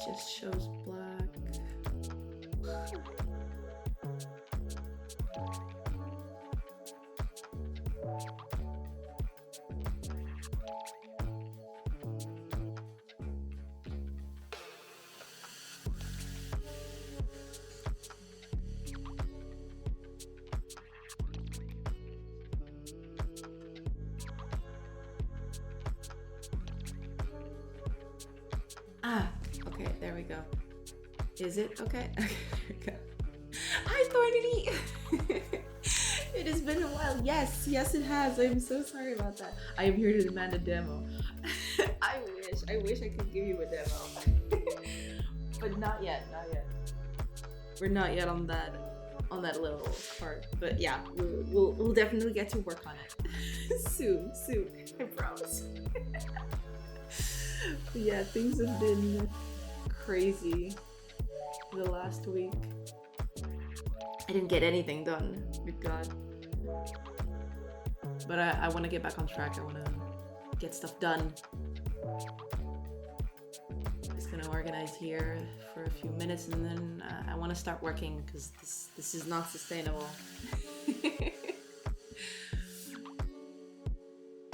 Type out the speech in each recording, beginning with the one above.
just shows black. Okay, there we go. Is it okay? Okay, there we go. Hi, Thornity! It has been a while. Yes, it has. I'm so sorry about that. I am here to demand a demo. I wish I could give you a demo. But not yet. We're not yet on that little part. But yeah, we'll definitely get to work on it. soon, I promise. But yeah, things have been crazy the last week. I didn't get anything done, good God. But I want to get back on track. I want to get stuff done. Just gonna organize here for a few minutes, and then I want to start working because this is not sustainable.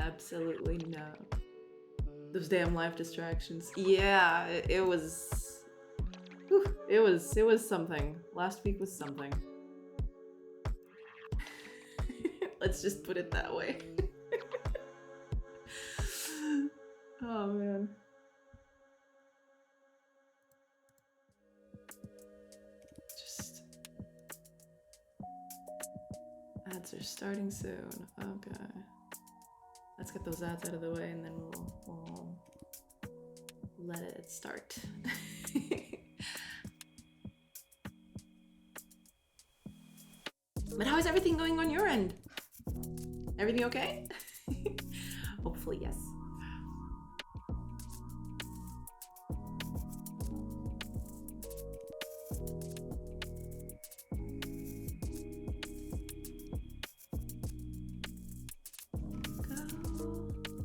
Absolutely no. Those damn life distractions. Yeah, it was. Whew, it was something. Last week was something. Let's just put it that way. Oh man. Just ads are starting soon. Okay. Let's get those ads out of the way and then we'll let it start. But how is everything going on your end? Everything okay? Hopefully, yes.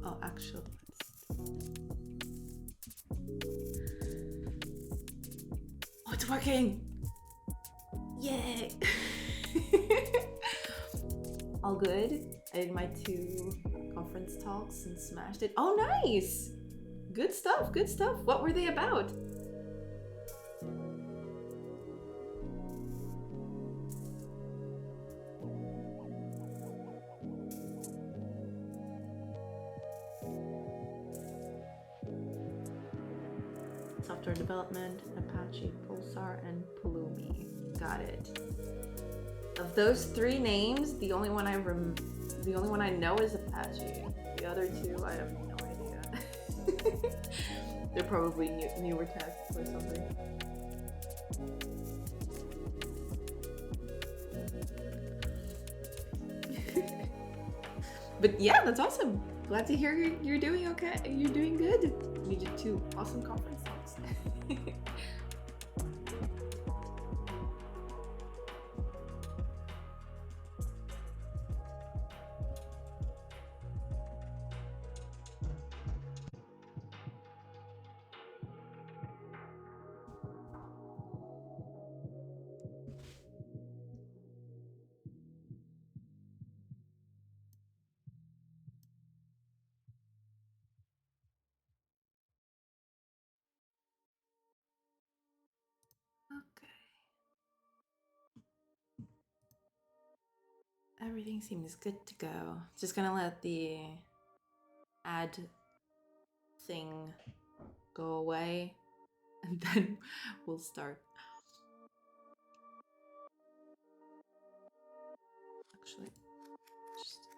Oh, actually, oh, it's working! Yay! All good. I did my 2 conference talks and smashed it. Oh, nice! Good stuff. What were they about? Software development, Apache, Pulsar, and Pulumi. Got it. Of those 3 names, the only one I know is Apache. The other 2, I have no idea. They're probably newer tests or something. But yeah, that's awesome. Glad to hear you're doing okay. You're doing good. You did 2 awesome conference talks. Okay. Everything seems good to go. Just gonna let the ad thing go away and then we'll start. Actually, just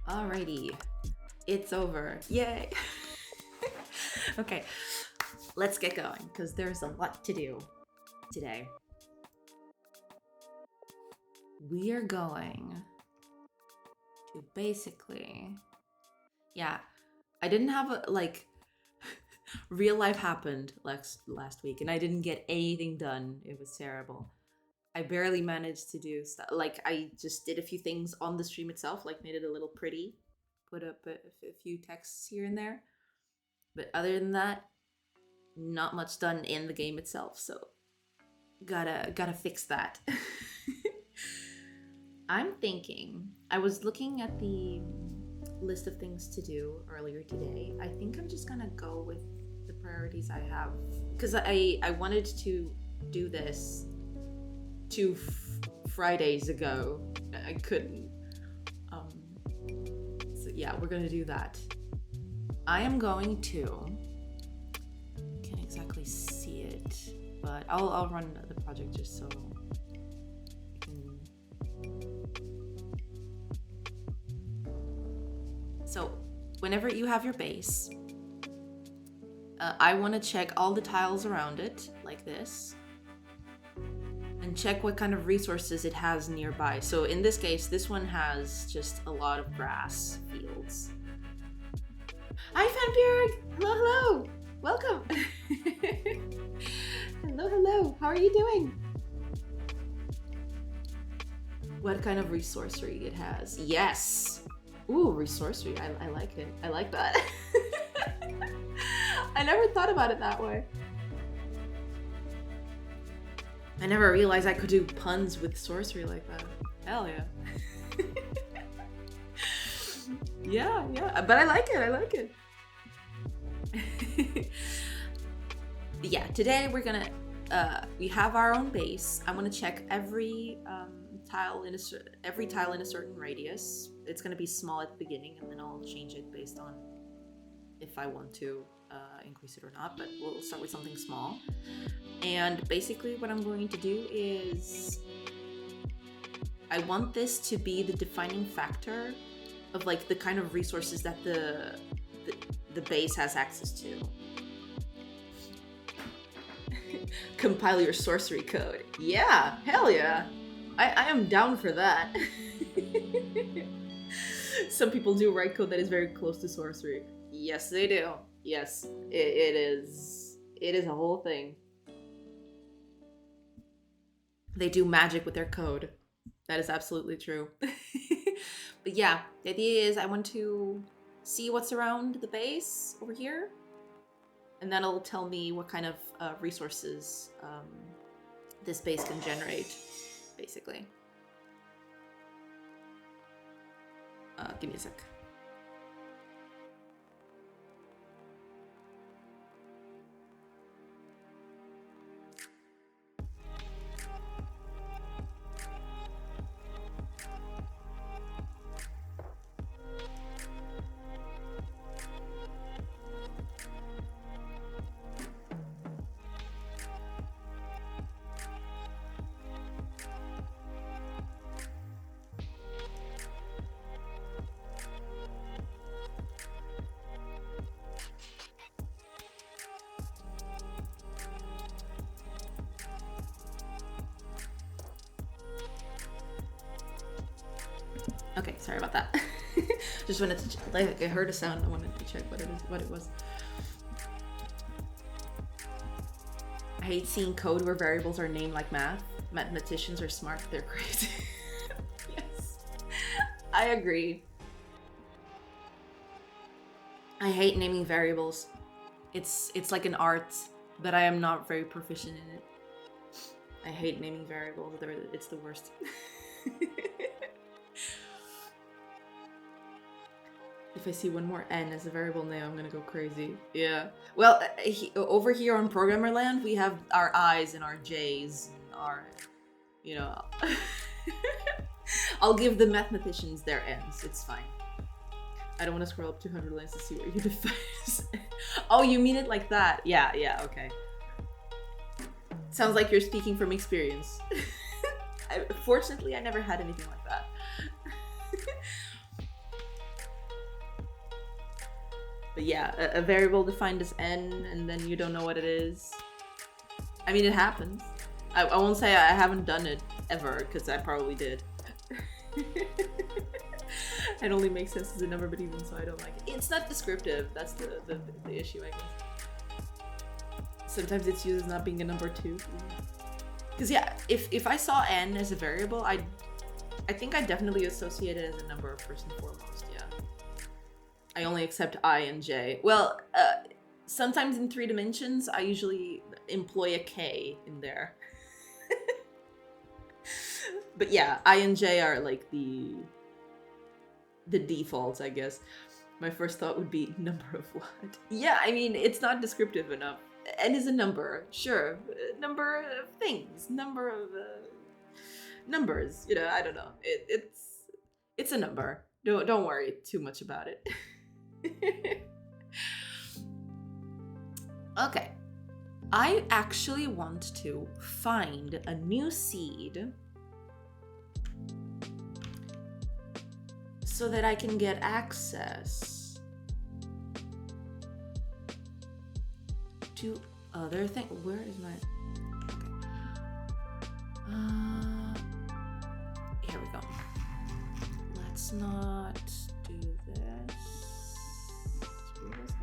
Alrighty, it's over. Yay! Okay, let's get going because there's a lot to do today. We are going to basically, yeah, I didn't have a, like, real life happened last week and I didn't get anything done. It was terrible. I barely managed to do stuff. Like, I just did a few things on the stream itself, like made it a little pretty, put up a few texts here and there. But other than that, not much done in the game itself. So gotta fix that. I'm thinking, I was looking at the list of things to do earlier today. I think I'm just gonna go with the priorities I have, because I wanted to do this 2 Fridays ago. I couldn't. So yeah, we're gonna do that. I am going to, can't exactly see it, but I'll run the project just so I can. So whenever you have your base, I want to check all the tiles around it like this and check what kind of resources it has nearby. So in this case, this one has just a lot of grass fields. Hi Fanbjörg! Hello, hello! Welcome! Hello, how are you doing? What kind of resourcery it has? Yes! Ooh, resourcery, I like it. I like that. I never thought about it that way. I never realized I could do puns with sorcery like that. Hell yeah. Yeah, but I like it. Yeah, today we're gonna, we have our own base. I want to check every tile in a certain radius. It's gonna be small at the beginning, and then I'll change it based on if I want to increase it or not, but we'll start with something small. And basically what I'm going to do is I want this to be the defining factor of like the kind of resources that the base has access to. Compile your sorcery code. Yeah, hell yeah. I am down for that. Some people do write code that is very close to sorcery. Yes, they do. Yes, it is. It is a whole thing. They do magic with their code. That is absolutely true. But yeah, the idea is I want to see what's around the base over here, and then it'll tell me what kind of resources this base can generate, basically. Give me a sec. Okay, sorry about that. Just wanted to like I heard a sound. I wanted to check what it was. I hate seeing code where variables are named like math. Mathematicians are smart, they're crazy. Yes, I agree. I hate naming variables. It's like an art, but I am not very proficient in it. I hate naming variables. It's the worst. If I see one more n as a variable name, I'm gonna go crazy. Yeah. Well, over here on Programmer Land, we have our i's and our j's and our, you know. I'll give the mathematicians their n's. It's fine. I don't want to scroll up 200 lines to see what you define. Oh, you mean it like that? Yeah, okay. Sounds like you're speaking from experience. Fortunately, I never had anything like that. But yeah, a variable defined as n, and then you don't know what it is. I mean, it happens. I won't say I haven't done it ever, because I probably did. It only makes sense as a number, but even so, I don't like it. It's not descriptive. That's the issue, I guess. Sometimes it's used as not being a number too. Because yeah, if I saw n as a variable, I think I definitely associate it as a number first and foremost. Yeah. I only accept I and j. Well, sometimes in 3 dimensions, I usually employ a k in there. But yeah, I and j are like the defaults, I guess. My first thought would be number of what? Yeah, I mean, it's not descriptive enough. N is a number, sure. Number of things, number of numbers. You know, I don't know. It's a number. Don't worry too much about it. Okay, I actually want to find a new seed so that I can get access to other things. Where is my... Okay. Here we go. Let's not do this. Where is it?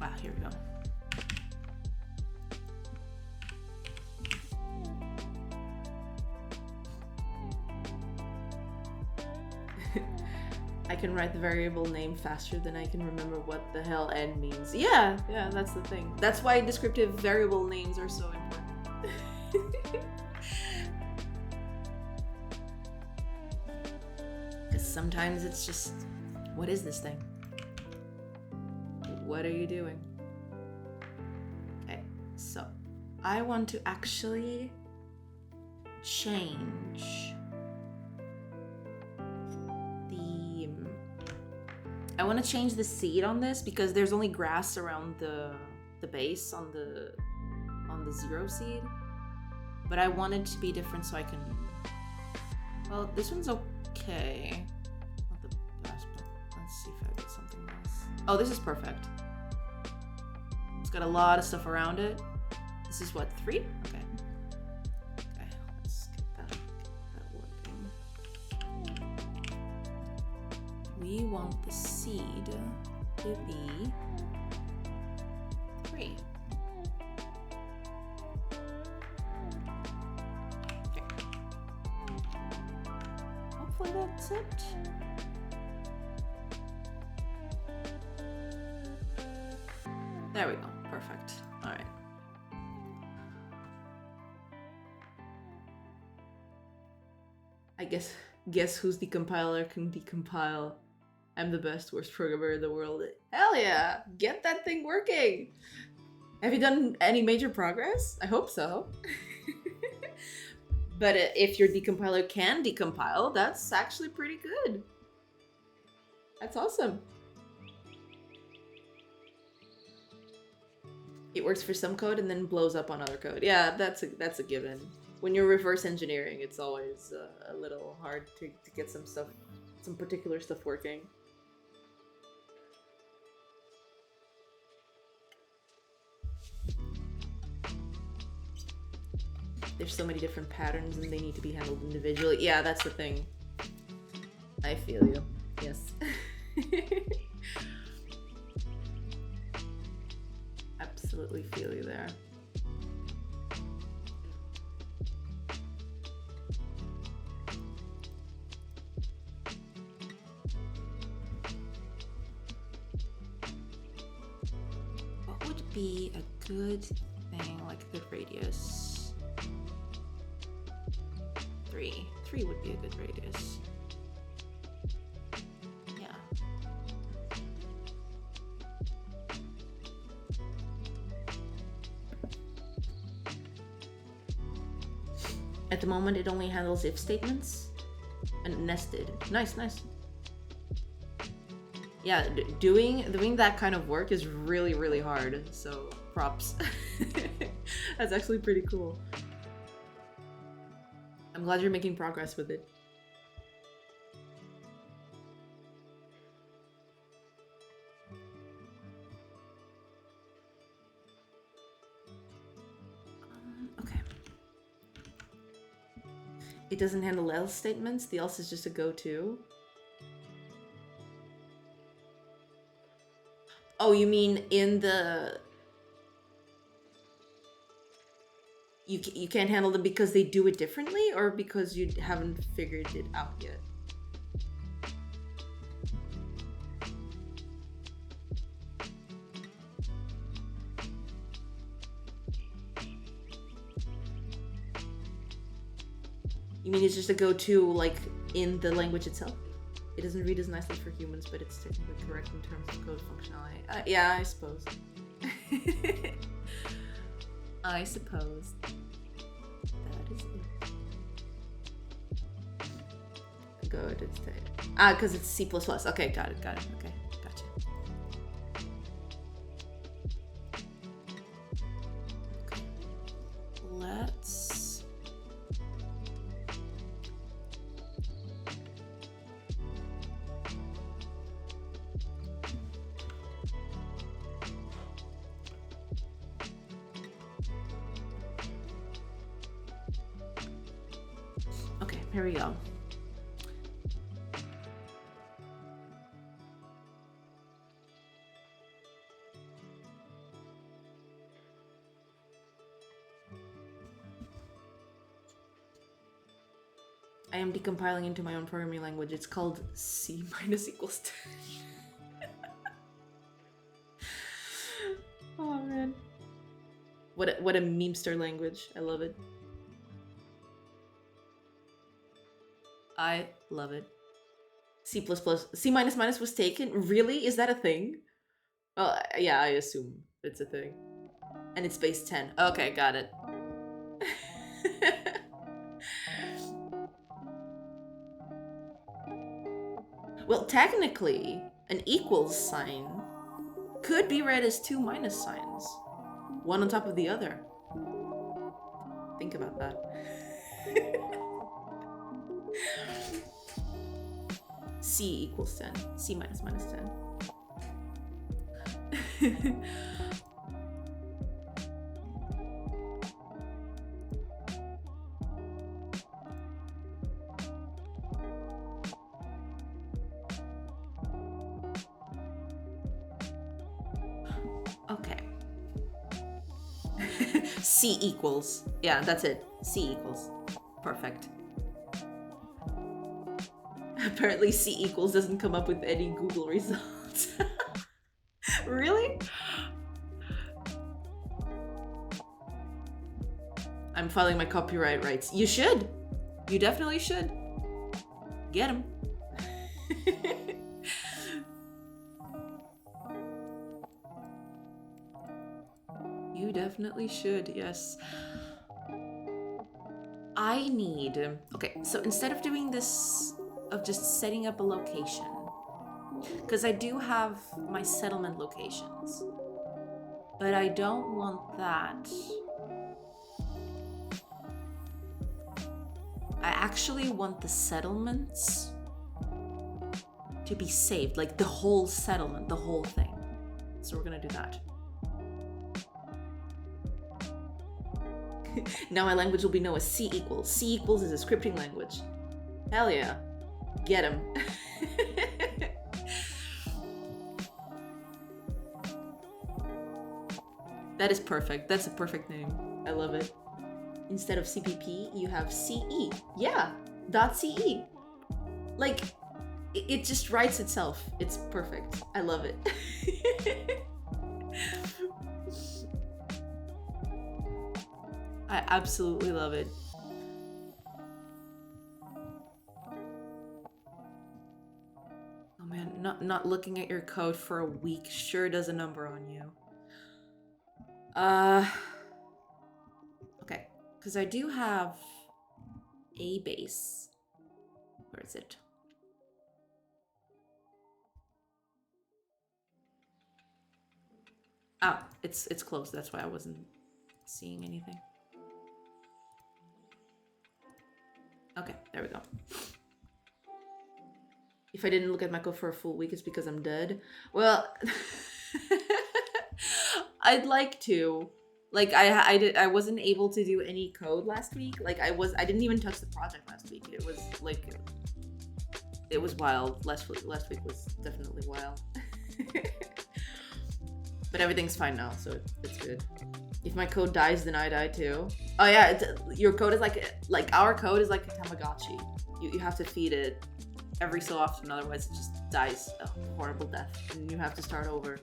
Ah, here we go. I can write the variable name faster than I can remember what the hell n means. Yeah, that's the thing. That's why descriptive variable names are so important. Because sometimes it's just, what is this thing? What are you doing? Okay, so I want to actually change I want to change the seed on this because there's only grass around the base on the 0 seed, but I want it to be different so I can. Well, this one's okay. Not the best, but let's see if I get something else. Oh, this is perfect. It's got a lot of stuff around it. This is what, 3? Okay. Okay, let's get that working. We want the seed to be 3. Okay. Hopefully that's it. There we go. Perfect. All right. I guess who's the compiler can decompile. I'm the best, worst programmer in the world. Hell yeah! Get that thing working! Have you done any major progress? I hope so. But if your decompiler can decompile, that's actually pretty good. That's awesome. It works for some code and then blows up on other code. Yeah, that's a given. When you're reverse engineering, it's always a little hard to get some particular stuff working. There's so many different patterns and they need to be handled individually. Yeah, that's the thing. I feel you. Yes. Absolutely feel you there. What would be a good thing, like a good radius? 3. 3 would be a good radius. Yeah. At the moment, it only handles if statements and nested. Nice, nice. Yeah, doing that kind of work is really, really hard. So props. That's actually pretty cool. I'm glad you're making progress with it. It doesn't handle else statements. The else is just a go-to. Oh, you mean in the... You can't handle them because they do it differently, or because you haven't figured it out yet? You mean it's just a go-to, like, in the language itself? It doesn't read as nicely for humans, but it's technically correct in terms of code functionality. Yeah, I suppose. I suppose. That is it. Go to state. Because it's C++. Okay, got it. Okay, gotcha. Okay. Let's... Okay, here we go. I am decompiling into my own programming language. It's called C minus equals 10. Oh man. What a memester language. I love it. I love it. C++. C minus minus was taken? Really? Is that a thing? Well, yeah, I assume it's a thing. And it's base 10. Okay, got it. Well, technically, an equals sign could be read as two minus signs. One on top of the other. Think about that. C equals 10. C minus minus 10. Okay. C equals. Yeah, that's it. C equals. Perfect. Apparently C equals doesn't come up with any Google results. Really? I'm filing my copyright rights. You should. You definitely should. Get him. You definitely should, yes. I need... Okay, so instead of doing this, of just setting up a location, because I do have my settlement locations, but I don't want that. I actually want the settlements to be saved, like the whole settlement, the whole thing. So we're gonna do that. Now my language will be known as C equals. C equals is a scripting language. Hell yeah. Get him. That is perfect. That's a perfect name. I love it. Instead of CPP, you have CE. Yeah, .ce. Like, it just writes itself. It's perfect. I love it. I absolutely love it. Oh man, not looking at your code for a week sure does a number on you. Okay, because I do have a base. Where is it? Ah, it's closed. That's why I wasn't seeing anything. Okay, there we go. If I didn't look at my code for a full week, it's because I'm dead. Well, I'd like to. Like I wasn't able to do any code last week. Like I didn't even touch the project last week. It was like it was wild. Last week was definitely wild. But everything's fine now, so it's good. If my code dies, then I die too. Oh yeah, your code is like our code is like a Tamagotchi. You have to feed it every so often, otherwise it just dies a horrible death, and you have to start over.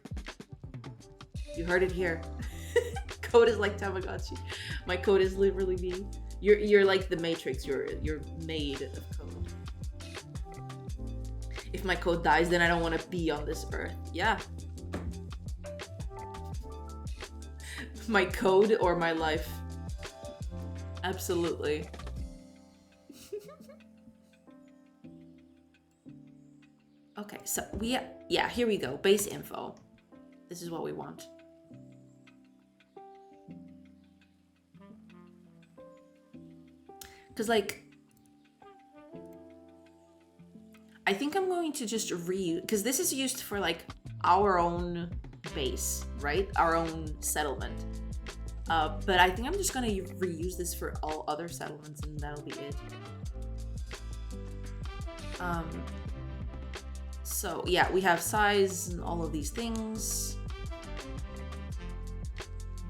You heard it here. Code is like Tamagotchi. My code is literally me. You're like the Matrix. You're made of code. If my code dies, then I don't want to be on this earth. Yeah. My code or my life. Absolutely. Okay, so yeah, here we go. Base info. This is what we want. Because, like, I think I'm going to just reuse, because this is used for, like, our own base, right? Our own settlement. But I think I'm just going to reuse this for all other settlements, and that'll be it. So, yeah, we have size and all of these things.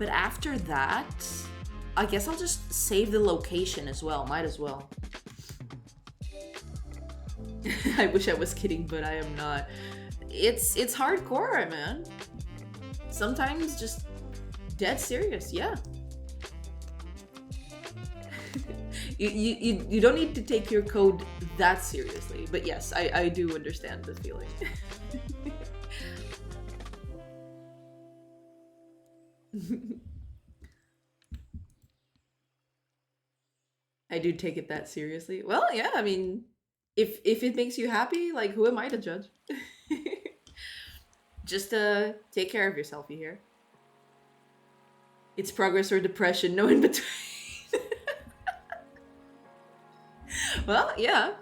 But after that, I guess I'll just save the location as well. Might as well. I wish I was kidding, but I am not. It's hardcore, man. Sometimes just dead serious, yeah. You don't need to take your code that seriously, but yes, I do understand the feeling. I do take it that seriously. Well, yeah, I mean, if it makes you happy, like, who am I to judge? Just take care of yourself, you hear? It's progress or depression, no in between. Well, yeah.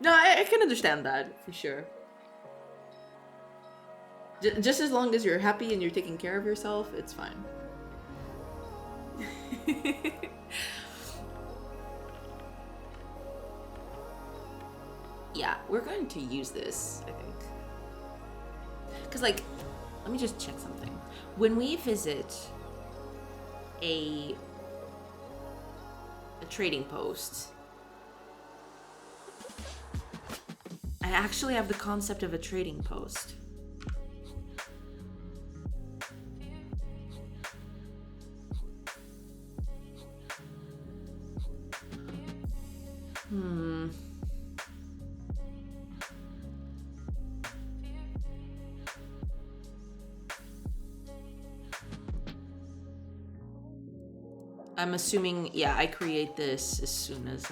No, I can understand that, for sure. Just as long as you're happy and you're taking care of yourself, it's fine. Yeah, we're going to use this, I think. Because, like, let me just check something. When we visit a trading post, I actually have the concept of a trading post. I'm assuming, yeah, I create this as soon as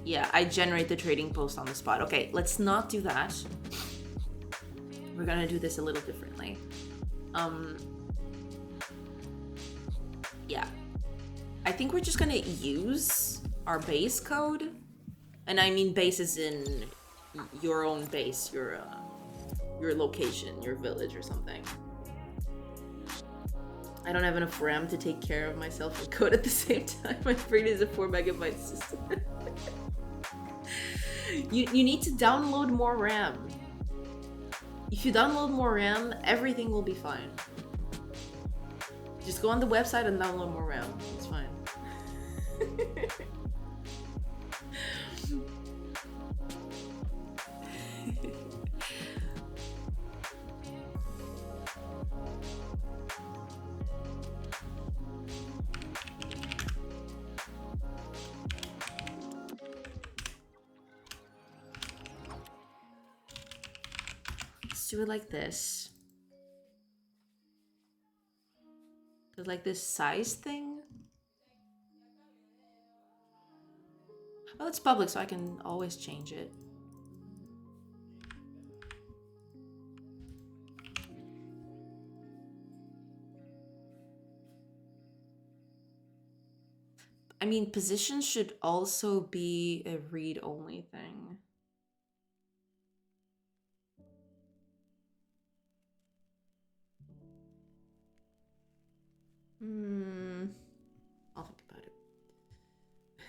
yeah, I generate the trading post on the spot. Okay, let's not do that. We're gonna do this a little differently. Yeah. I think we're just gonna use our base code. And I mean base as in your own base, your location, your village or something. I don't have enough RAM to take care of myself and code at the same time. My brain is a 4 megabyte system. You need to download more RAM. If you download more RAM, everything will be fine. Just go on the website and download more RAM. It's fine. Let's do it like this. Cause like this size thing. Oh, it's public, so I can always change it. I mean, positions should also be a read-only thing. I'll think about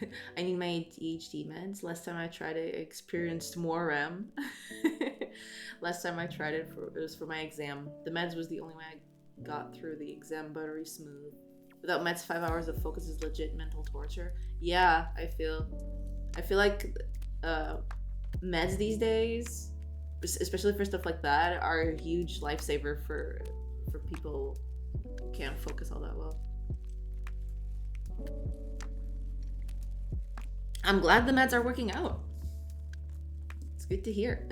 it. I need my ADHD meds. Last time I tried it, I experienced more REM. Last time I tried it, it was for my exam. The meds was the only way I got through the exam buttery smooth. Without meds, 5 hours of focus is legit mental torture. Yeah, I feel like meds these days, especially for stuff like that, are a huge lifesaver for people who can't focus all that well. I'm glad the meds are working out. It's good to hear.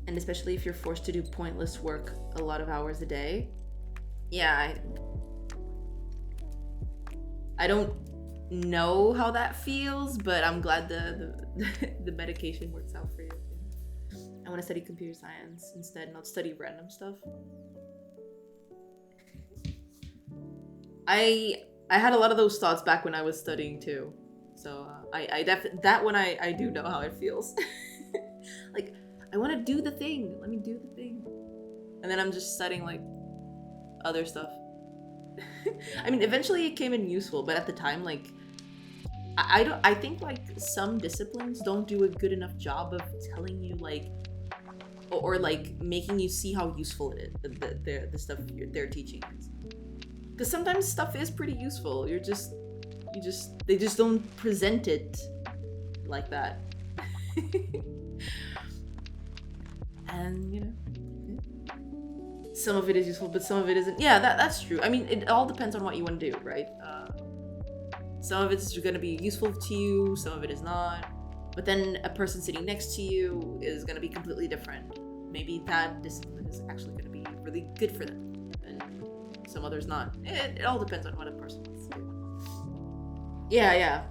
And especially if you're forced to do pointless work a lot of hours a day. Yeah, I don't know how that feels, but I'm glad the medication works out for you. I want to study computer science instead, not study random stuff. I had a lot of those thoughts back when I was studying too, so that one I do know how it feels. Like, I want to do the thing. Let me do the thing, and then I'm just studying like other stuff. I mean, eventually it came in useful, but at the time, like, I think like some disciplines don't do a good enough job of telling you like, or like making you see how useful it is, the stuff they're teaching is. Because sometimes stuff is pretty useful. They just don't present it like that. And, you know, some of it is useful, but some of it isn't. Yeah, that's true. I mean, it all depends on what you want to do, right? Some of it's going to be useful to you, some of it is not. But then a person sitting next to you is going to be completely different. Maybe that discipline is actually going to be really good for them, and some others not. It all depends on what a person wants to do. Yeah.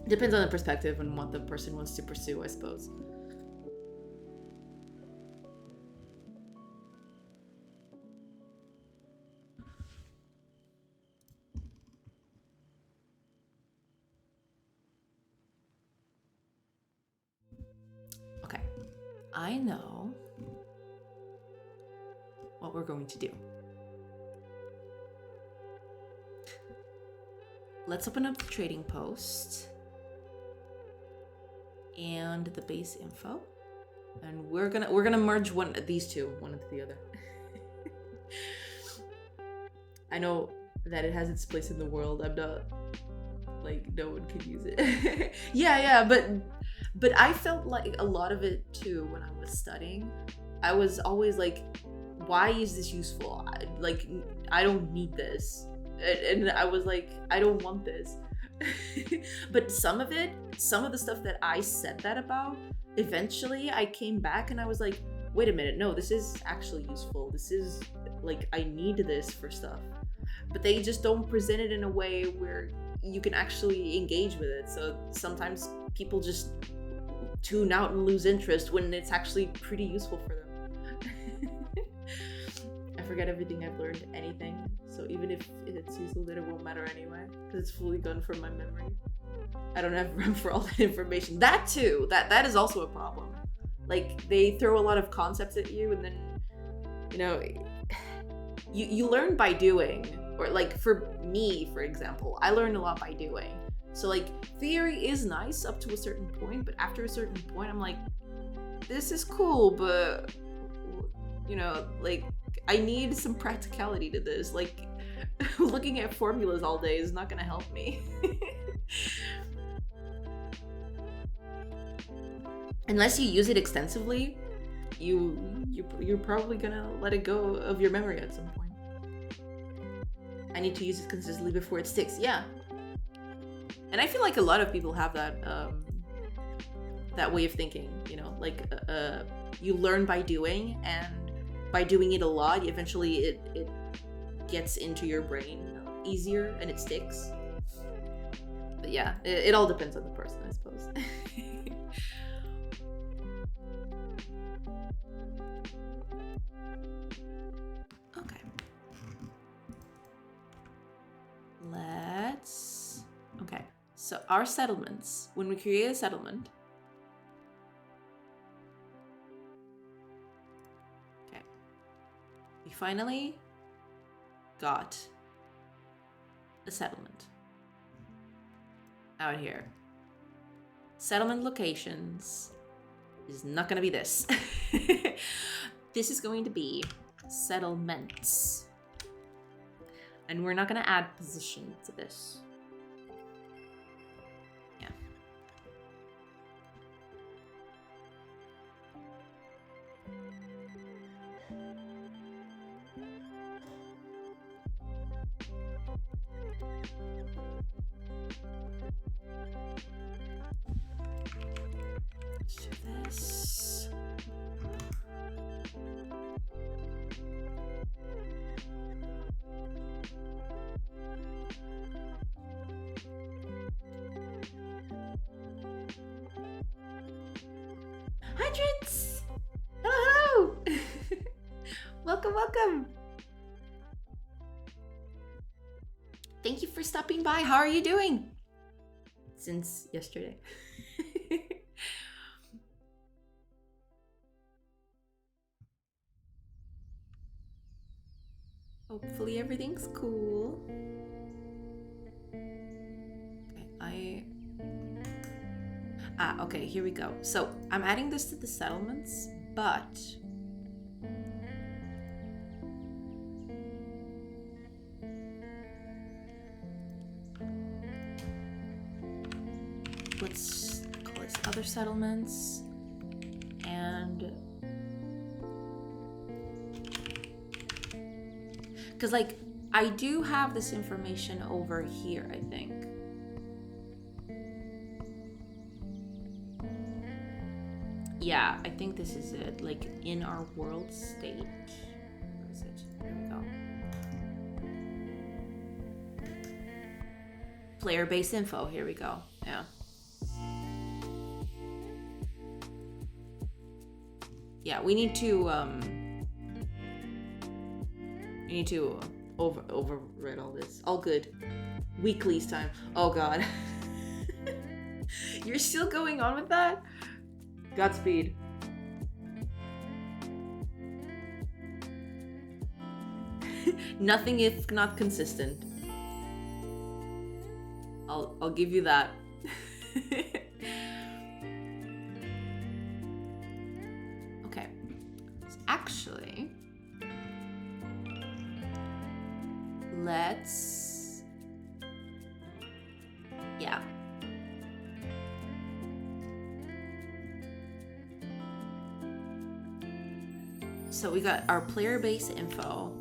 Depends on the perspective and what the person wants to pursue, I suppose. Okay, I know what we're going to do. Let's open up the trading post and the base info, and we're gonna merge these two, one into the other. I know that it has its place in the world. I'm not like, no one can use it. yeah, but I felt like a lot of it too when I was studying. I was always like, why is this useful? I don't need this. And I was like, I don't want this. But some of the stuff that I said that about, eventually I came back and I was like, wait a minute, no, this is actually useful. This is like, I need this for stuff. But they just don't present it in a way where you can actually engage with it. So sometimes people just tune out and lose interest when it's actually pretty useful for them. I forget everything I've learned, anything. So even if it's useful, then it won't matter anyway, because it's fully gone from my memory. I don't have room for all that information. That too, that is also a problem. Like, they throw a lot of concepts at you, and then, you know, you learn by doing. Or like, for me, for example, I learned a lot by doing. So like, theory is nice up to a certain point, but after a certain point, I'm like, this is cool, but, you know, like, I need some practicality to this. Like, looking at formulas all day is not gonna help me. Unless you use it extensively, you're probably gonna let it go of your memory at some point. I need to use it consistently before it sticks. Yeah. And I feel like a lot of people have that way of thinking, you know, like, you learn by doing, and by doing it a lot, eventually it gets into your brain easier and it sticks. But yeah, it all depends on the person, I suppose. Okay. Let's So our settlements, when we create a settlement, okay, we finally got a settlement out here. Settlement locations is not gonna be this. This is going to be settlements. And we're not gonna add position to this. Yeah. Let's do this. Hundreds! Hello! Welcome, welcome! Thank you for stopping by. How are you doing? Since yesterday. Hopefully everything's cool. Okay, okay, here we go. So I'm adding this to the settlements, but let's call this other settlements. And because like I do have this information over here, I think. Yeah, I think this is it. Like in our world state. Where is it? There we go. Player base info. Here we go. Yeah. Yeah, we need to override all this. All good. Weekly's time. Oh god. You're still going on with that? Godspeed. Nothing if not consistent. I'll give you that. Okay. Actually, let's, yeah. So we got our player base info.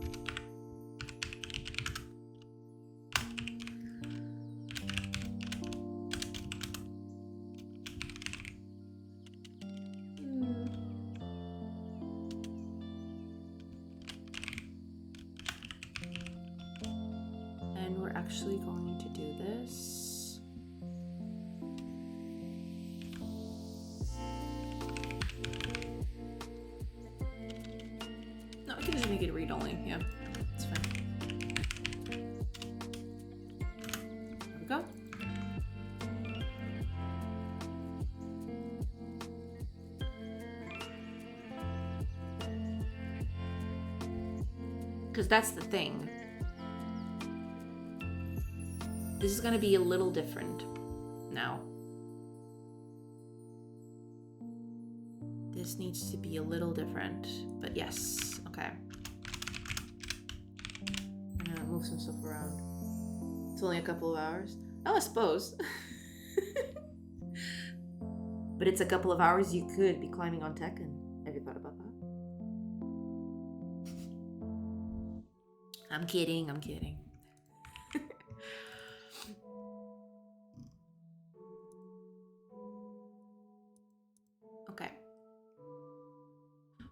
And we're actually going to do this. No, I can just make it read only. Yeah, it's fine. There we go. Because that's the thing. This is going to be a little different now. This needs to be a little different, but yes, okay. I'm gonna move some stuff around. It's only a couple of hours. Oh, I suppose. But it's a couple of hours you could be climbing on Tekken. Have you thought about that? I'm kidding, I'm kidding. Okay.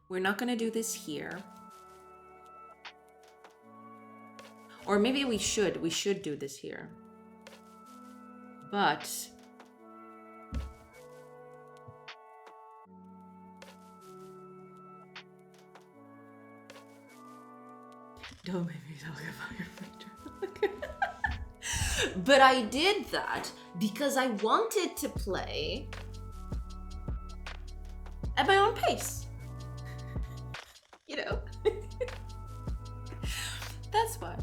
We're not gonna do this here. Or maybe we should do this here. But don't make me talk about your picture. But I did that because I wanted to play at my own pace. You know? That's why.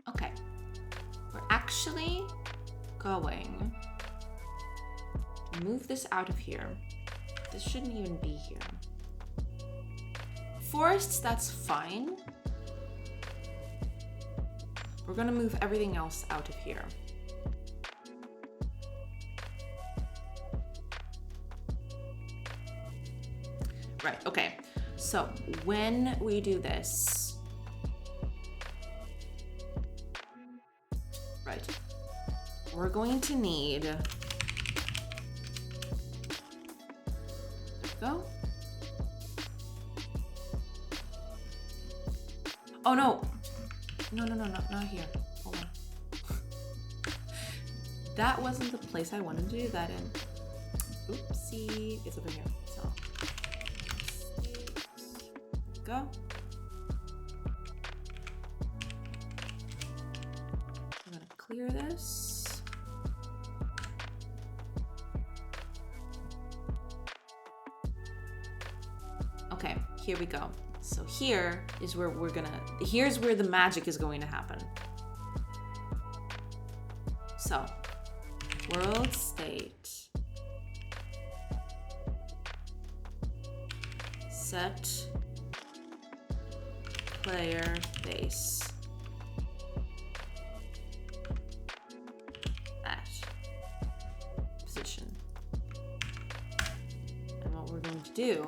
Okay. We're actually going to move this out of here. This shouldn't even be here. Forests, that's fine. We're gonna move everything else out of here. Right, okay. So when we do this, right, we're going to need, there we go. Oh no, no, not here, hold on. That wasn't the place I wanted to do that in. Oopsie, it's over here, so. Go. I'm gonna clear this. Okay, here we go. So here is where here's where the magic is going to happen. So, world state. Set player base at position. And what we're going to do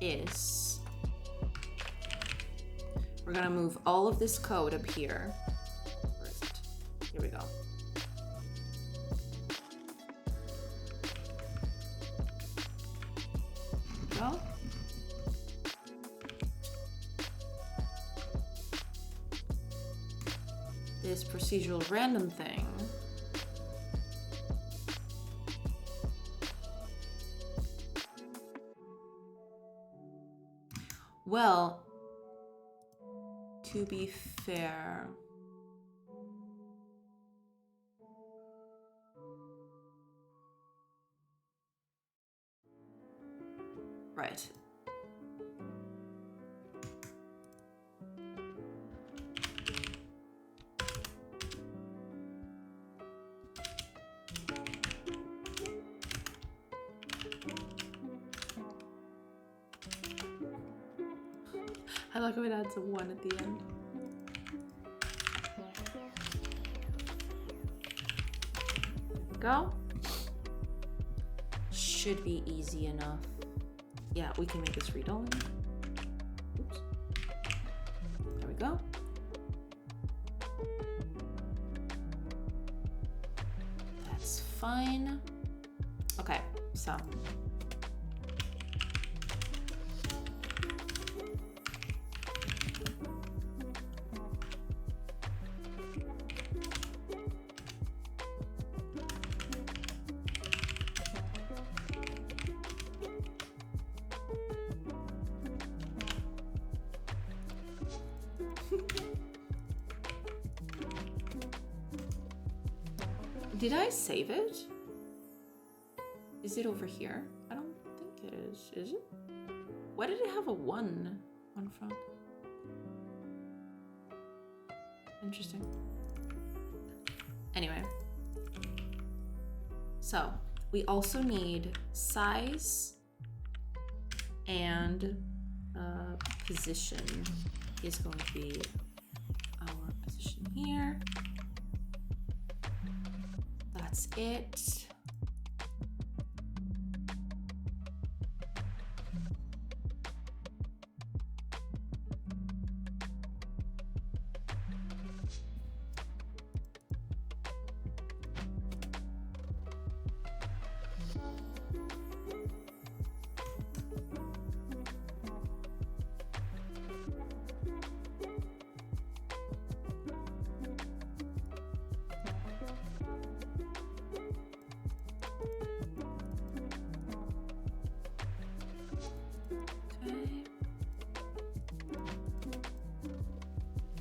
is we're going to move all of this code up here. Where is it? Here we go. Go. This procedural random thing. Well, to be fair, right. I like how it adds a 1 at the end. Go. Should be easy enough. Yeah, we can make this read-only. Oops. There we go. That's fine. Okay, so. Did I save it? Is it over here? I don't think it is. Is it? Why did it have a 1 on front? Interesting. Anyway. So, we also need size and position is going to be our position here. That's it.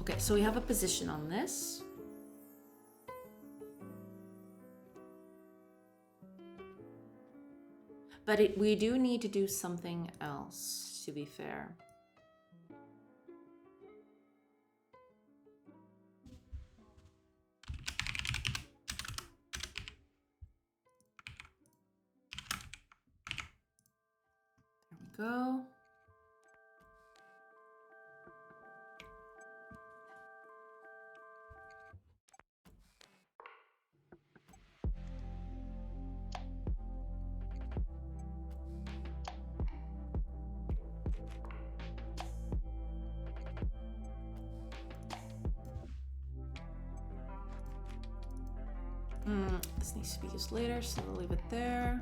Okay, so we have a position on this. But we do need to do something else, to be fair. There we go. This needs to be used later, so we'll leave it there.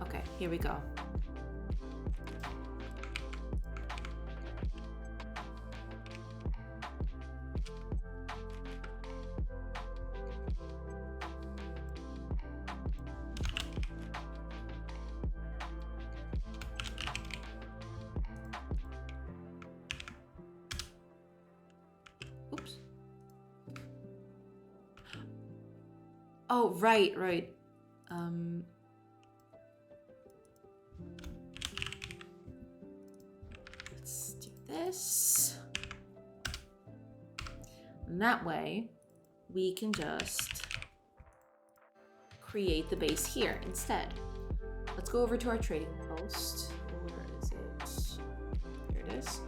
Okay, here we go. Oops. Oh, right. Let's do this. And that way, we can just create the base here instead. Let's go over to our trading post. Where is it? Here it is.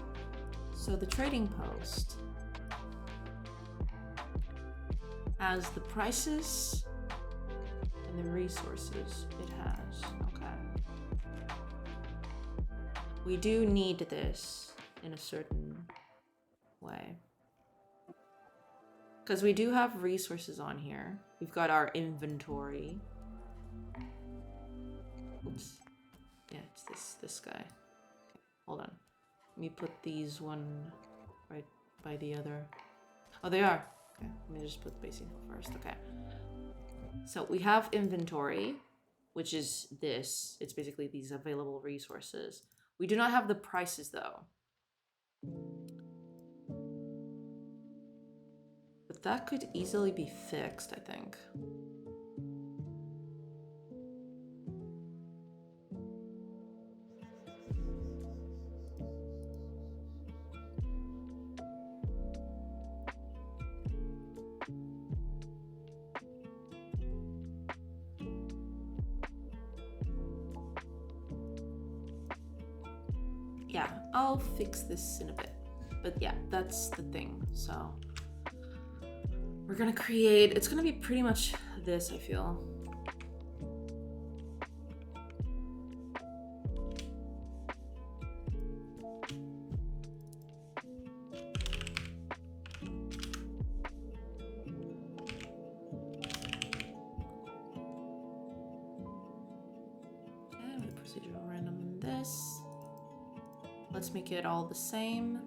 So the trading post has the prices and the resources it has. Okay. We do need this in a certain way. Because we do have resources on here. We've got our inventory. Oops. Yeah, it's this guy. Okay, hold on. Let me put these one right by the other. Oh, they are. Okay, let me just put the basic first. Okay. So we have inventory, which is this. It's basically these available resources. We do not have the prices though. But that could easily be fixed, I think. Yeah, I'll fix this in a bit. But yeah, that's the thing. So we're gonna create, it's gonna be pretty much this, I feel. Okay, with procedural random in this. Let's make it all the same.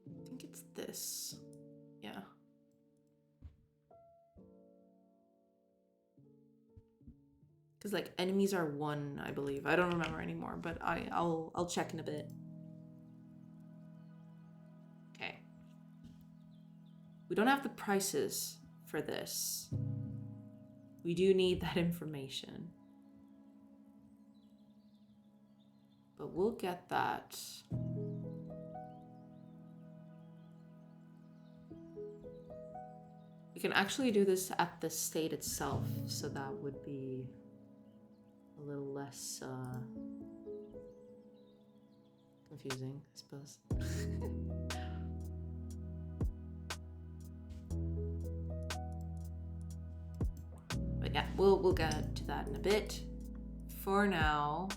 I think it's this. Yeah. Because like enemies are 1, I believe. I don't remember anymore, but I'll check in a bit. Okay. We don't have the prices for this. We do need that information. But we'll get that. can actually do this at the state itself, so that would be a little less confusing, I suppose. But yeah, we'll get to that in a bit. For now,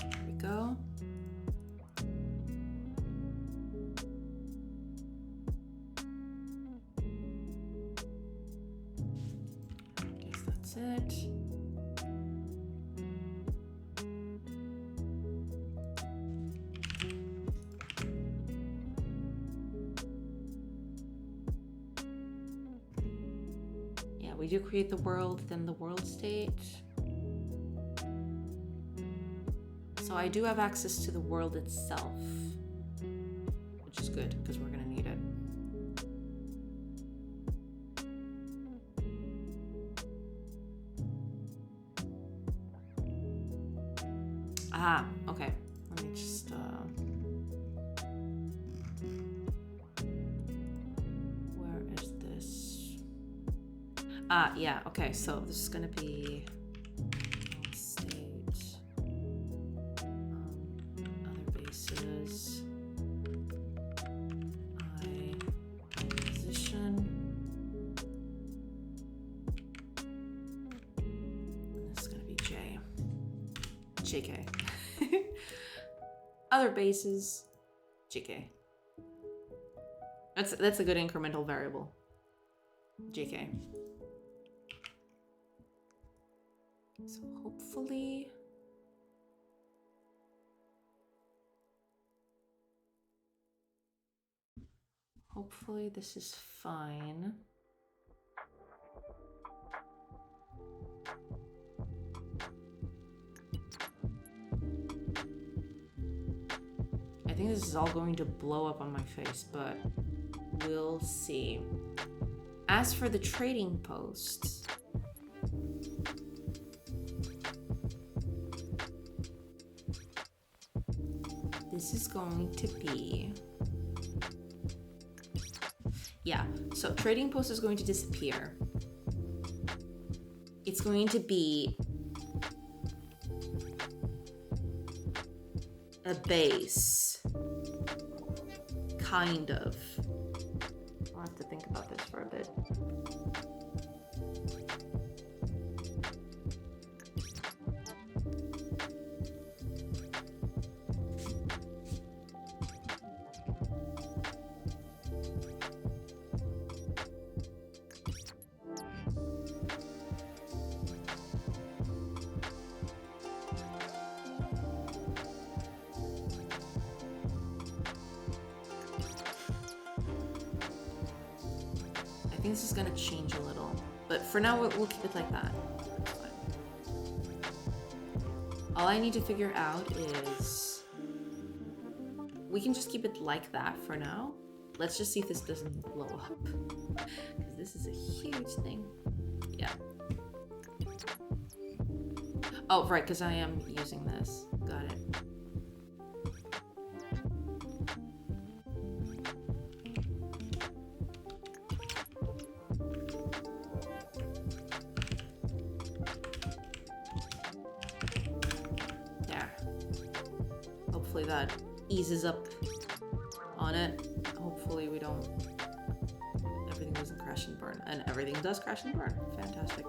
there we go. I guess that's it. We do create the world, then the world state. So I do have access to the world itself, which is good because we're gonna need it. Ah, okay. Let me just where is this? Ah, yeah, okay, so this is gonna be state, other bases, I position, and this is gonna be J, JK. Other bases, JK. That's a good incremental variable, JK. So hopefully this is fine. I think this is all going to blow up on my face, but we'll see. As for the trading posts, this is going to be, yeah, so trading post is going to disappear. It's going to be a base, kind of. I'll have to think about this for a bit. I think this is gonna change a little, but for now we'll keep it like that. That's fine. All I need to figure out is we can just keep it like that for now. Let's just see if this doesn't blow up, because this is a huge thing. Yeah. Oh, right, because I am using this. Got it. Hopefully that eases up on it. Hopefully we don't, everything doesn't crash and burn. And everything does crash and burn. Fantastic.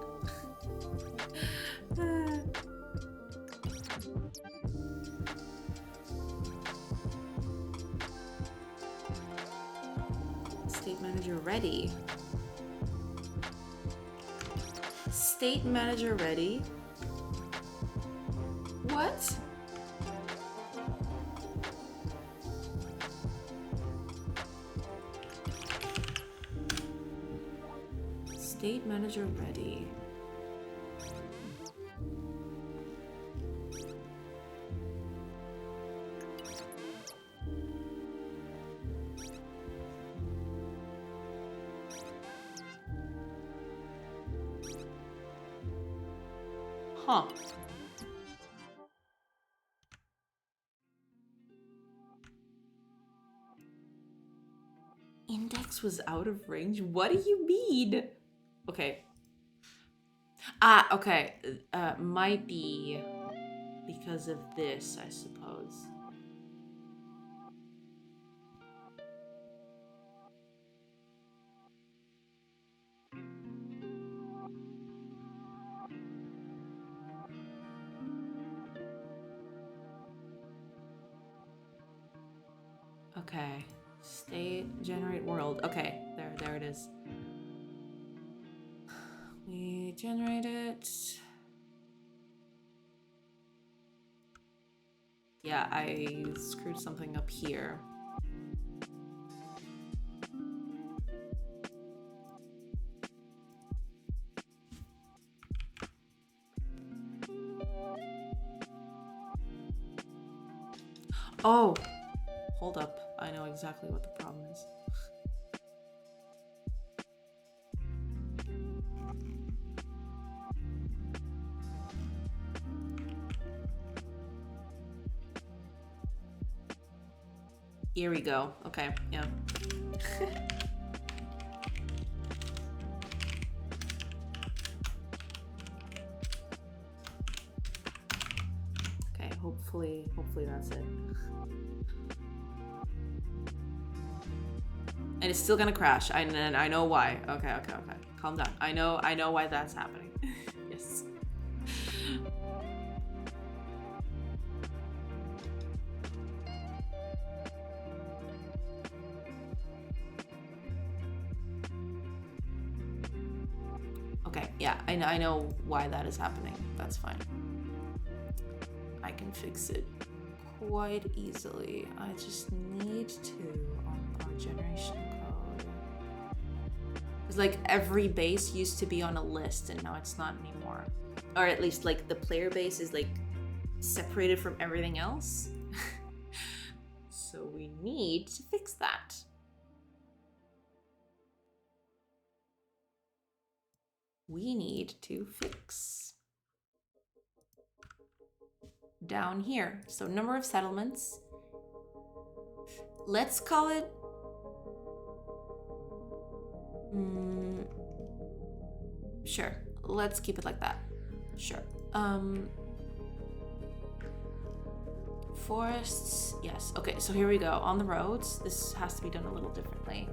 State manager ready. State manager ready? What? State manager ready. Huh. mouse was out of range? What do you mean? Okay. Ah, okay. Might be because of this, I suppose. Okay. State, generate world. Okay, there it is. We generate it. Yeah, I screwed something up here. Oh, hold up. I know exactly what the problem is. Here we go. Okay, yeah. Okay, hopefully that's it. And it's still gonna crash. I know why. Okay. Calm down. I know why that's happening. Yes. Okay, yeah, I know why that is happening. That's fine. I can fix it quite easily. I just need to on our generation code. It's like every base used to be on a list and now it's not anymore. Or at least like the player base is like separated from everything else. So we need to fix that. We need to fix down here. So number of settlements. Let's call it sure. Let's keep it like that. Sure. Forests. Yes. Okay, so here we go. On the roads. This has to be done a little differently.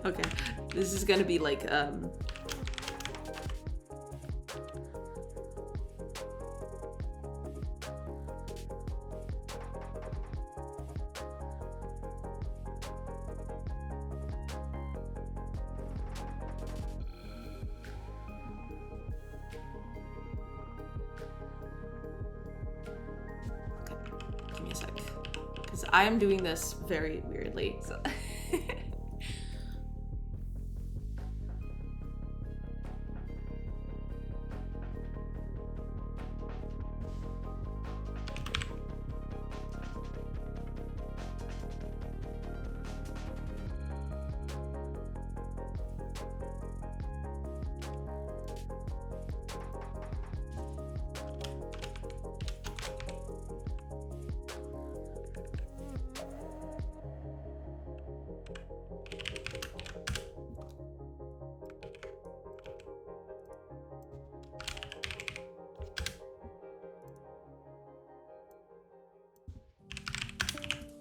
Okay, this is gonna be like okay, give me a sec, because I am doing this very weirdly, so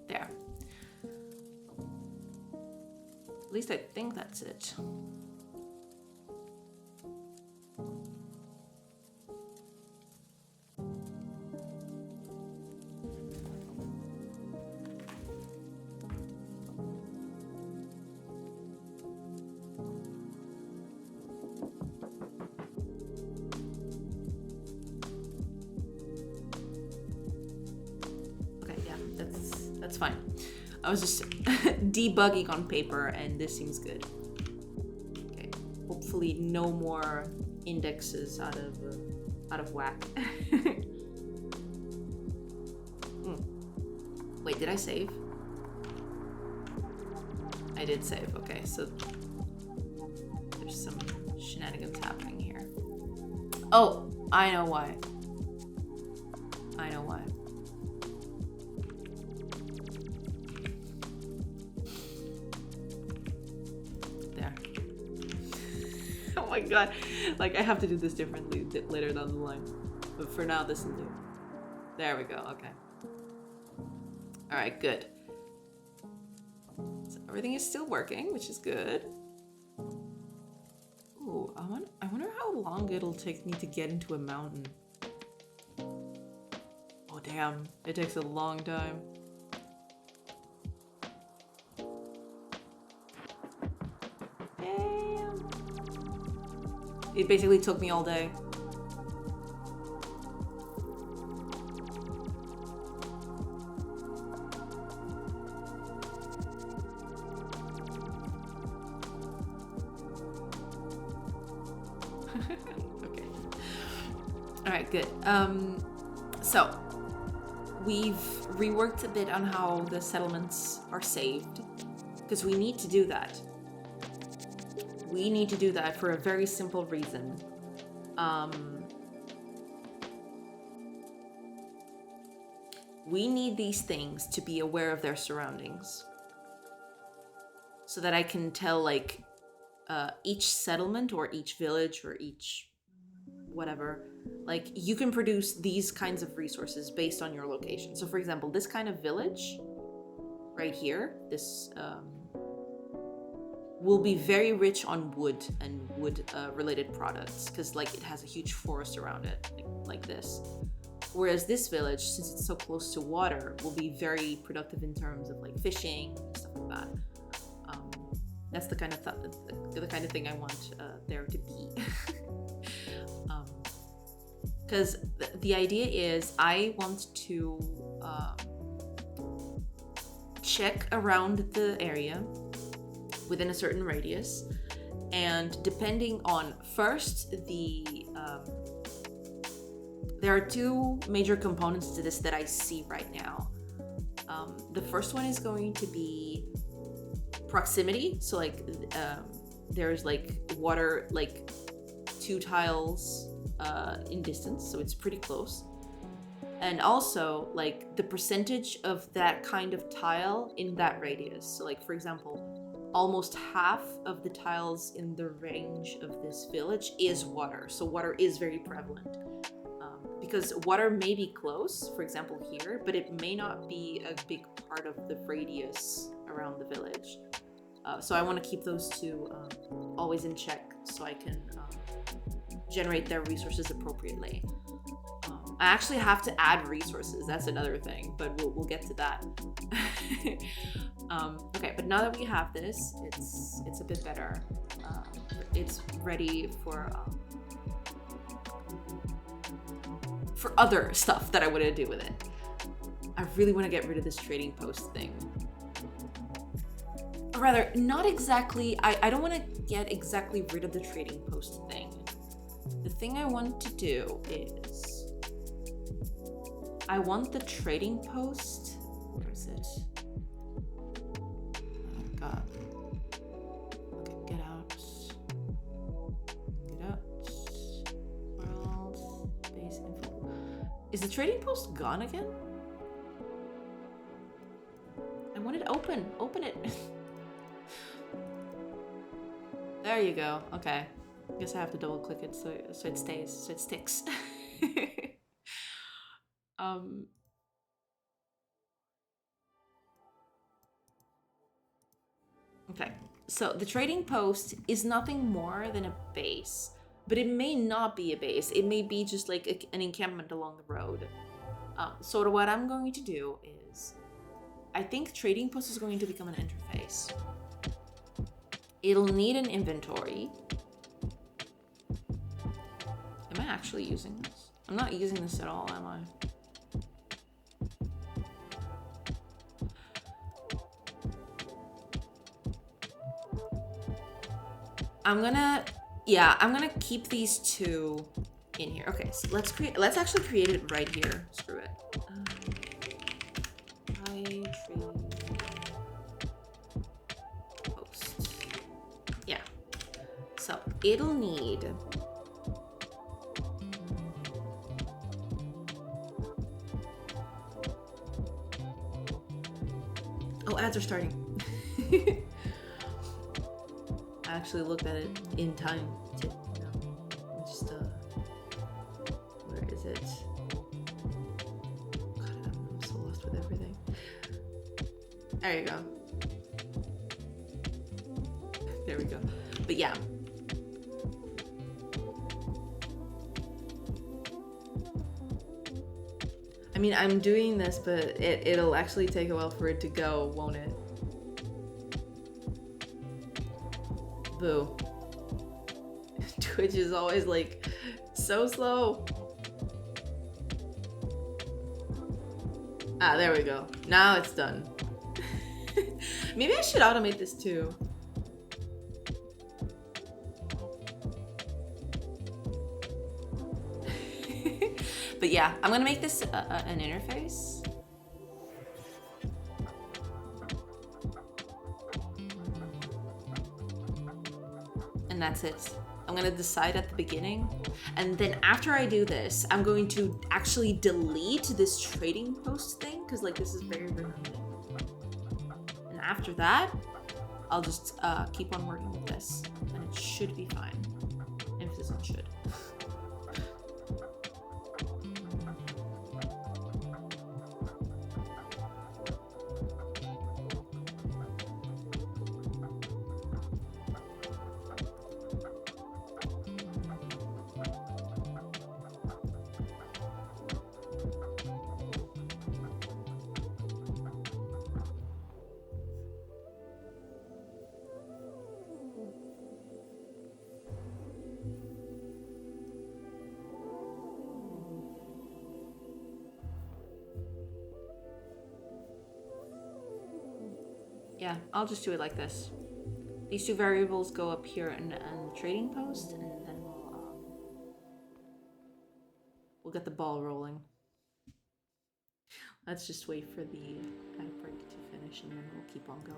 there. At least I think that's it. Okay, yeah, that's fine. I was just debugging on paper and this seems good. Okay, hopefully no more indexes out of whack. Wait, did I save? I did save. Okay, so there's some shenanigans happening here. Oh, I know why. I know why. There. Oh my god. Like, I have to do this differently later down the line. But for now, this will do. There we go. Okay. Alright, good. So everything is still working, which is good. Ooh, I wonder how long it'll take me to get into a mountain. Oh, damn. It takes a long time. Damn. It basically took me all day. Okay. All right, good. So we've reworked a bit on how the settlements are saved because we need to do that. We need to do that for a very simple reason. We need these things to be aware of their surroundings so that I can tell, like, each settlement or each village or each whatever, like, you can produce these kinds of resources based on your location. So for example, this kind of village right here, this will be very rich on wood and wood related products because, like, it has a huge forest around it, like this. Whereas this village, since it's so close to water, will be very productive in terms of, like, fishing and stuff like that. That's the kind of the kind of thing I want there to be. Because the idea is I want to check around the area within a certain radius, and depending on first there are two major components to this that I see right now. The first one is going to be proximity. So, like, there's, like, water, like, 2 tiles in distance, so it's pretty close. And also, like, the percentage of that kind of tile in that radius. So, like, for example, almost half of the tiles in the range of this village is water. So water is very prevalent. Because water may be close, for example here, but it may not be a big part of the radius around the village. So I want to keep those two always in check so I can generate their resources appropriately. I actually have to add resources, that's another thing, but we'll get to that. Okay, but now that we have this, it's a bit better. It's ready for other stuff that I want to do with it. I really want to get rid of this trading post thing. Or rather, not exactly, I don't want to get exactly rid of the trading post thing. The thing I want to do is, I want the trading post, where is it? Oh god. Okay, get out. Get out. World, base info. Is the trading post gone again? I want it open. Open it. There you go. Okay. I guess I have to double click it so it stays, so it sticks. Okay, so the trading post is nothing more than a base, but it may not be a base. It may be just like an encampment along the road. So what I'm going to do is, I think trading post is going to become an interface. It'll need an inventory. Am I actually using this? I'm not using this at all, am I? I'm gonna keep these two in here. Okay, so let's actually create it right here. Screw it. Post. Yeah. So It'll need... Oh, ads are starting. I actually looked at it in time. Just, where is it? God, I'm so lost with everything. There you go. There we go. But yeah. I mean, I'm doing this, but it'll actually take a while for it to go, won't it? Boo. Twitch is always like so slow. Ah, there we go. Now it's done. Maybe I should automate this too. But yeah, I'm gonna make this an interface. And that's it. I'm gonna decide at the beginning. And then after I do this, I'm going to actually delete this trading post thing, because like this is very redundant. And after that, I'll just keep on working with this, and it should be fine. Emphasis on should. Yeah, I'll just do it like this. These two variables go up here in the trading post, and then we'll get the ball rolling. Let's just wait for the ad break to finish, and then we'll keep on going.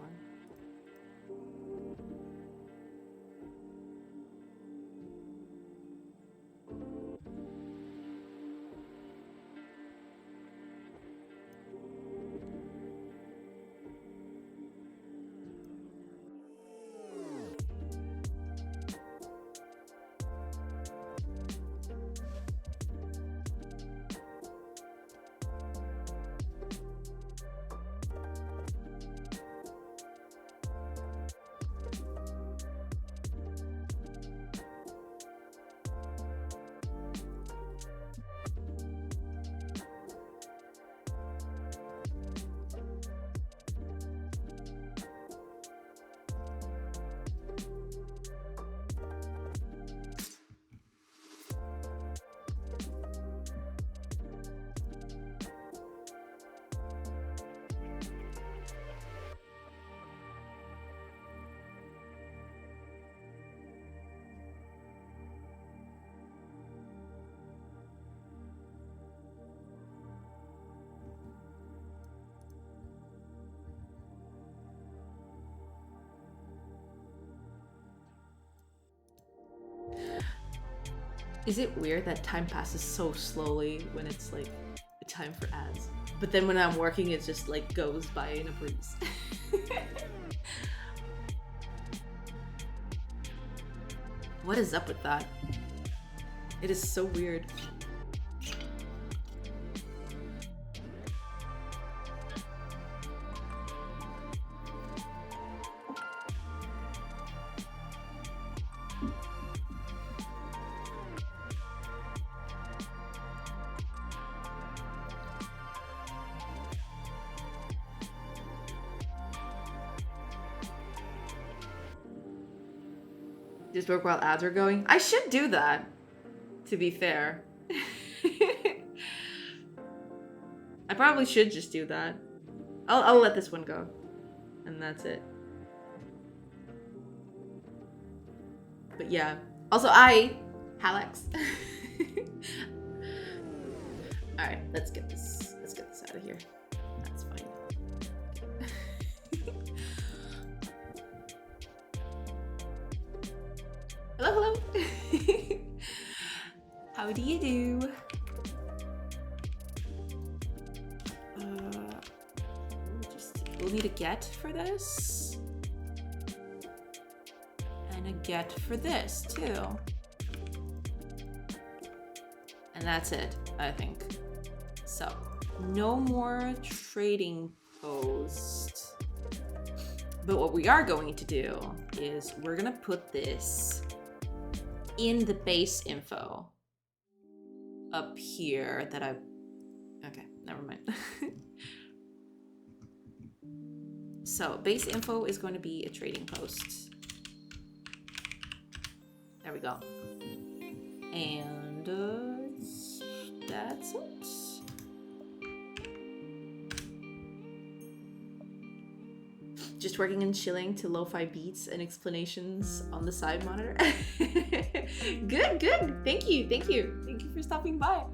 Is it weird that time passes so slowly when it's like time for ads? But then when I'm working, it just like goes by in a breeze. What is up with that? It is so weird. Just work while ads are going. I should do that, to be fair. I probably should just do that. I'll let this one go. And that's it. But yeah. Also, Alex. Alright, let's get this out of here. That's fine. Hello? hello. How do you do? We'll need a get for this. And a get for this too. And that's it, I think. So, no more trading post. But what we are going to do is we're gonna put this in the base info up here that okay, never mind. So base info is going to be a trading post. There we go. And that's it. Just working and chilling to lo-fi beats and explanations on the side monitor. Good, good. Thank you, thank you. Thank you for stopping by.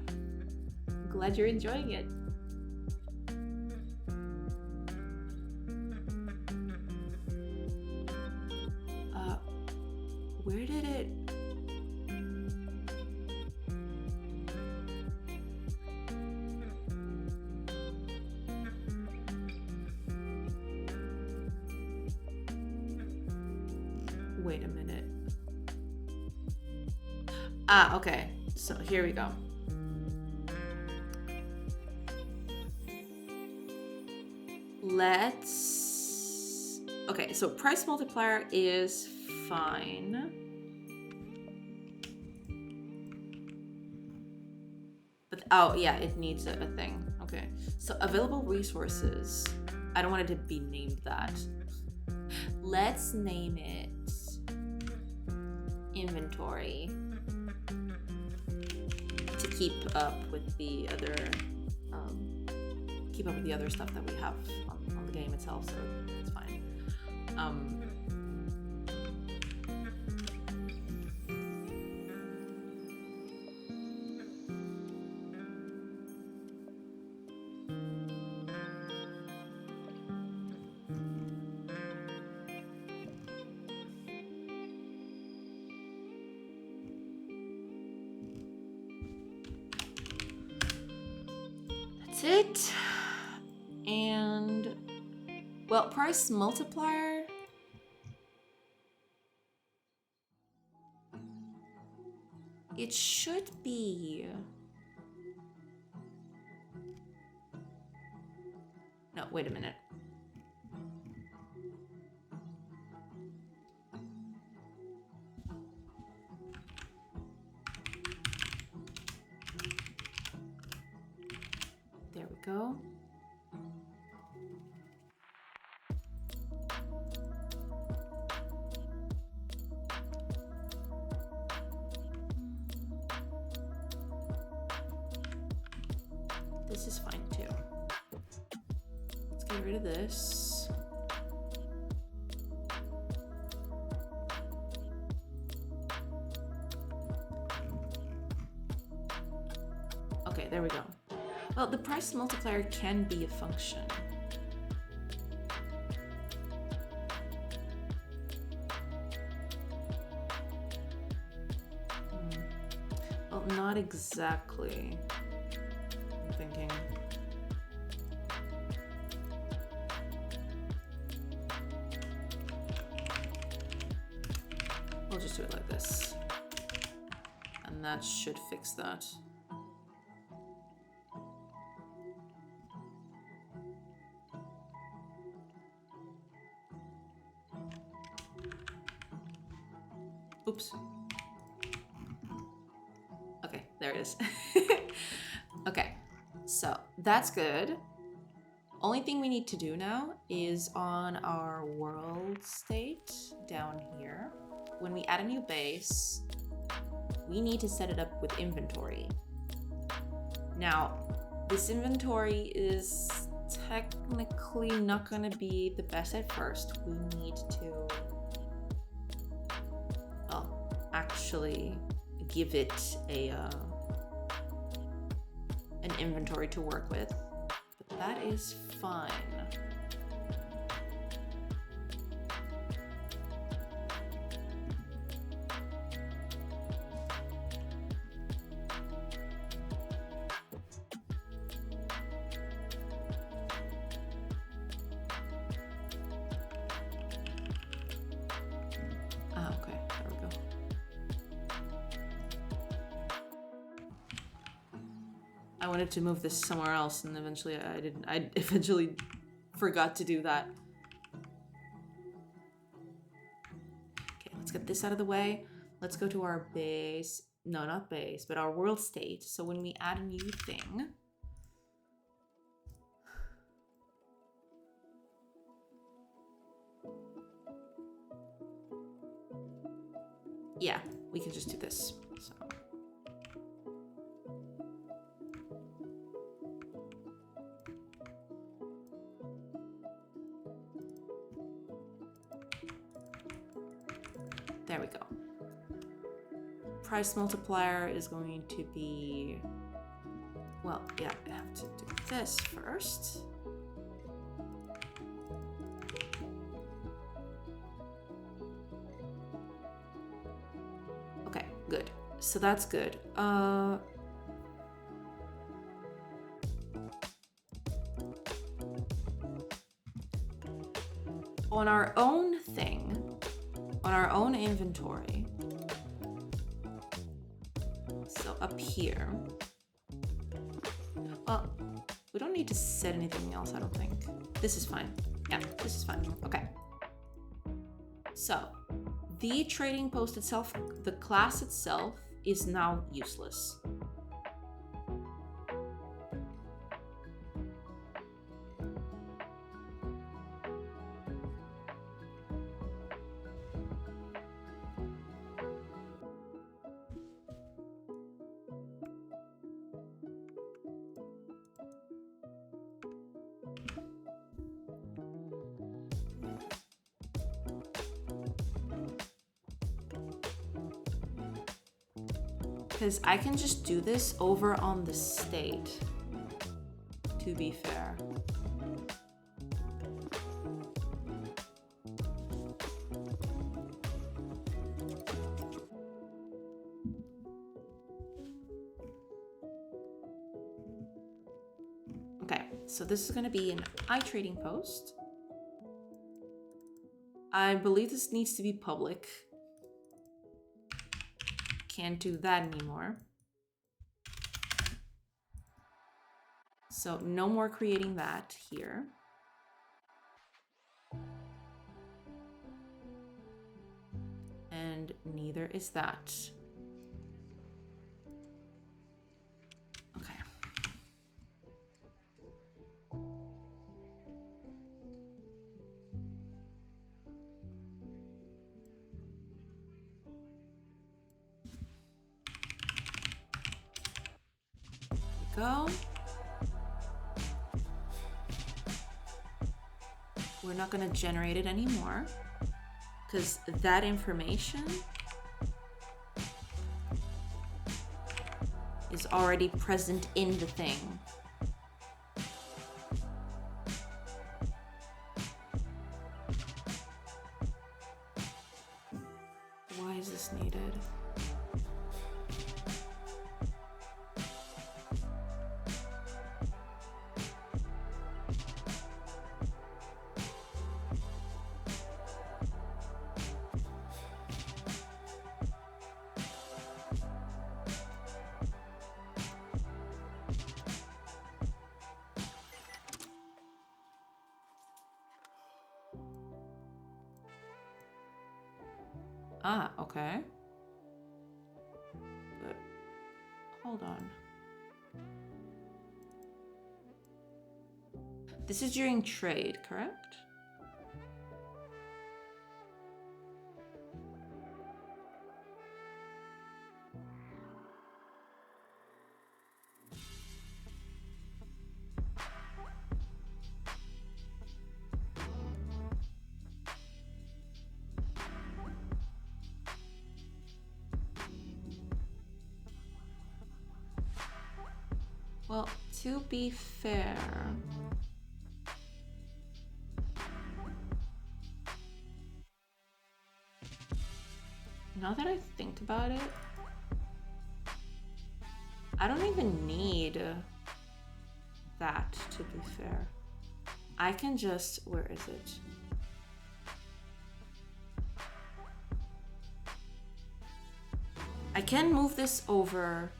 I'm glad you're enjoying it. Where did it... Wait a minute. Ah, okay. So here we go. Let's... Okay, so price multiplier is fine. But, oh, yeah, it needs a thing. Okay. So available resources. I don't want it to be named that. Let's name it inventory to keep up with the other stuff that we have on the game itself, so it's fine. That's it. And, well, price multiplier. It should be... No, wait a minute. There we go. This is fine too. Let's get rid of this. Okay, there we go. Well, the price multiplier can be a function. Well, not exactly. I'm thinking. We'll just do it like this. And that should fix that. Oops. Okay, there it is. Okay, so that's good. Only thing we need to do now is on our world state down here. When we add a new base, we need to set it up with inventory. Now, this inventory is technically not going to be the best at first. We need to, well, actually give it an inventory to work with. But that is fine. I wanted to move this somewhere else, and eventually I didn't. I eventually forgot to do that. Okay, let's get this out of the way. Let's go to our base. No, not base, but our world state. So when we add a new thing, yeah, we can just do this. So. There we go. Price multiplier is going to be, well, yeah, I have to do this first. Okay, good. So that's good. On our own thing, on our own inventory, so up here, well, we don't need to set anything else, I don't think. This is fine. Yeah, this is fine. Okay. So, the trading post itself, the class itself, is now useless. Because I can just do this over on the state, to be fair. Okay, so this is going to be an iTrading post. I believe this needs to be public. Can't do that anymore. So no more creating that here. And neither is that. Okay. Go. We're not going to generate it anymore because that information is already present in the thing. Why is this needed? Ah, okay. But hold on. This is during trade, correct? Well, to be fair, now that I think about it, I don't even need that, to be fair. I can just, where is it? I can move this over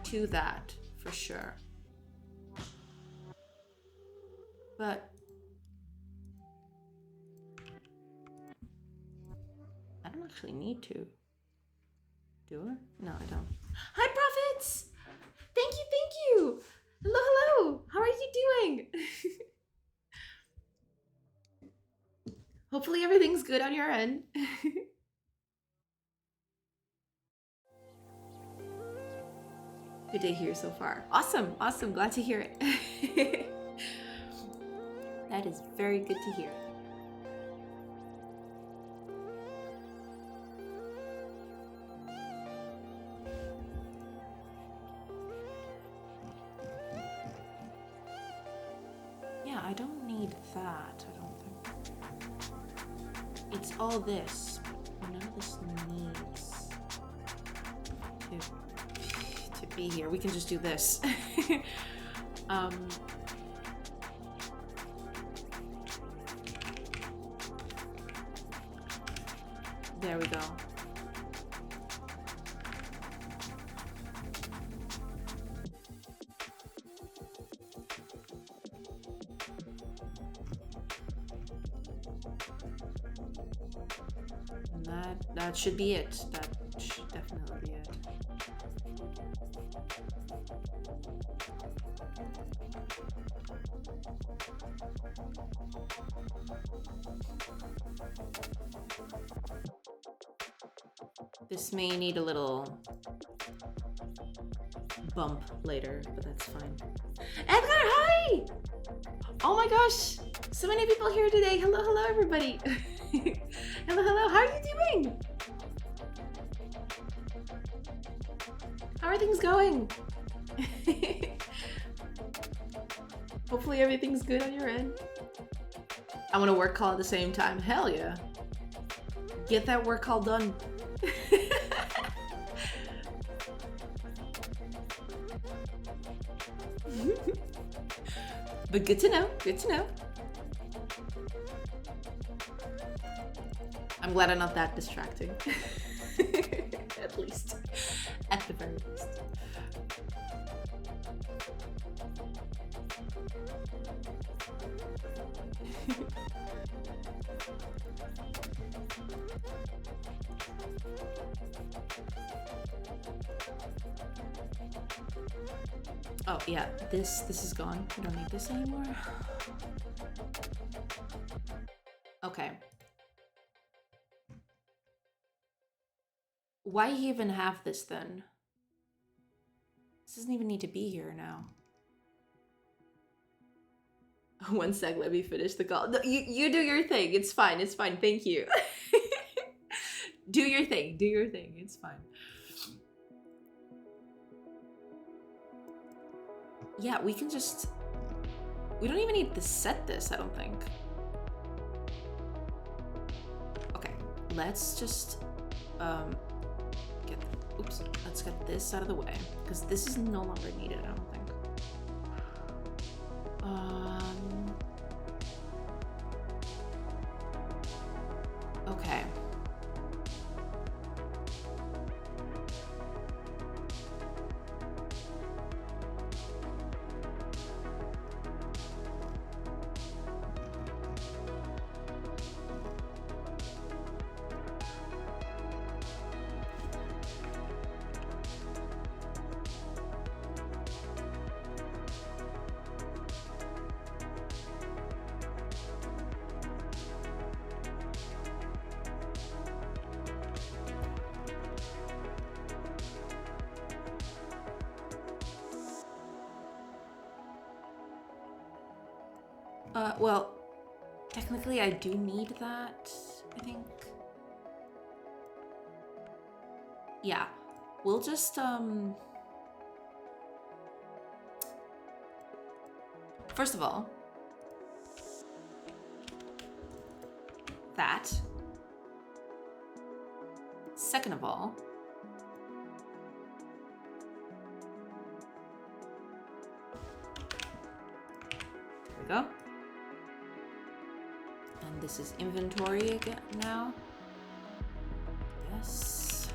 to that for sure. But I don't actually need to. Do I? No, I don't. Hi, Prophets! Thank you, thank you! Hello, hello! How are you doing? Hopefully everything's good on your end. Good day here so far. Awesome, awesome. Glad to hear it. That is very good to hear. Yeah, I don't need that, I don't think. It's all this. None of this needs to be here. We can just do this. There we go. And that should be it. That should definitely be it. This may need a little bump later, but that's fine. Edgar, hi! Oh my gosh, so many people here today. Hello, hello, everybody. Hello, hello, how are you doing? How are things going? Hopefully everything's good on your end. I want to work call at the same time. Hell yeah. Get that work call done. But good to know, good to know. I'm glad I'm not that distracting. At least. At the very least. Oh yeah, this is gone. We don't need this anymore. Okay. Why even have this then? This doesn't even need to be here now. One sec, let me finish the call. No, you do your thing. It's fine. It's fine. Thank you. Do your thing. Do your thing. It's fine. Yeah, we can just... We don't even need to set this, I don't think. Okay, let's just let's get this out of the way, because this is no longer needed, I don't think. Okay. Well, technically I do need that, I think. Yeah, we'll just, first of all, that. Second of all, there we go. And this is inventory again now. Yes.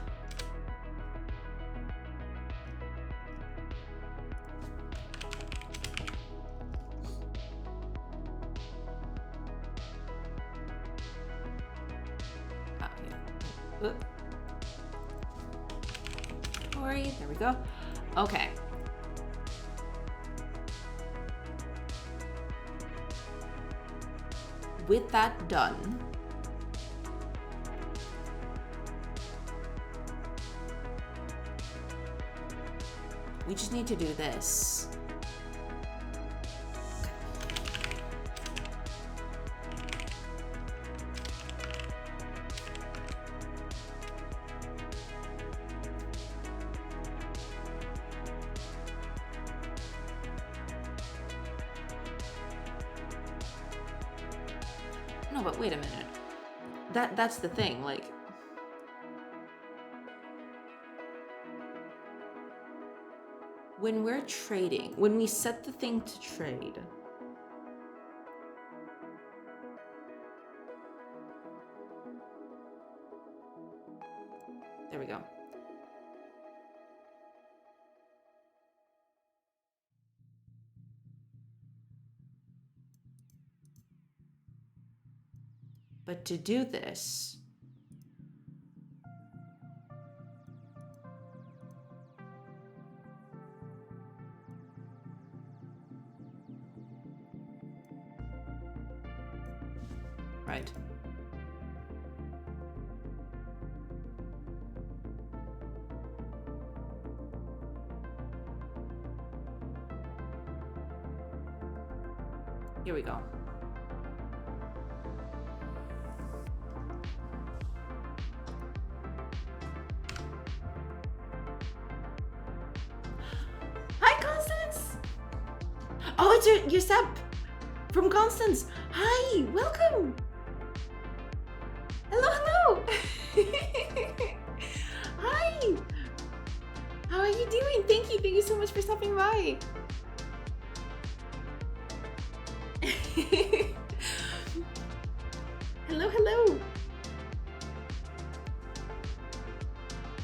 Sorry, there we go. Okay. With that done, we just need to do this. No, but wait a minute. That's the thing, like, when we're trading, when we set the thing to trade, there we go. But to do this, right? Here we go. Hi, Constance! Oh, it's your sub from Constance. Hi, welcome. Hello, hello. Hi. How are you doing? Thank you so much for stopping by. Hello, hello.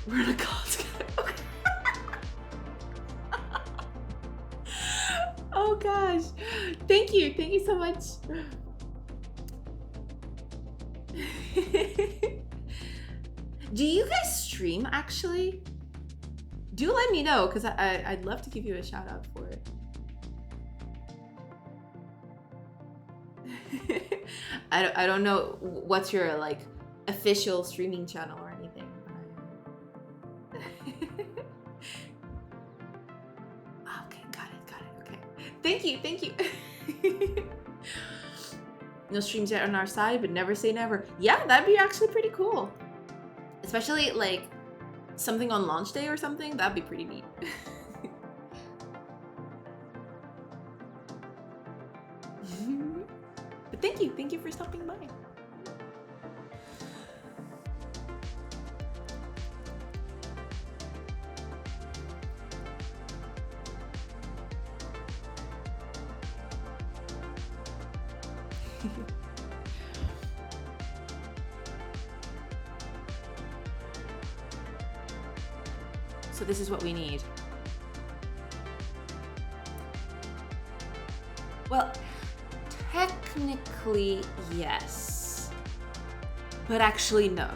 We're in a call together. Okay. Oh gosh. Thank you so much. Do you guys stream actually? Do let me know, because I'd love to give you a shout out for it. I don't know what's your like official streaming channel or anything. Okay, got it. Okay. Thank you. No streams yet on our side, but never say never. Yeah, that'd be actually pretty cool. Especially like something on launch day or something, that'd be pretty neat. But thank you for stopping by. So this is what we need. Well, technically yes, but actually no.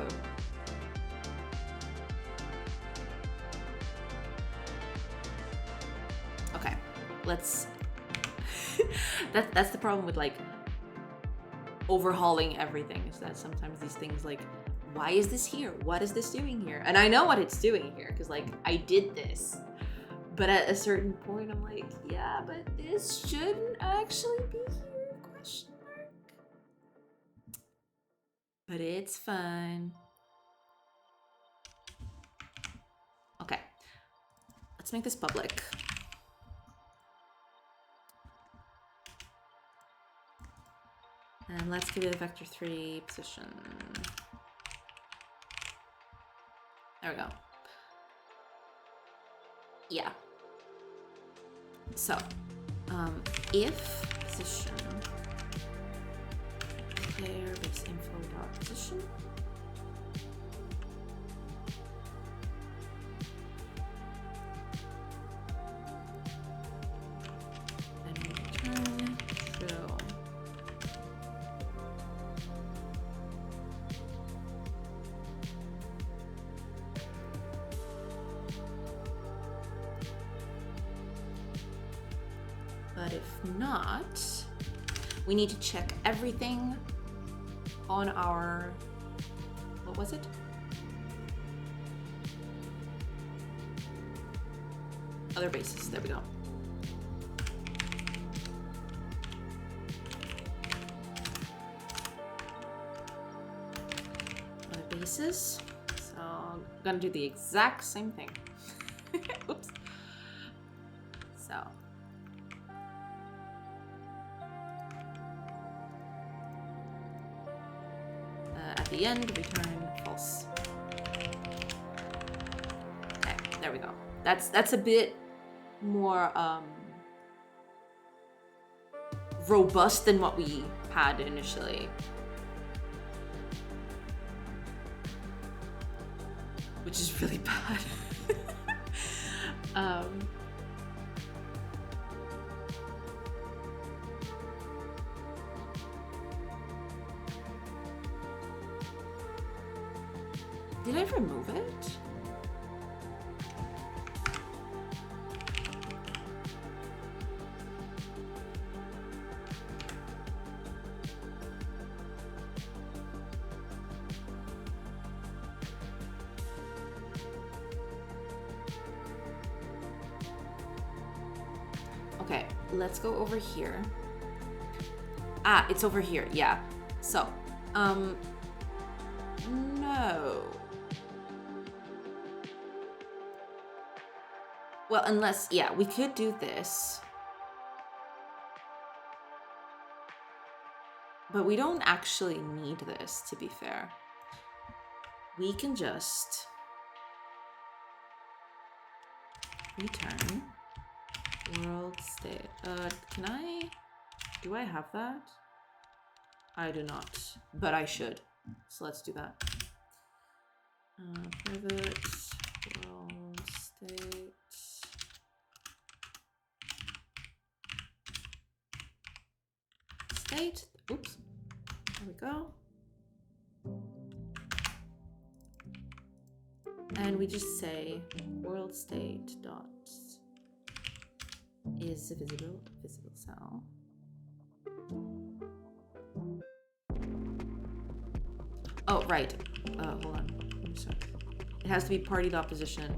Okay, let's that's the problem with like overhauling everything, is that sometimes these things like, why is this here? What is this doing here? And I know what it's doing here because like I did this, but at a certain point I'm like, yeah, but this shouldn't actually be here, question mark. But it's fine. Okay, let's make this public. And let's give it a vector 3 position. There we go. Yeah. So, if position player base info dot position, and return true. But if not, we need to check everything on our, what was it? Other bases, there we go. Other bases. So I'm gonna do the exact same thing. Oops. So. At the end, return false. Okay, there we go. That's a bit more robust than what we had initially. Which is really bad. Did I remove it? Okay, let's go over here. Ah, it's over here, yeah. So, no. Well, unless, yeah, we could do this. But we don't actually need this, to be fair. We can just return world state. Do I have that? I do not, but I should. So let's do that. Pivot world state. State. Oops. There we go. And we just say world state dot is visible cell. Oh, right. Hold on. I'm sorry. It has to be party.position.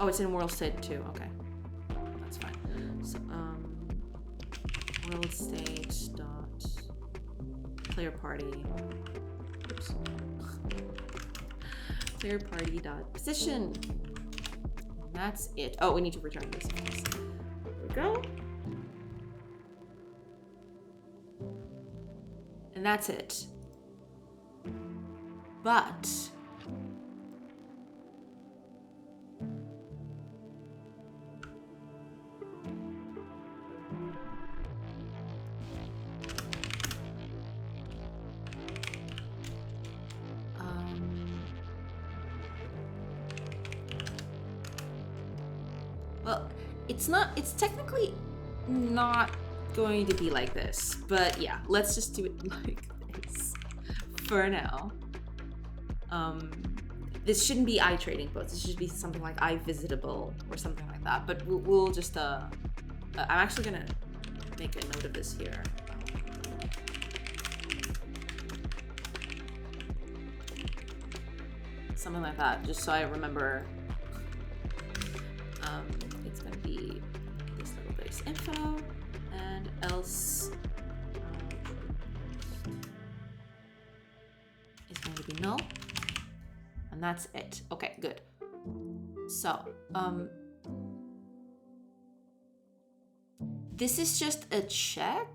Oh, it's in world state too. Okay, that's fine. So, world state dot player party. Oops. Player party dot position. And that's it. Oh, we need to return this. There we go. And that's it. But well, it's technically not going to be like this, but yeah, let's just do it like this for now. This shouldn't be eye trading posts. This should be something like eye visitable or something like that, but we'll just I'm actually gonna make a note of this here. Something like that, just so I remember. It's gonna be this little base info, and else is going to be null, and that's it. Okay, good. So, this is just a check.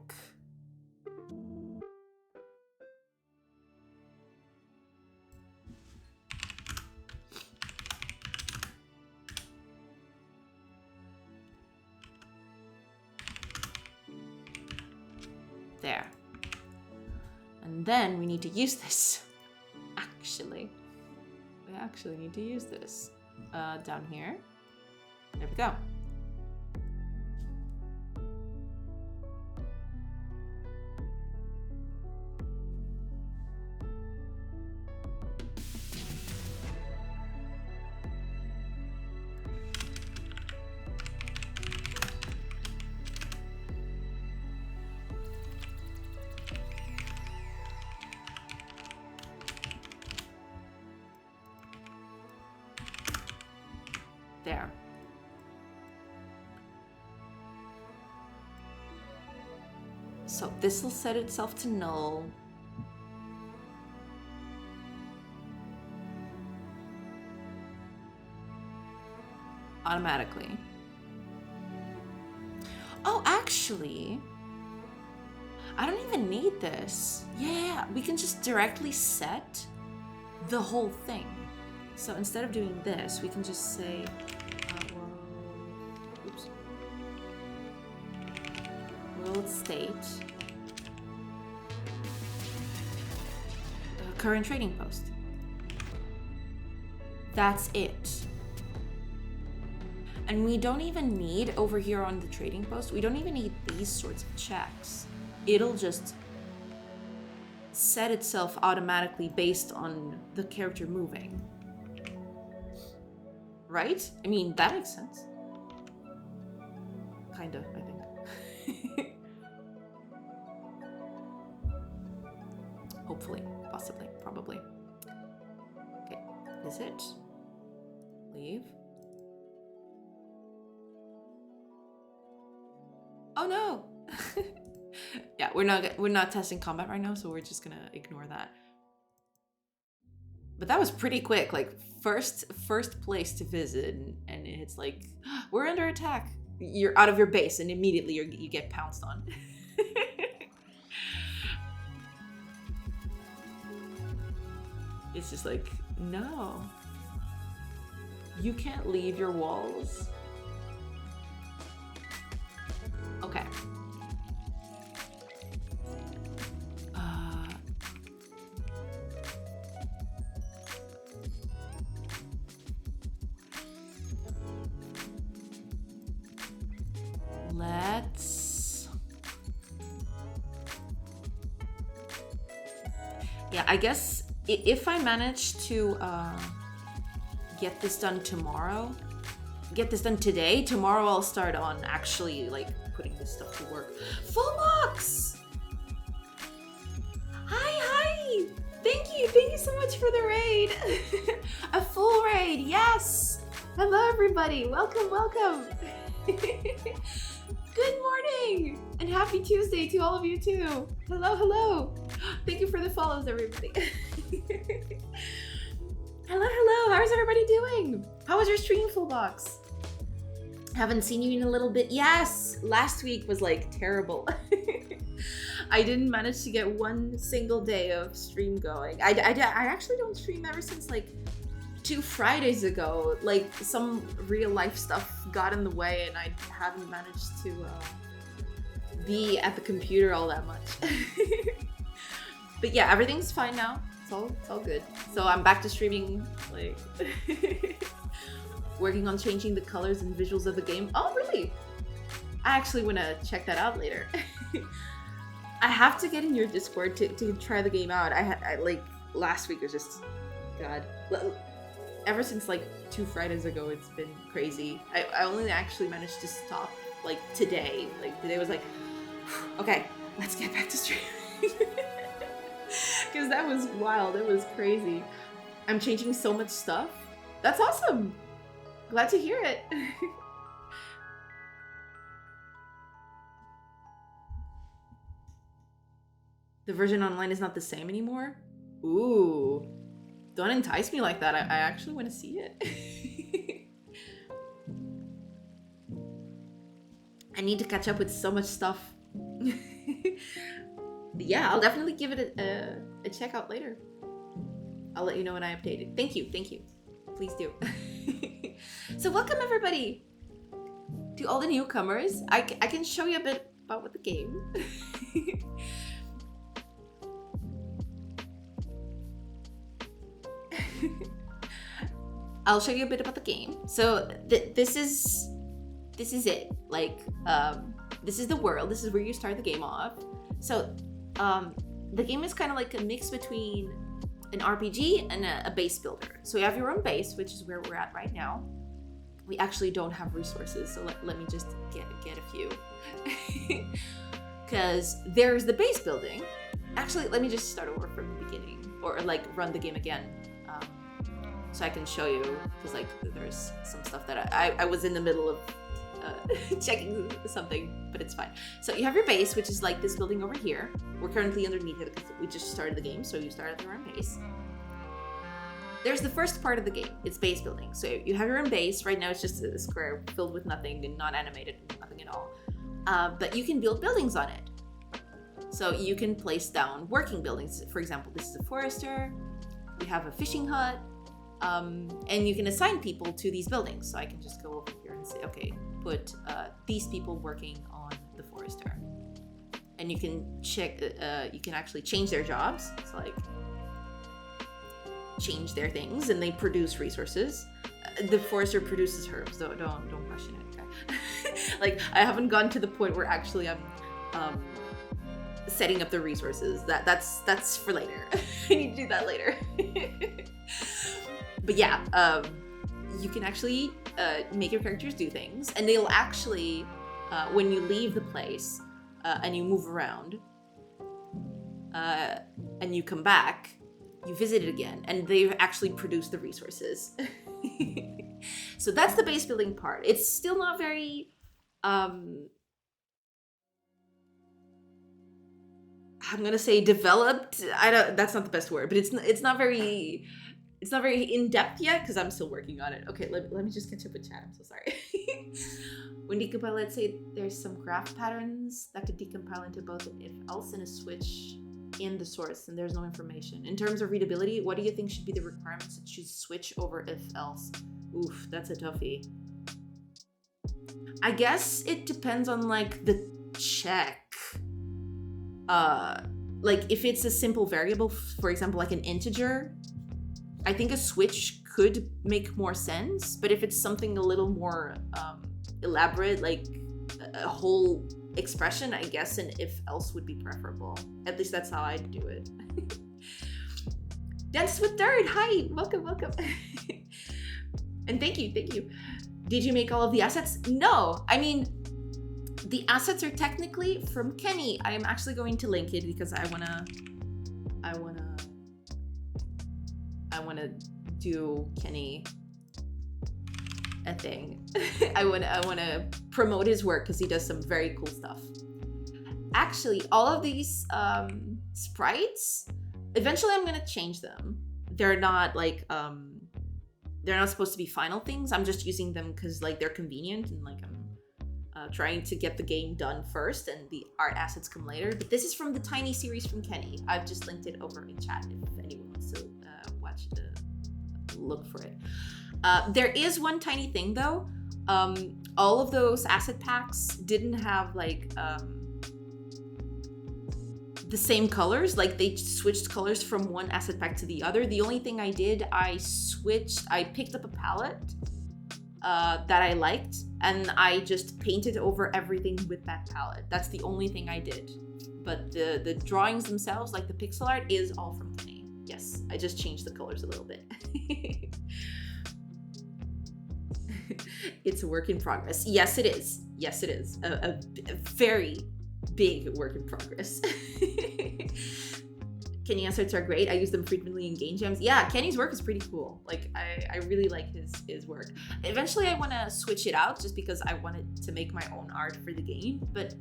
There. And then we need to use this. Actually, we actually need to use this down here. There we go. There. So this will set itself to null. Automatically. Oh, actually, I don't even need this. Yeah, we can just directly set the whole thing. So instead of doing this, we can just say, oops. World state. Current trading post. That's it. And we don't even need, over here on the trading post, we don't even need these sorts of checks. It'll just set itself automatically based on the character moving. Right? I mean, that makes sense. Kinda, I think. Hopefully, possibly, probably. Okay, visit. Leave. Oh no! Yeah, we're not testing combat right now, so we're just gonna ignore that. But that was pretty quick, like first place to visit, and it's like, we're under attack. You're out of your base, and immediately you get pounced on. It's just like, no. You can't leave your walls. Okay. Let's... Yeah, I guess if I manage to get this done tomorrow, get this done today, tomorrow I'll start on actually like putting this stuff to work. Full box! Hi! Thank you so much for the raid. A full raid, yes! Hello everybody, welcome. Good morning! And happy Tuesday to all of you too. Hello. Thank you for the follows, everybody. Hello, how's everybody doing? How was your stream, Full Box? Haven't seen you in a little bit. Yes, last week was like terrible. I didn't manage to get one single day of stream going. I actually don't stream ever since like 2 Fridays ago. Like some real life stuff got in the way and I haven't managed to be at the computer all that much. But yeah, everything's fine now. It's all good. So I'm back to streaming, like working on changing the colors and visuals of the game. Oh, really? I actually want to check that out later. I have to get in your Discord to try the game out. I like last week was just, God. Ever since like 2 Fridays ago, it's been crazy. I only actually managed to stop like today. Like today was like, okay, let's get back to streaming. Because that was wild. It was crazy. I'm changing so much stuff. That's awesome. Glad to hear it. The version online is not the same anymore? Ooh. Don't entice me like that. I actually want to see it. I need to catch up with so much stuff. Yeah, I'll definitely give it a check out later. I'll let you know when I update it. Thank you. Please do. So welcome everybody to all the newcomers. I can show you a bit about what the game. I'll show you a bit about the game. So this is it. Like this is the world. This is where you start the game off. So the game is kind of like a mix between an RPG and a base builder. So you have your own base, which is where we're at right now. We actually don't have resources, so let me just get a few. Because there's the base building. Actually, let me just start over from the beginning, or like run the game again. so I can show you, because like there's some stuff that I was in the middle of checking something, but it's fine. So you have your base, which is like this building over here. We're currently underneath it because we just started the game, so you start at your own base. There's the first part of the game. It's base building. So you have your own base. Right now it's just a square filled with nothing and not animated, nothing at all. But you can build buildings on it. So you can place down working buildings. For example, this is a forester. We have a fishing hut. And you can assign people to these buildings. So I can just go over here and say, okay, put these people working on the forester. And you can check, you can actually change their jobs. So like, change their things, and they produce resources. The forester produces herbs, so don't question it. Okay? Like, I haven't gotten to the point where actually I'm setting up the resources. That's for later. I need to do that later. But yeah, you can actually make your characters do things, and they'll actually, when you leave the place and you move around and you come back, you visit it again, and they've actually produced the resources. So that's the base building part. It's still not very, I'm gonna say developed. That's not the best word, but it's not very in depth yet because I'm still working on it. Okay, let me just catch up with chat. I'm so sorry. When decompile, let's say there's some graph patterns that could decompile into both an if else and a switch in the source, and there's no information. In terms of readability, what do you think should be the requirements to choose switch over if else? Oof, that's a toughie. I guess it depends on like the check. Like if it's a simple variable, for example, like an integer, I think a switch could make more sense. But if it's something a little more elaborate, like a whole expression, I guess an if else would be preferable. At least that's how I'd do it. Dance with Dirt, hi, welcome. And thank you. Did you make all of the assets? No, I mean, the assets are technically from Kenny. I am actually going to link it because I wanna do Kenny a thing. I wanna promote his work because he does some very cool stuff. Actually, all of these sprites, eventually I'm gonna change them. They're not like they're not supposed to be final things. I'm just using them because like they're convenient, and like I'm trying to get the game done first and the art assets come later. But this is from the Tiny series from Kenny. I've just linked it over in chat if anyone wants to watch it, look for it. There is one tiny thing though. All of those asset packs didn't have like the same colors. Like they switched colors from one asset pack to the other. The only thing I did, I picked up a palette that I liked, and I just painted over everything with that palette. That's the only thing I did. But the drawings themselves, like the pixel art, is all from Kenny. Yes, I just changed the colors a little bit. It's a work in progress. Yes, it is. A very big work in progress. Kenny assets are great. I use them frequently in game jams. Yeah, Kenny's work is pretty cool. Like I really like his work. Eventually I want to switch it out just because I wanted to make my own art for the game. But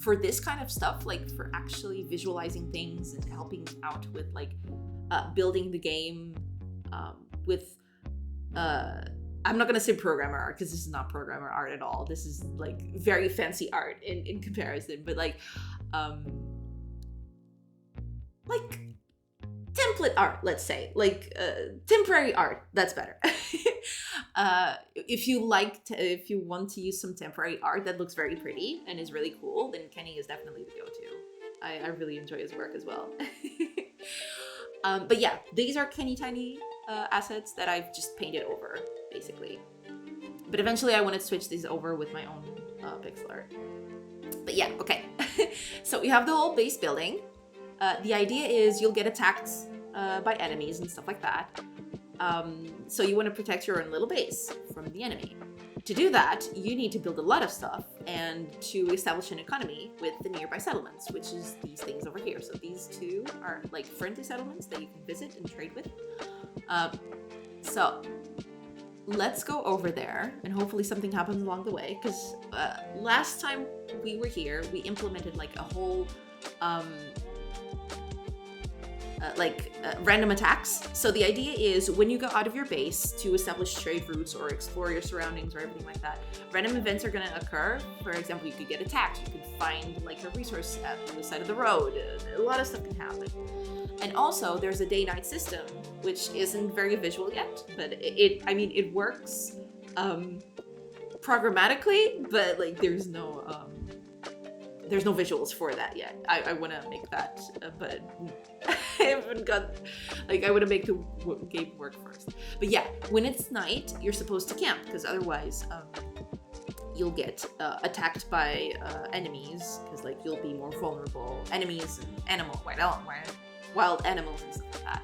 for this kind of stuff, like for actually visualizing things and helping out with like building the game with I'm not gonna say programmer art because this is not programmer art at all. This is like very fancy art in comparison, but like template art, let's say, like temporary art. That's better. If you want to use some temporary art that looks very pretty and is really cool, then Kenny is definitely the go-to. I really enjoy his work as well. But yeah, these are Kenny Tiny assets that I've just painted over, basically. But eventually I want to switch these over with my own pixel art. But yeah, okay. So we have the whole base building. The idea is you'll get attacked by enemies and stuff like that. So you want to protect your own little base from the enemy. To do that, you need to build a lot of stuff and to establish an economy with the nearby settlements, which is these things over here. So these two are like friendly settlements that you can visit and trade with. So let's go over there and hopefully something happens along the way, because last time we were here, we implemented like a whole random attacks. So the idea is when you go out of your base to establish trade routes or explore your surroundings or everything like that, random events are going to occur. For example, you could get attacked, you could find like a resource at the side of the road, a lot of stuff can happen. And also there's a day-night system, which isn't very visual yet, but it works programmatically, but like there's no visuals for that yet. I want to make that, but I haven't got, like, I want to make the game work first. But yeah, when it's night, you're supposed to camp, because otherwise you'll get attacked by enemies, because like you'll be more vulnerable. Enemies and wild animals and stuff like that.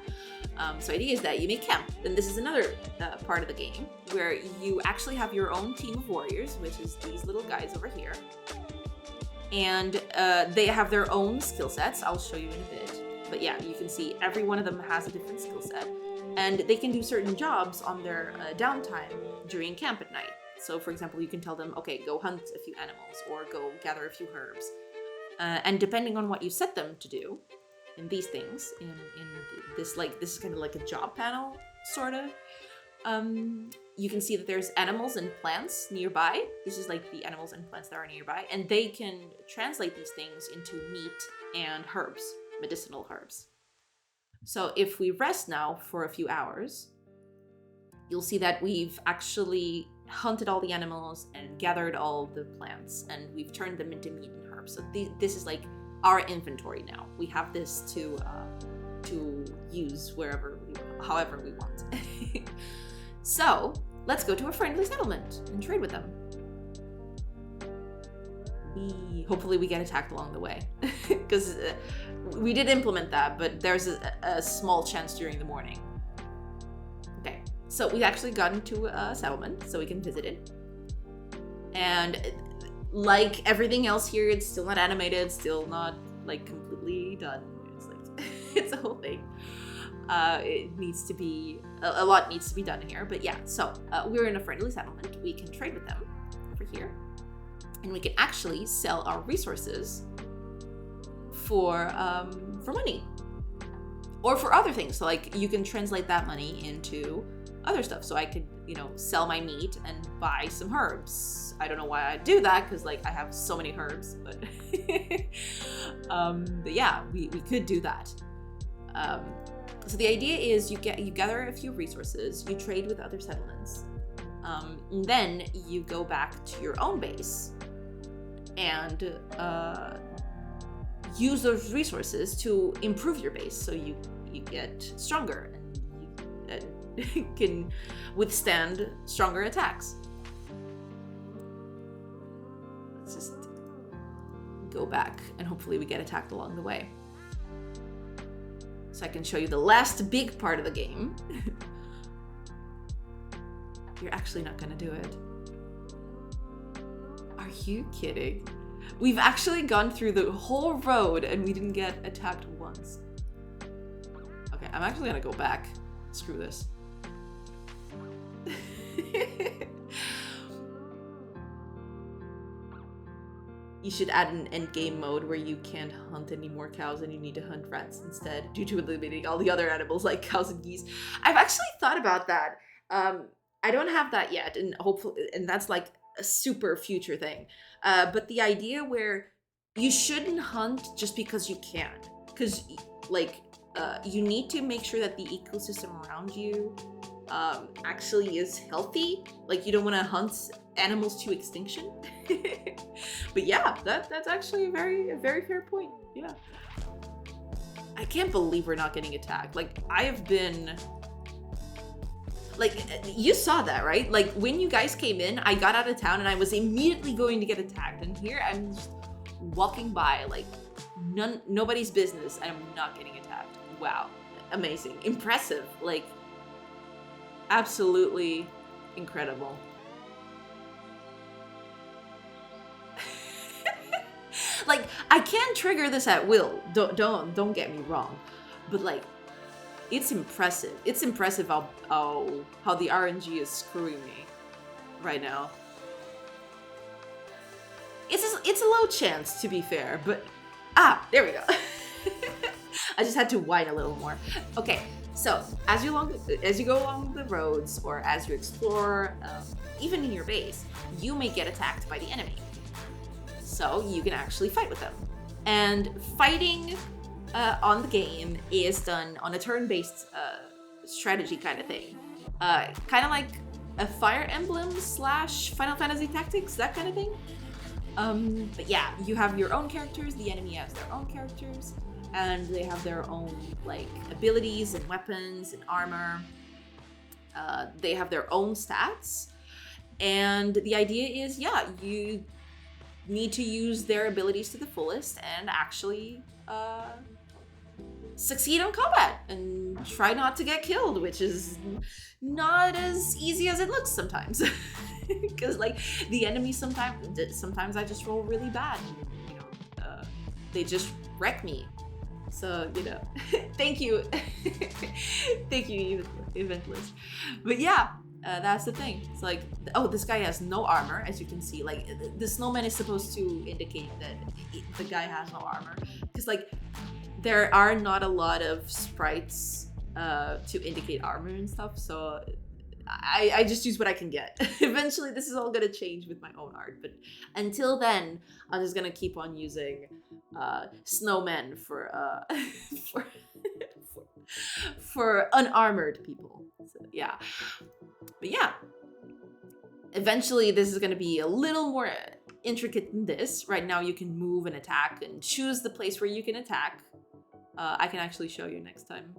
So the idea is that you make camp. Then this is another part of the game where you actually have your own team of warriors, which is these little guys over here. And they have their own skill sets. I'll show you in a bit. But yeah, you can see every one of them has a different skill set. And they can do certain jobs on their downtime during camp at night. So for example, you can tell them, okay, go hunt a few animals or go gather a few herbs. And depending on what you set them to do in these things, in this, like, this is kind of like a job panel, sort of. You can see that there's animals and plants nearby. This is like the animals and plants that are nearby, and they can translate these things into meat and herbs, medicinal herbs. So if we rest now for a few hours, you'll see that we've actually hunted all the animals and gathered all the plants, and we've turned them into meat and herbs. So this is like our inventory now. We have this to use however we want. So let's go to a friendly settlement and trade with them. Hopefully we get attacked along the way, because we did implement that, but there's a small chance during the morning. Okay, so we actually got into a settlement, so we can visit it. And like everything else here, it's still not animated, still not like completely done. It's like it's a whole thing. It needs to be a lot needs to be done here, but yeah. So we're in a friendly settlement. We can trade with them over here, and we can actually sell our resources for money or for other things. So like you can translate that money into other stuff. So I could, sell my meat and buy some herbs. I don't know why I do that, because like I have so many herbs, but but yeah, we could do that. So the idea is you gather a few resources, you trade with other settlements, and then you go back to your own base and use those resources to improve your base, so you get stronger and you can withstand stronger attacks. Let's just go back and hopefully we get attacked along the way. So I can show you the last big part of the game. You're actually not gonna do it. Are you kidding? We've actually gone through the whole road and we didn't get attacked once. Okay, I'm actually gonna go back. Screw this. You should add an endgame mode where you can't hunt any more cows and you need to hunt rats instead, due to eliminating all the other animals like cows and geese. I've actually thought about that. I don't have that yet, and hopefully, and that's like a super future thing. But the idea where you shouldn't hunt just because you can, because you need to make sure that the ecosystem around you actually is healthy. Like you don't want to hunt animals to extinction. But yeah, that's actually a very fair point. Yeah, I can't believe we're not getting attacked. Like I have been, like, you saw that, right? Like when you guys came in, I got out of town and I was immediately going to get attacked, and here I'm just walking by like nobody's business and I'm not getting attacked. Wow, amazing, impressive, like absolutely incredible. Like I can trigger this at will. Don't get me wrong, but like It's impressive. It's impressive how the RNG is screwing me right now. It's a low chance, to be fair, but there we go. I just had to whine a little more. Okay, so as you go along the roads, or as you explore, even in your base, you may get attacked by the enemy. So you can actually fight with them. And fighting on the game is done on a turn-based strategy kind of thing. Kind of like a Fire Emblem / Final Fantasy Tactics, that kind of thing. But yeah, you have your own characters, the enemy has their own characters, and they have their own like abilities and weapons and armor. They have their own stats, and the idea is, yeah, you need to use their abilities to the fullest and actually succeed on combat and try not to get killed, which is not as easy as it looks sometimes. Because like the enemy sometimes I just roll really bad, and, you know, they just wreck me. So, you know, thank you. Thank you, Eventless. But yeah, that's the thing. It's like, oh, this guy has no armor, as you can see. Like, the snowman is supposed to indicate that the guy has no armor. Because, like, there are not a lot of sprites to indicate armor and stuff, so I just use what I can get. Eventually, this is all gonna change with my own art, but until then, I'm just gonna keep on using snowmen for for unarmored people. So, yeah, but yeah, eventually this is gonna be a little more intricate than this. Right now, you can move and attack and choose the place where you can attack. I can actually show you next time.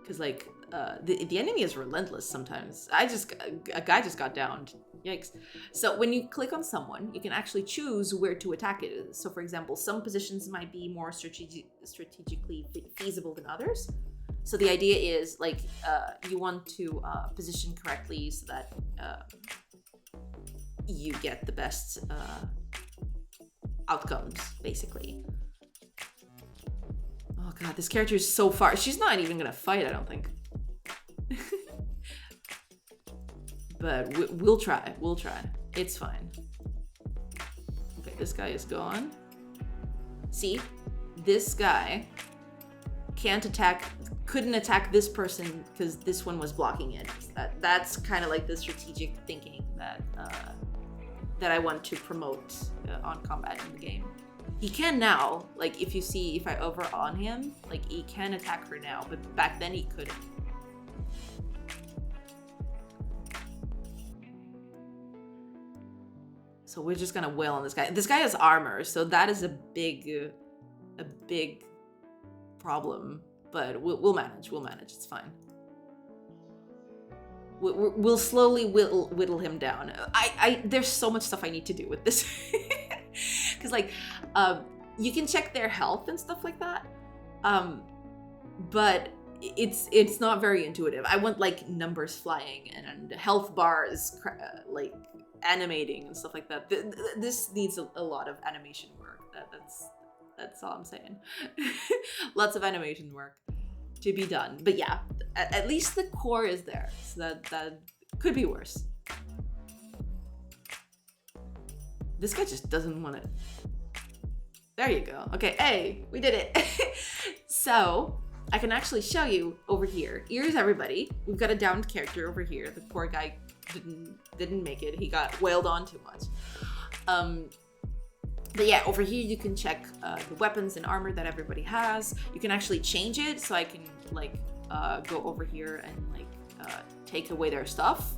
Because, like, the enemy is relentless sometimes. A guy just got downed. Yikes. So when you click on someone, you can actually choose where to attack it. So, for example, some positions might be more strategically feasible than others. So the idea is, like, you want to position correctly so that you get the best outcomes, basically. Oh god, this character is so far. She's not even gonna fight, I don't think. But we'll try. We'll try. It's fine. Okay, this guy is gone. See? This guy couldn't attack this person because this one was blocking it. That's kind of like the strategic thinking that I want to promote on combat in the game. He can now, like, if I over on him, like, he can attack her now, but back then he couldn't. So we're just gonna wail on this guy. This guy has armor, so that is a big problem, but we'll manage, it's fine. We'll slowly whittle him down. There's so much stuff I need to do with this. Because, like, you can check their health and stuff like that, but it's not very intuitive. I want, like, numbers flying and health bars like animating and stuff like that. This needs a lot of animation work. That's all I'm saying. Lots of animation work to be done. But yeah, at least the core is there, so that could be worse. This guy just doesn't want to. There you go. Okay, hey, we did it. So I can actually show you over here. Here's everybody. We've got a downed character over here. The poor guy didn't make it. He got wailed on too much. But yeah, over here you can check the weapons and armor that everybody has. You can actually change it, so I can, like, go over here and, like, take away their stuff,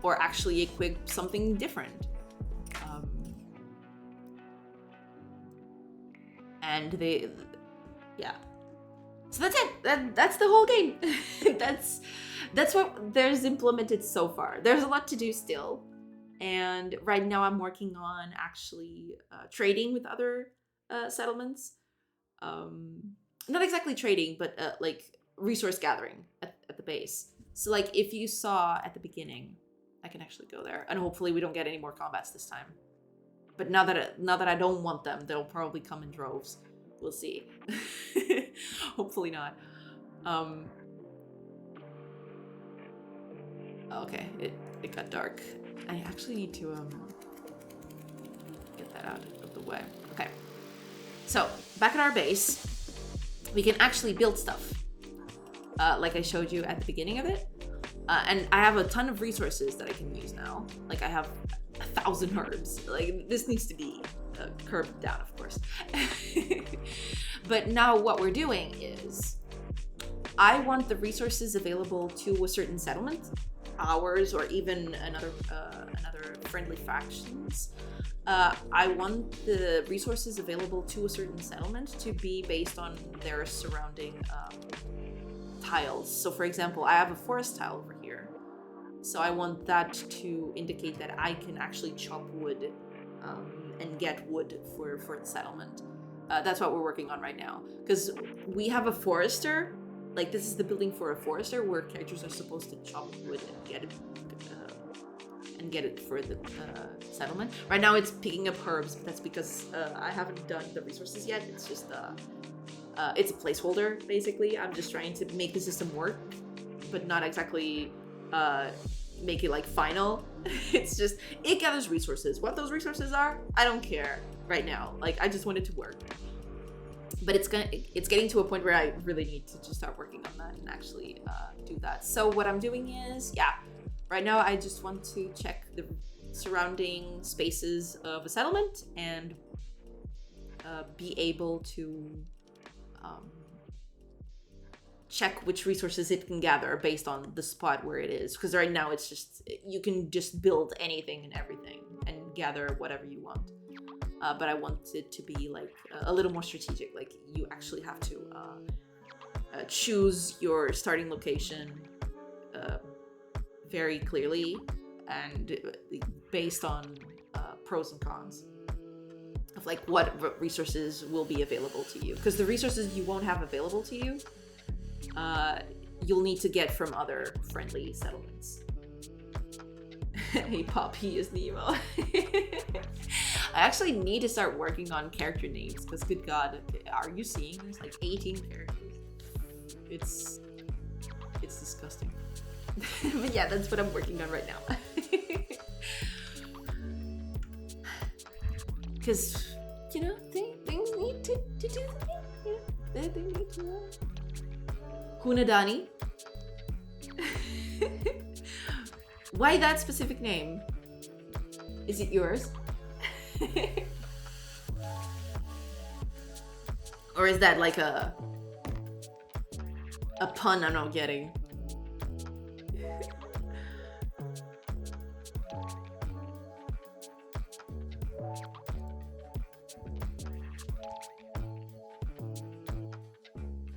or actually equip something different. And yeah. So that's it. That's the whole game. That's what there's implemented so far. There's a lot to do still. And right now I'm working on actually trading with other settlements. Not exactly trading, but like resource gathering at the base. So, like, if you saw at the beginning, I can actually go there. And hopefully we don't get any more combats this time. But now that I don't want them, they'll probably come in droves. We'll see. Hopefully not. Okay, it got dark. I actually need to get that out of the way. Okay. So, back at our base, we can actually build stuff. Like I showed you at the beginning of it. And I have a ton of resources that I can use now. Like I have 1,000 herbs. Like this needs to be curbed down, of course. But now what we're doing is I want the resources available to a certain settlement, ours or even another friendly factions. I want the resources available to a certain settlement to be based on their surrounding tiles. So for example, I have a forest tile over here. So I want that to indicate that I can actually chop wood and get wood for the settlement. That's what we're working on right now. Because we have a forester. Like this is the building for a forester where characters are supposed to chop wood and get it for the settlement. Right now it's picking up herbs, but that's because I haven't done the resources yet. It's just it's a placeholder, basically. I'm just trying to make the system work, but not exactly make it like final. It's just, it gathers resources. What those resources are, I don't care right now. Like, I just want it to work. But it's getting to a point where I really need to just start working on that and actually do that. So what I'm doing is, right now I just want to check the surrounding spaces of a settlement and be able to check which resources it can gather based on the spot where it is. Because right now it's just, you can just build anything and everything and gather whatever you want. But I want it to be like a little more strategic. Like you actually have to choose your starting location very clearly and based on pros and cons of like what resources will be available to you. Because the resources you won't have available to you, you'll need to get from other friendly settlements. Hey Poppy is Nemo. I actually need to start working on character names because good god, are you seeing this? Like 18 characters. It's disgusting. But yeah, that's what I'm working on right now. Because, you know, things need to do the thing. You know, they need to Hunadani. Why that specific name? Is it yours? Or is that like a pun I'm not getting?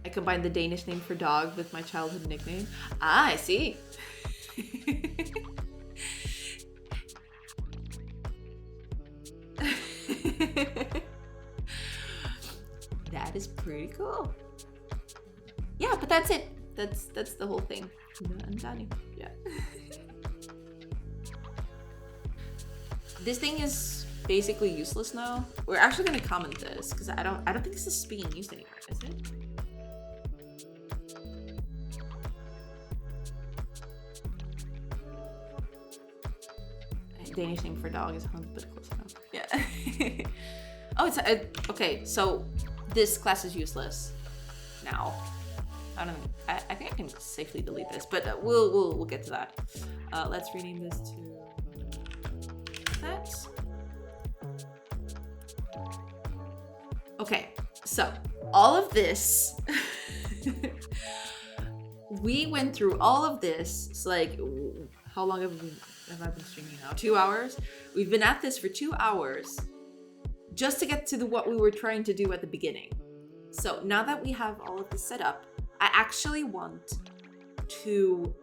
I combined the Danish name for dog with my childhood nickname. Ah, I see. That is pretty cool. Yeah, but that's it. That's the whole thing. Yeah. This thing is basically useless now. We're actually gonna comment this because I don't think this is being used anymore, is it? Danish name for dog is Hunt, but close enough. Yeah. Oh, it's okay. So this class is useless now. I don't know. I think I can safely delete this, but we'll get to that. Let's rename this to that. Okay. So all of this, we went through all of this. It's like, how long have I been streaming now? 2 hours. We've been at this for 2 hours just to get to what we were trying to do at the beginning. So now that we have all of this set up, I actually want to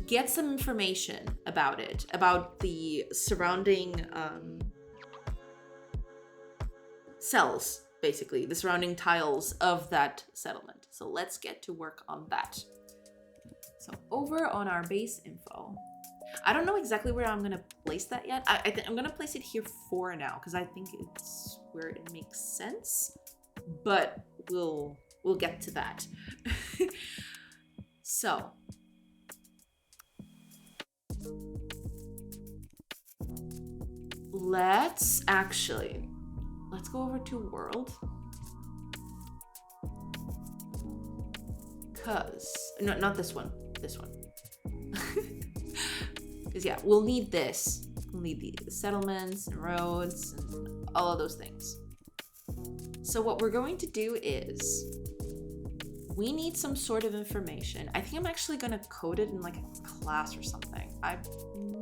get some information about it, about the surrounding cells, basically, the surrounding tiles of that settlement. So let's get to work on that. So over on our base info, I don't know exactly where I'm gonna place that yet. I think I'm gonna place it here for now because I think it's where it makes sense. But we'll get to that. So let's go over to world. No, not this one. This one. Because yeah, we'll need this. We'll need the settlements and roads and all of those things. So what we're going to do is we need some sort of information. I think I'm actually going to code it in like a class or something. I'm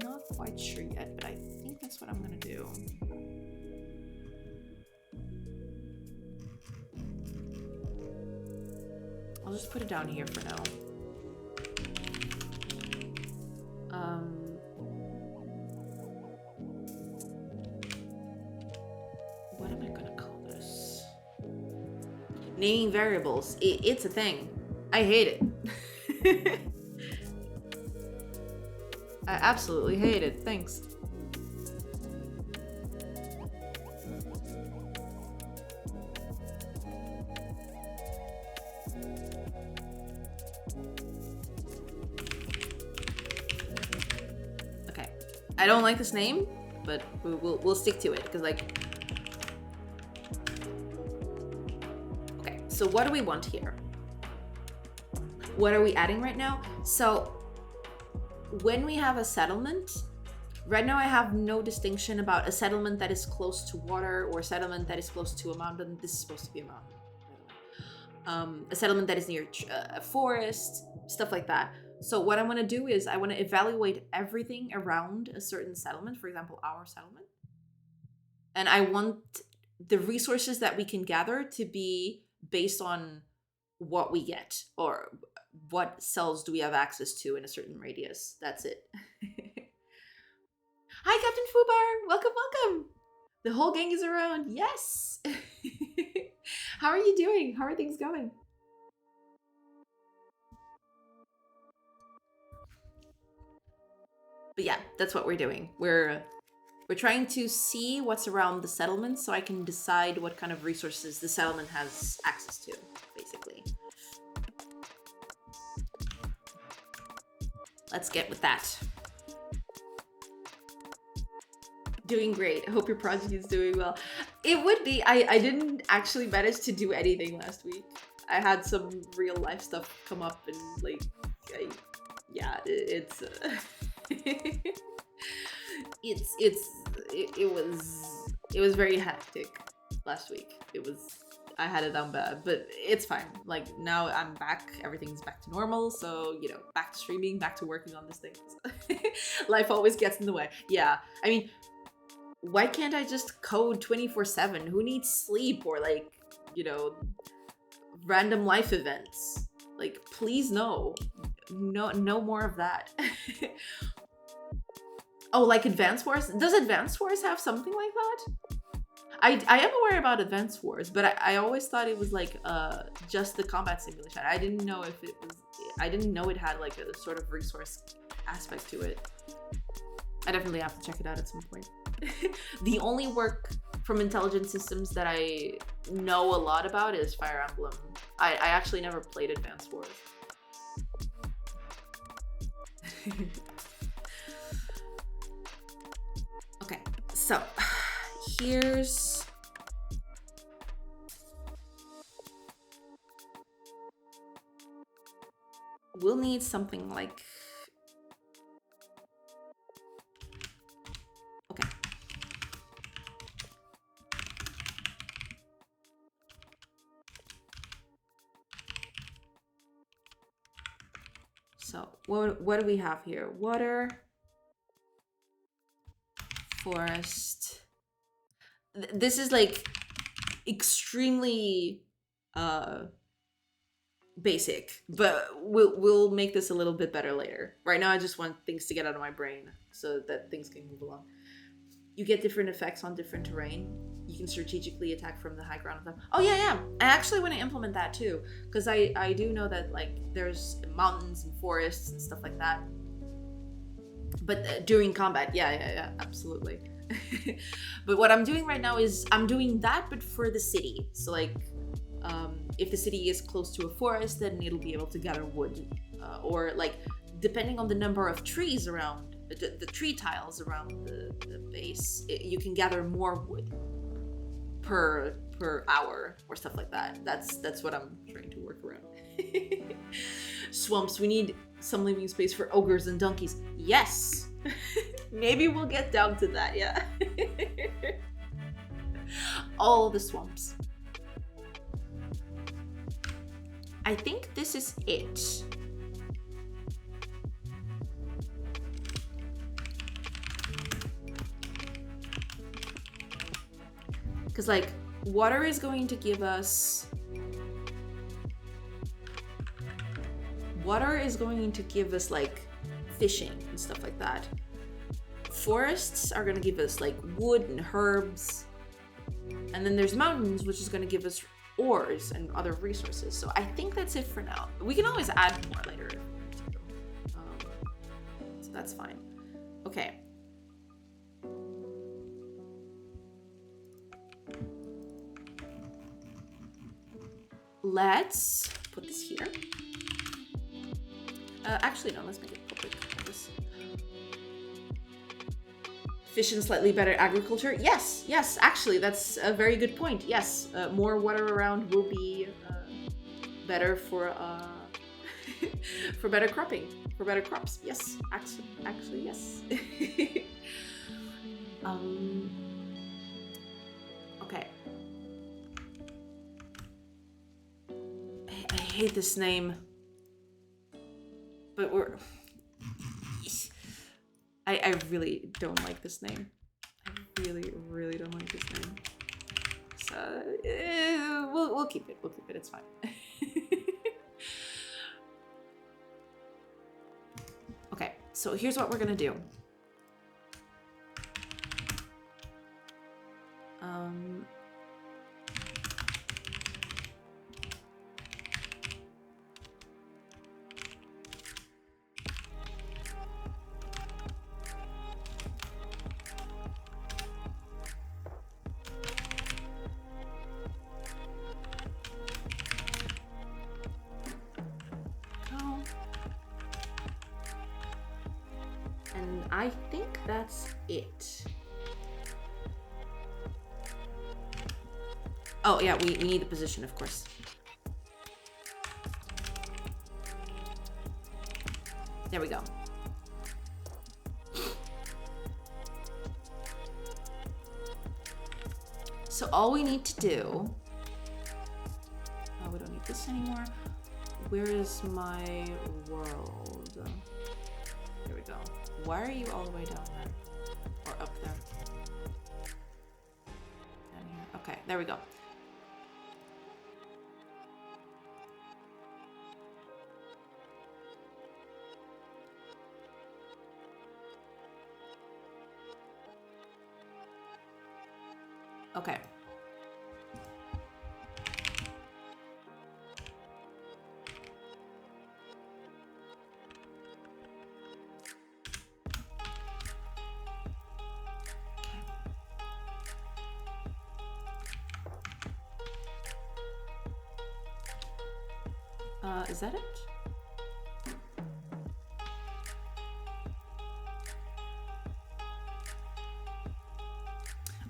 not quite sure yet, but I think that's what I'm going to do. I'll just put it down here for now. What am I gonna call this? Naming variables. It's a thing. I hate it. I absolutely hate it. Thanks. I don't like this name, but we'll stick to it because like. Okay, so what do we want here? What are we adding right now? So when we have a settlement, right now I have no distinction about a settlement that is close to water or a settlement that is close to a mountain. This is supposed to be a mountain. A settlement that is near a forest, stuff like that. So what I want to do is I want to evaluate everything around a certain settlement, for example, our settlement. And I want the resources that we can gather to be based on what we get or what cells do we have access to in a certain radius. That's it. Hi, Captain Fubar. Welcome, welcome. The whole gang is around. Yes. How are you doing? How are things going? But yeah, that's what we're doing. We're trying to see what's around the settlement so I can decide what kind of resources the settlement has access to, basically. Let's get with that. Doing great. I hope your project is doing well. It would be. I didn't actually manage to do anything last week. I had some real life stuff come up and like, it's... it was very hectic last week. I had it down bad, but it's fine. Like now I'm back, everything's back to normal. So, you know, back to streaming, back to working on this thing. Life always gets in the way. Yeah. I mean, why can't I just code 24/7? Who needs sleep or like, you know, random life events? Like, please no more of that. Oh, like Advance Wars? Does Advance Wars have something like that? I am aware about Advance Wars, but I always thought it was like just the combat simulation. I didn't know if it was. I didn't know it had like a sort of resource aspect to it. I definitely have to check it out at some point. The only work from Intelligent Systems that I know a lot about is Fire Emblem. I actually never played Advance Wars. Okay, so here's we'll need something like okay. So what do we have here? Water, forest. This is like extremely basic, but we'll make this a little bit better later. Right now I just want things to get out of my brain so that things can move along. You get different effects on different terrain. You can strategically attack from the high ground. Oh yeah. I actually want to implement that too, because I do know that like there's mountains and forests and stuff like that. But during combat, yeah, absolutely. But what I'm doing right now is I'm doing that, but for the city. So like, if the city is close to a forest, then it'll be able to gather wood, or like, depending on the number of trees around the tree tiles around the base, you can gather more wood per hour or stuff like that. That's what I'm trying to work around. Swamps. We need some living space for ogres and donkeys. Yes. Maybe we'll get down to that. Yeah. All the swamps. I think this is it. Because like water is going to give us like fishing and stuff like that. Forests are going to give us like wood and herbs, and then there's mountains, which is going to give us ores and other resources. So I think that's it for now. We can always add more later, so that's fine. Okay. Let's put this here. Actually, no, let's make it public. Fish and slightly better agriculture. Yes, actually, that's a very good point. Yes, more water around will be better for for better cropping, for better crops. Yes, actually, yes. Okay. I hate this name, but I really don't like this name. I really don't like this name. So we'll keep it. We'll keep it. It's fine. Okay, so here's what we're gonna do. And I think that's it. Oh yeah, we need the position, of course. There we go. So all we need to do... Oh, we don't need this anymore. Where is my world? There we go. Why are you all the way down there? Or up there? Down here. Okay, there we go. Okay. Is that it?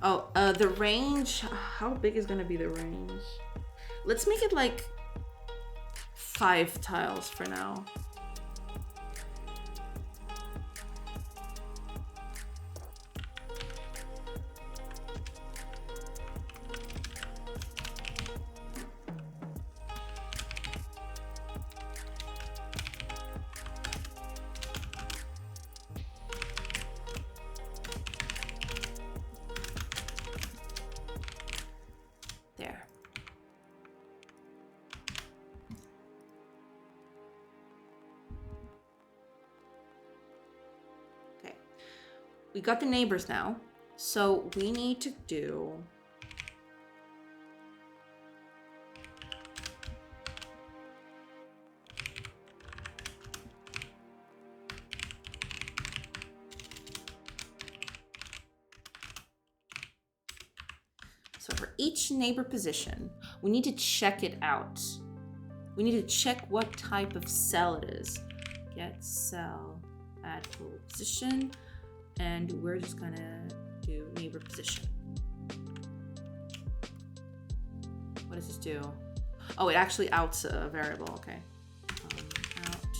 Oh, the range. How big is gonna be the range? Let's make it like 5 tiles for now. We got the neighbors now, so we need to do... each neighbor position, we need to check it out. We need to check what type of cell it is. Get cell at position, and we're just gonna do neighbor position. What does this do? Oh, it actually outs a variable. Okay. Out.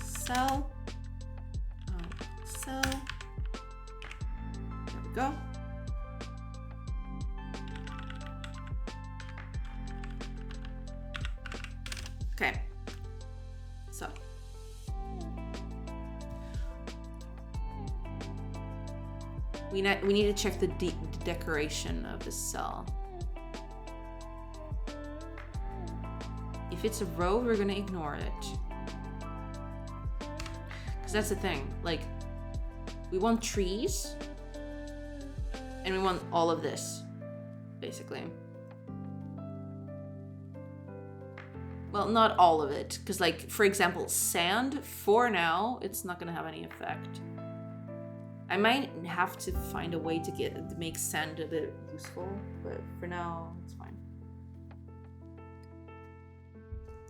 Cell. Cell. There we go. Okay. So. We need to check the decoration of the cell. If it's a row, we're gonna ignore it. Because that's the thing, like, we want trees, and we want all of this, basically. Well, not all of it, because, like, for example, sand, for now, it's not gonna have any effect. I might have to find a way to make sand a bit useful, but for now, it's fine.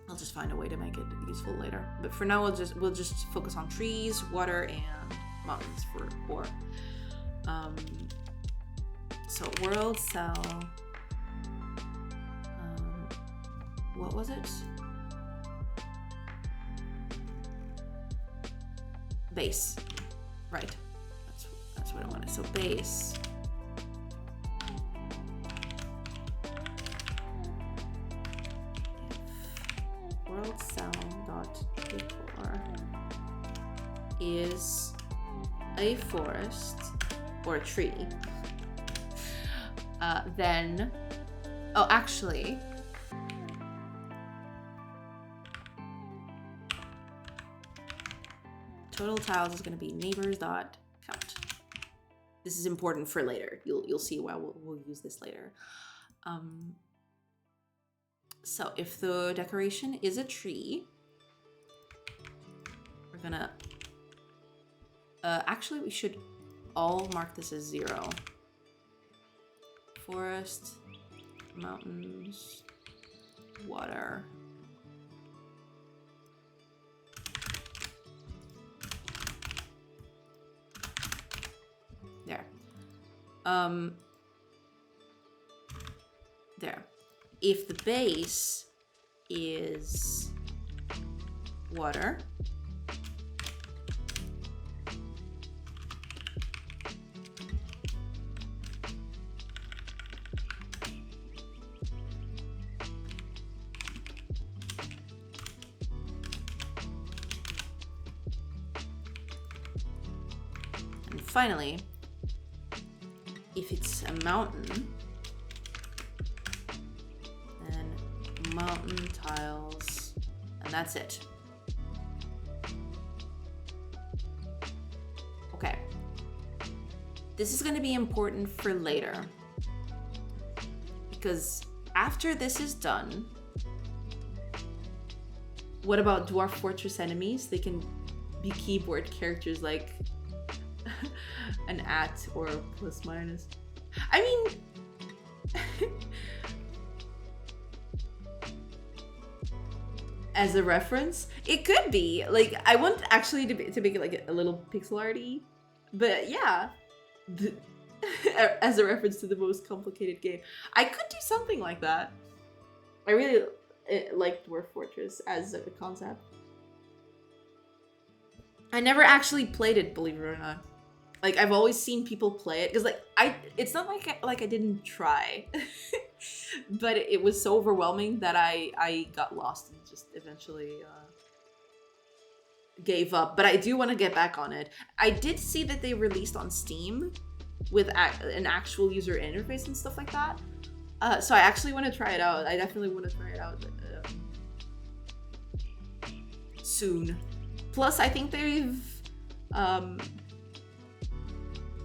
I'll just find a way to make it useful later. But for now, we'll just focus on trees, water, and mountains for ore. So world cell. What was it? Base. Right. That's what I wanted. So base. World cell dot decor is a forest or a tree. Then, oh, actually, total tiles is going to be neighbors dot count. This is important for later. You'll see why we'll use this later. So if the decoration is a tree, we're gonna actually we should all mark this as 0. Forest, mountains, water. There. There. If the base is water, and finally, if it's a mountain, then mountain tiles, and that's it. Okay. This is going to be important for later, because after this is done, what about Dwarf Fortress enemies? They can be keyboard characters like an at or a plus minus. I mean, as a reference, it could be like, I want actually to make it like a little pixel arty, but yeah, as a reference to the most complicated game, I could do something like that. I really like Dwarf Fortress as a concept. I never actually played it, believe it or not. Like, I've always seen people play it, because like it's not like I didn't try, but it was so overwhelming that I got lost and just eventually gave up. But I do want to get back on it. I did see that they released on Steam with an actual user interface and stuff like that. So I actually want to try it out. I definitely want to try it out soon. Plus, I think they've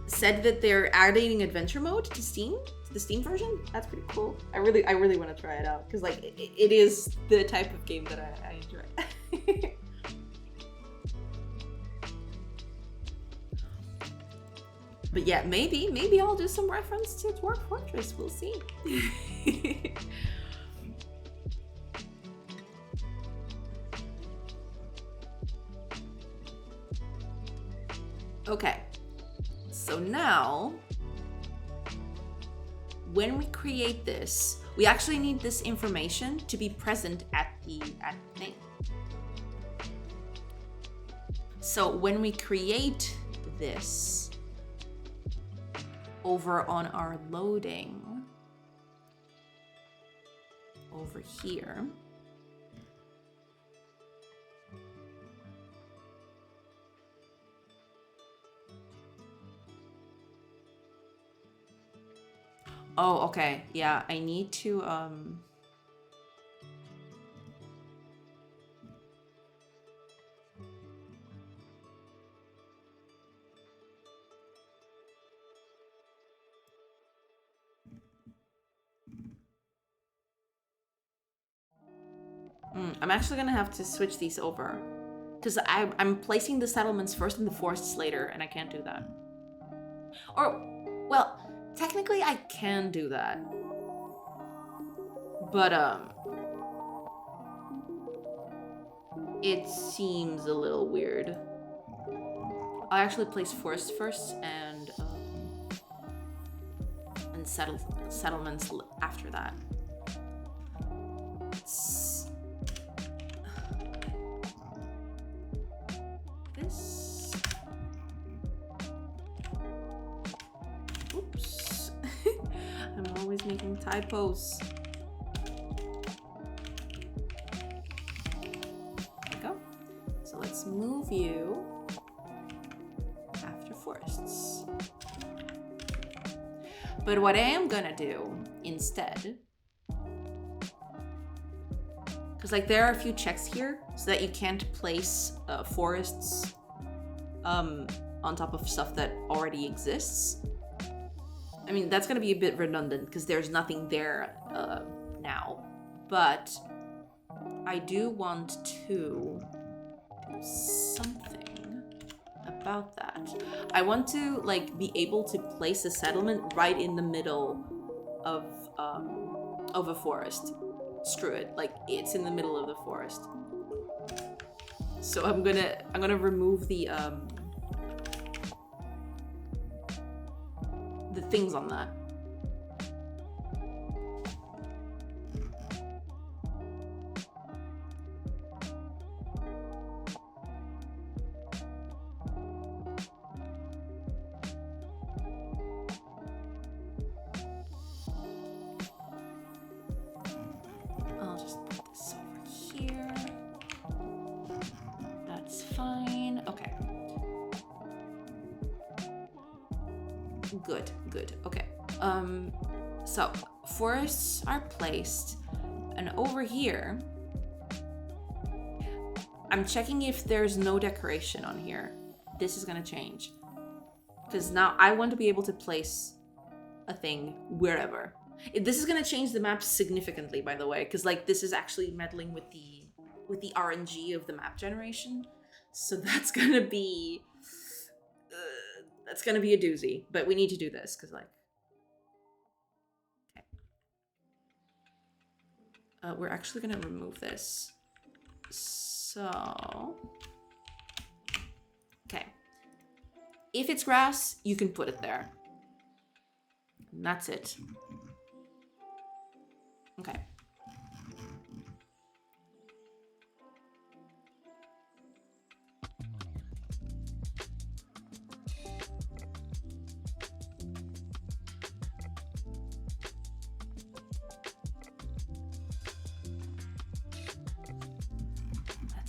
said that they're adding adventure mode to Steam, to the Steam version. That's pretty cool. I really want to try it out, because like it is the type of game that I enjoy. But yeah, maybe I'll do some reference to Dwarf Fortress. We'll see. Okay, so now when we create this, we actually need this information to be present at the thing. So when we create this over on our loading over here, oh, okay. Yeah, I need to I'm actually gonna have to switch these over because I'm placing the settlements first and the forests later, and I can't do that. Or, well, technically I can do that, but it seems a little weird. I actually place forests first and settlements after that. This. Oops. I'm always making typos. There we go. So let's move you after forests. But what I am gonna do instead, because like there are a few checks here so that you can't place forests on top of stuff that already exists. I mean, that's gonna be a bit redundant because there's nothing there now, but I do want to do something about that. I want to like be able to place a settlement right in the middle of a forest. Screw it, like it's in the middle of the forest. So I'm gonna remove the things on that. I'll just put this over here. That's fine. Okay. Good. Okay. So forests are placed, and over here, I'm checking if there's no decoration on here. This is gonna change because now I want to be able to place a thing wherever. This is gonna change the map significantly, by the way, because like this is actually meddling with the RNG of the map generation. So that's gonna be a doozy. But we need to do this because like, okay, we're actually gonna remove this. So, okay, if it's grass, you can put it there. And that's it. Okay.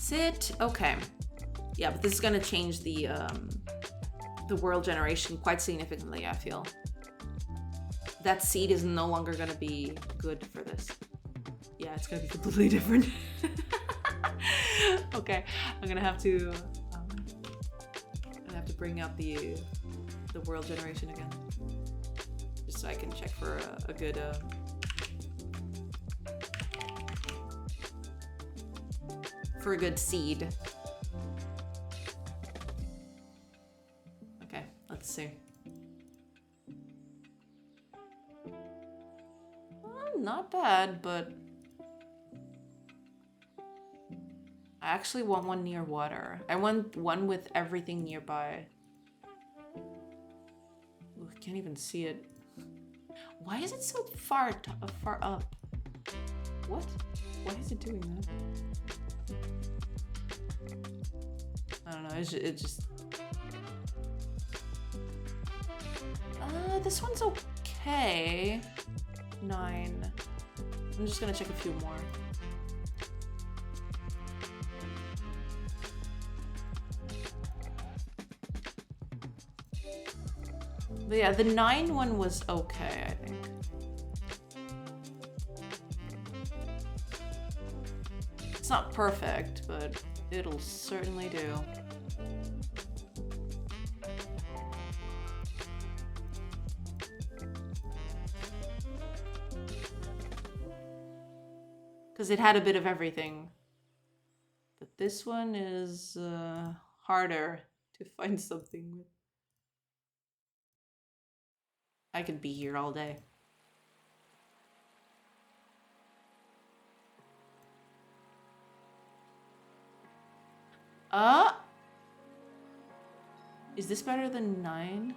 That's it. Okay. Yeah, but this is gonna change the world generation quite significantly, I feel. That seed is no longer gonna be good for this. Yeah, it's gonna be completely different. Okay, I'm gonna have to bring up the world generation again, just so I can check for a good seed. Okay, let's see. Not bad, but I actually want one near water. I want one with everything nearby. Ooh, I can't even see it. Why is it so far up? What? Why is it doing that? I don't know. It just. This one's okay. 9. I'm just gonna check a few more. But yeah, the 9 one was okay, I think. It's not perfect, but it'll certainly do. Because it had a bit of everything. But this one is harder to find something with. I could be here all day. Is this better than 9?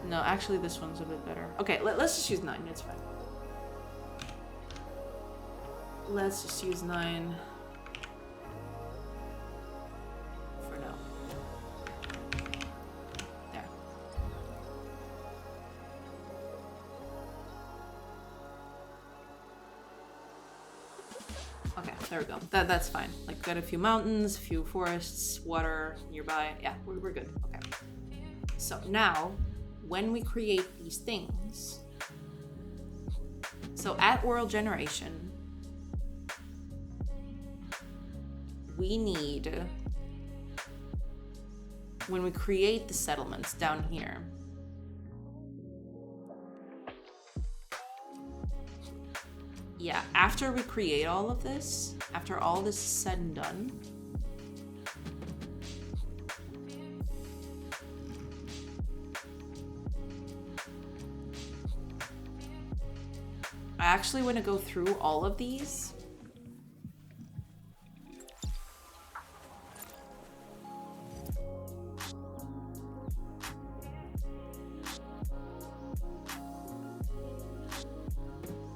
No, actually this one's a bit better. Okay, let's just use 9, it's fine. Let's just use 9. For now. There. Okay, there we go. That's fine. Like, got a few mountains, a few forests, water nearby. Yeah, we're good. Okay. So now, when we create these things, so at world generation, we need, when we create the settlements down here, yeah, after we create all of this, after all this is said and done, I actually want to go through all of these.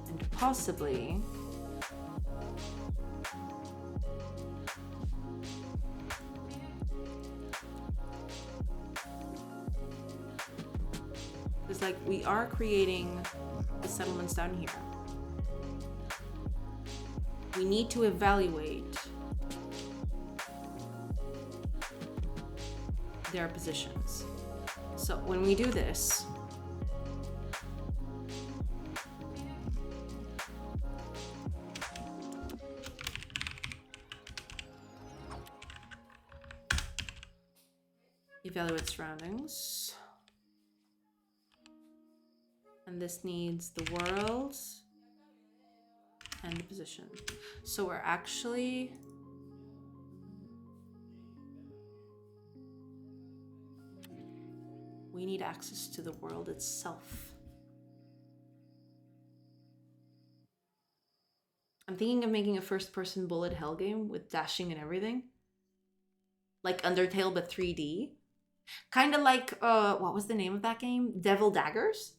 And possibly because like we are creating the settlements down here. We need to evaluate their positions. So when we do this, evaluate surroundings. And this needs the world and the position. So we're actually we need access to the world itself. I'm thinking of making a first-person bullet hell game with dashing and everything. Like Undertale, but 3D. Kind of like, what was the name of that game? Devil Daggers?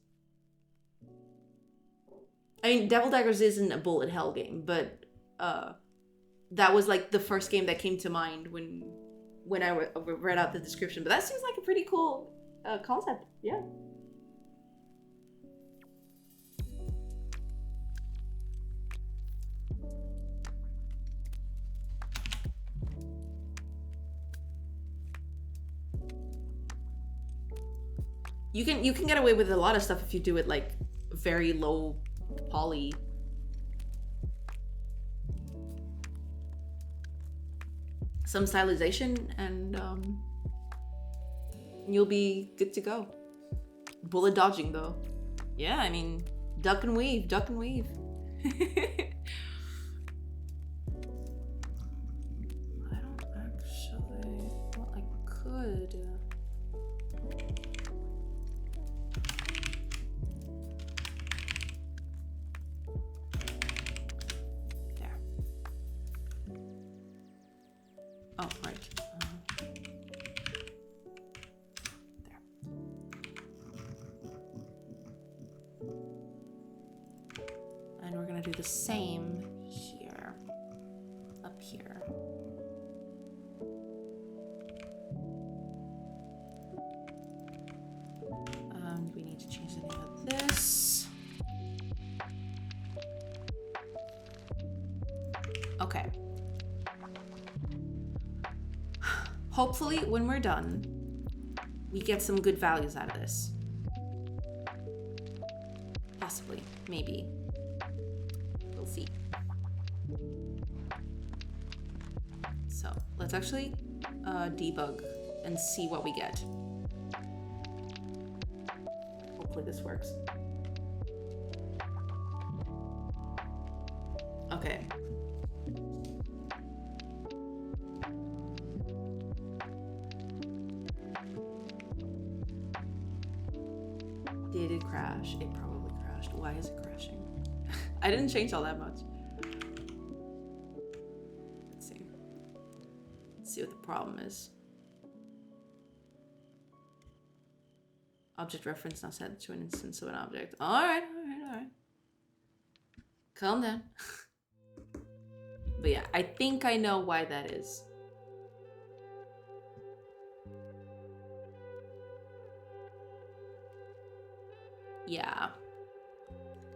I mean, Devil Daggers isn't a bullet hell game, but that was like the first game that came to mind when I read out the description. But that seems like a pretty cool concept. Yeah. You can get away with a lot of stuff if you do it like very low poly. Some stylization and you'll be good to go. Bullet dodging though. Yeah, I mean, duck and weave, duck and weave. I don't actually... good. There. Oh, right. There. And we're gonna do the same here. Up here. We need to change the name of this. Okay. Hopefully, when we're done, we get some good values out of this. Possibly. Maybe. We'll see. So, let's actually debug and see what we get. Hopefully this works. Okay. Did it crash? It probably crashed. Why is it crashing? I didn't change all that much. Let's see. Let's see what the problem is. Object reference now set to an instance of an object. Alright. Calm down. But yeah, I think I know why that is. Yeah.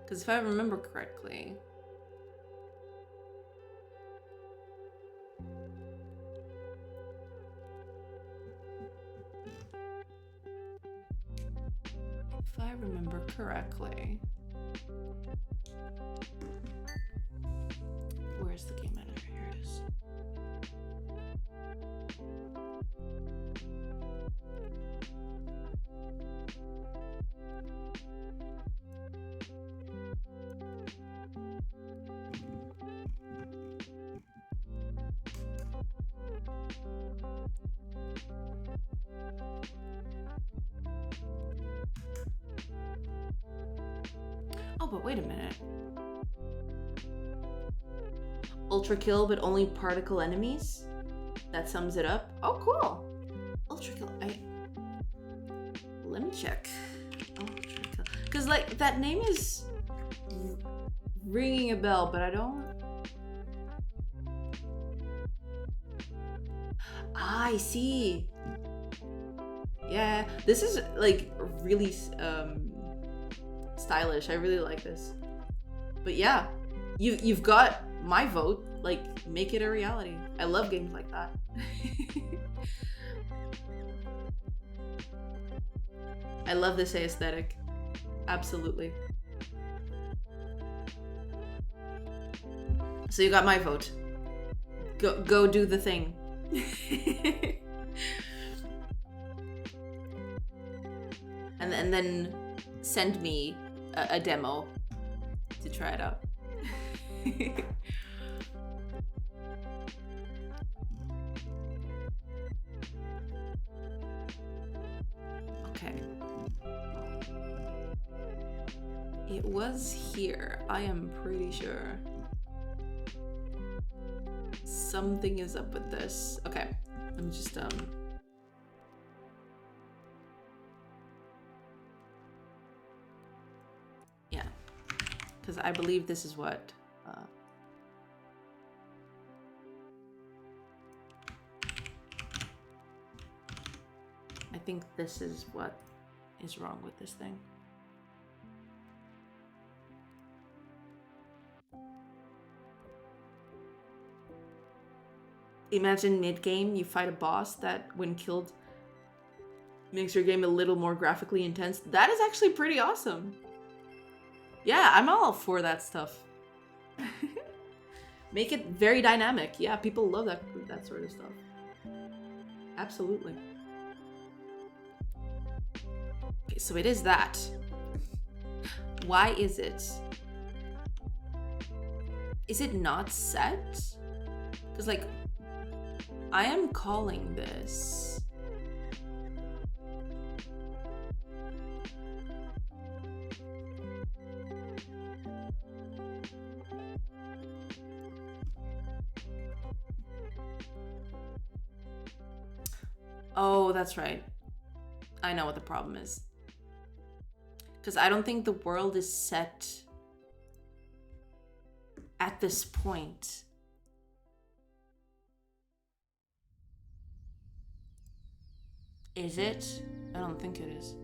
Because if I remember correctly... If I remember correctly... Where's the game editor? Here it is. Oh, but wait a minute. Ultra kill, but only particle enemies? That sums it up? Oh, cool. Ultra kill. Let me check. Ultra kill. Because, like, that name is ringing a bell, but I don't... Ah, I see. Yeah, this is, like, really stylish. I really like this. But yeah, you've got my vote. Like, make it a reality. I love games like that. I love this aesthetic. Absolutely. So you got my vote. Go do the thing. and then send me a demo to try it out. Okay. It was here, I am pretty sure. Something is up with this. Okay, let me just yeah, because I believe this is what I think this is what is wrong with this thing. Imagine mid-game you fight a boss that, when killed, makes your game a little more graphically intense. That is actually pretty awesome. Yeah, I'm all for that stuff. Make it very dynamic. Yeah, people love that sort of stuff. Absolutely. Okay, so it is that. Why is it? Is it not set? Because, like, I am calling this Oh, that's right. I know what the problem is. Because I don't think the world is set at this point. Is it? I don't think it is.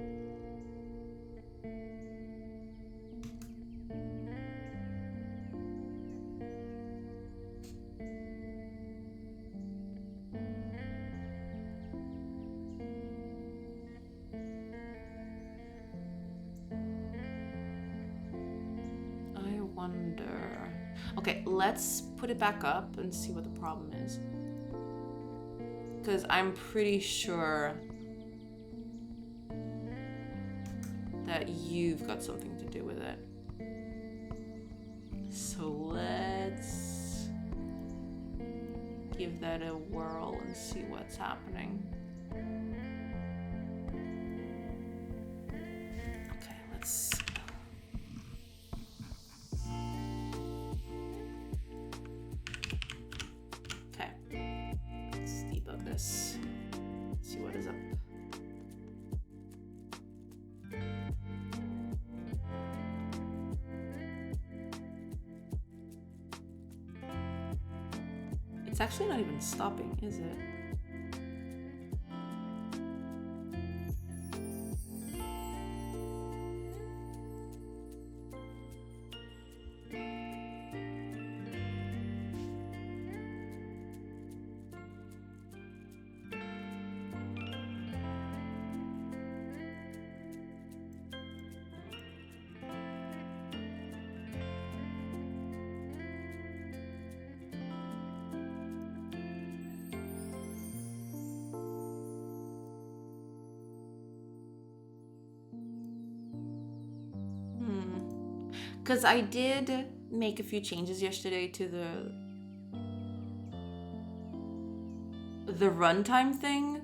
I wonder. Okay, let's put it back up and see what the problem is. Because I'm pretty sure that you've got something to do with it. So let's give that a whirl and see what's happening. Okay, let's... Okay, let's debug this. See what is up. It's actually not even stopping, is it? Because I did make a few changes yesterday to the runtime thing.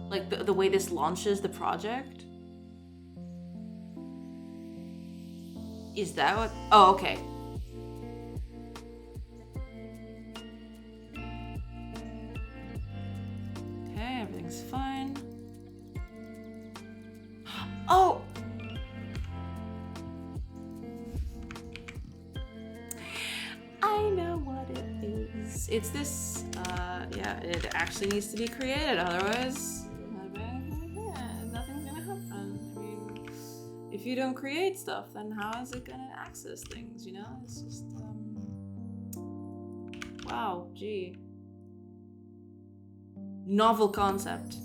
Like the way this launches the project. Is that what? Oh, okay. Okay, everything's fine. Oh! I know what it is. It's this, yeah, it actually needs to be created, otherwise nothing's gonna happen. I mean, if you don't create stuff, then how is it gonna access things, you know? It's just, wow, gee. Novel concept.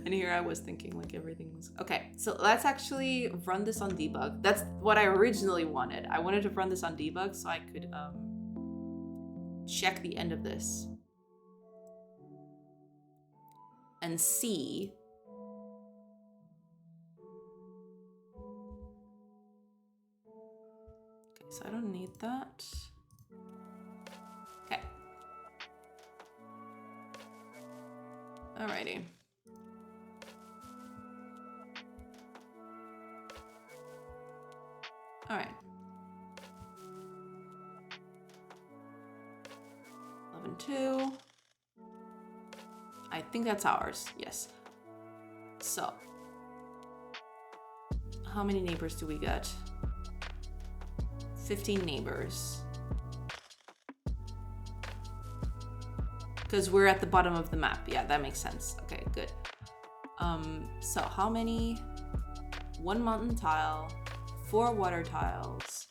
And here I was thinking like everything was... Okay, so let's actually run this on debug. That's what I originally wanted. I wanted to run this on debug so I could check the end of this. And see... Okay, so I don't need that. Okay. Alrighty. All right. 11.2. I think that's ours. Yes. So, how many neighbors do we get? 15 neighbors. Because we're at the bottom of the map. Yeah, that makes sense. Okay, good. So how many? 1 mountain tile. 4 water tiles,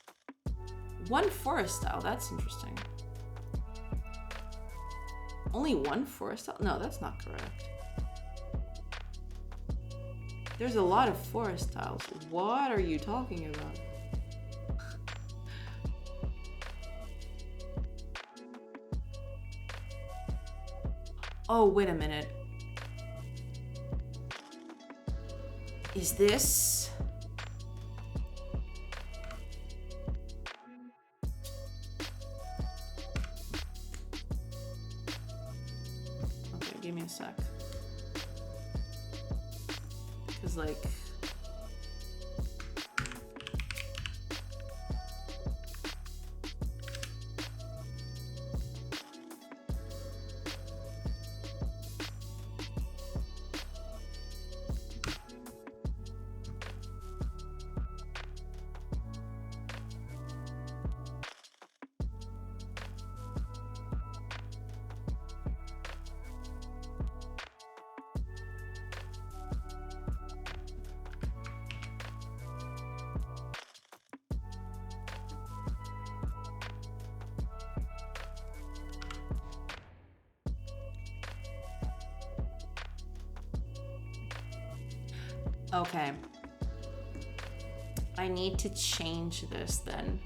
1 forest tile. That's interesting. Only 1 forest tile? No, that's not correct. There's a lot of forest tiles. What are you talking about? Oh, wait a minute. Is this... Give me a sec. Because, like... Okay. I need to change this then.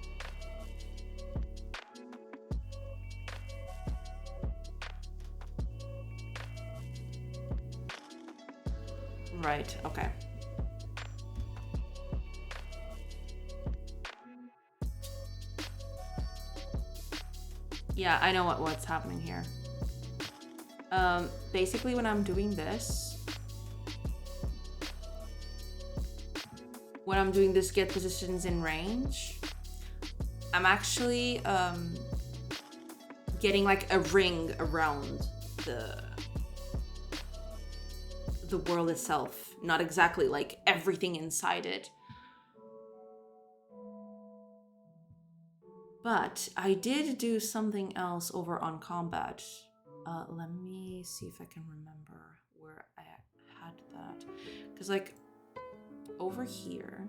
Right, okay. Yeah, I know what's happening here. Basically when I'm doing this, get positions in range, I'm actually getting like a ring around the world itself, not exactly like everything inside it. But I did do something else over on combat. Let me see if I can remember where I had that. Because like over here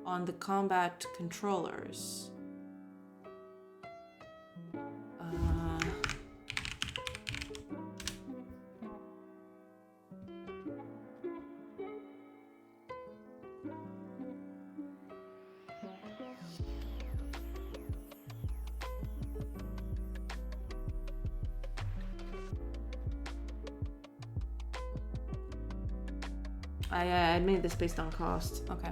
on the combat controllers, I made this based on cost. Okay.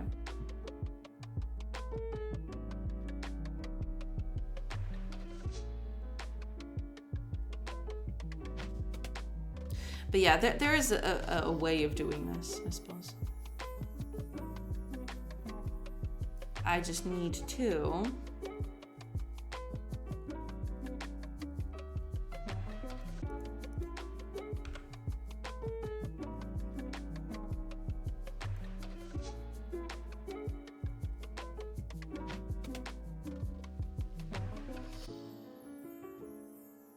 But yeah, there is a way of doing this, I suppose. I just need to...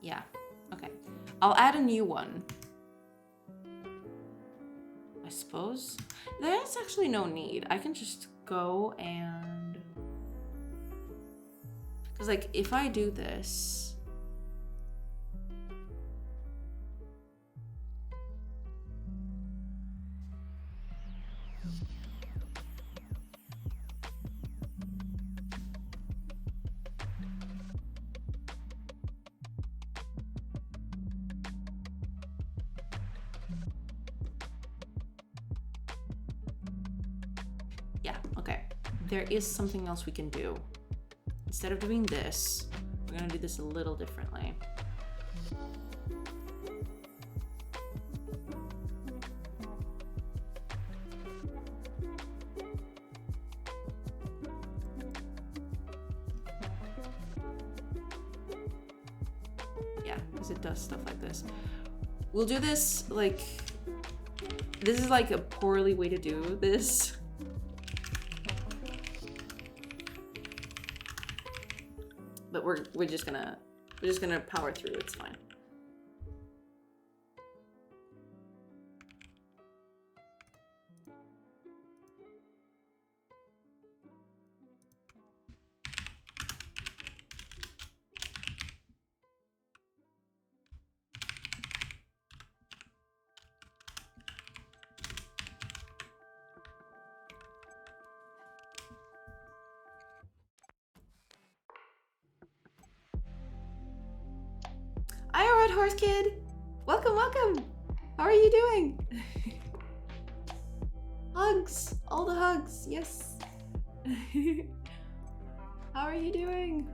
Yeah, okay. I'll add a new one. I suppose. There's actually no need. I can just go and... Because like, if I do this... Yeah, okay. There is something else we can do. Instead of doing this, we're gonna do this a little differently. Yeah, because it does stuff like this. We'll do this like... This is like a poorly way to do this. But we're just gonna power through. It's fine. Hi, Red Horse Kid. Welcome, welcome. How are you doing? Hugs, all the hugs. Yes. How are you doing?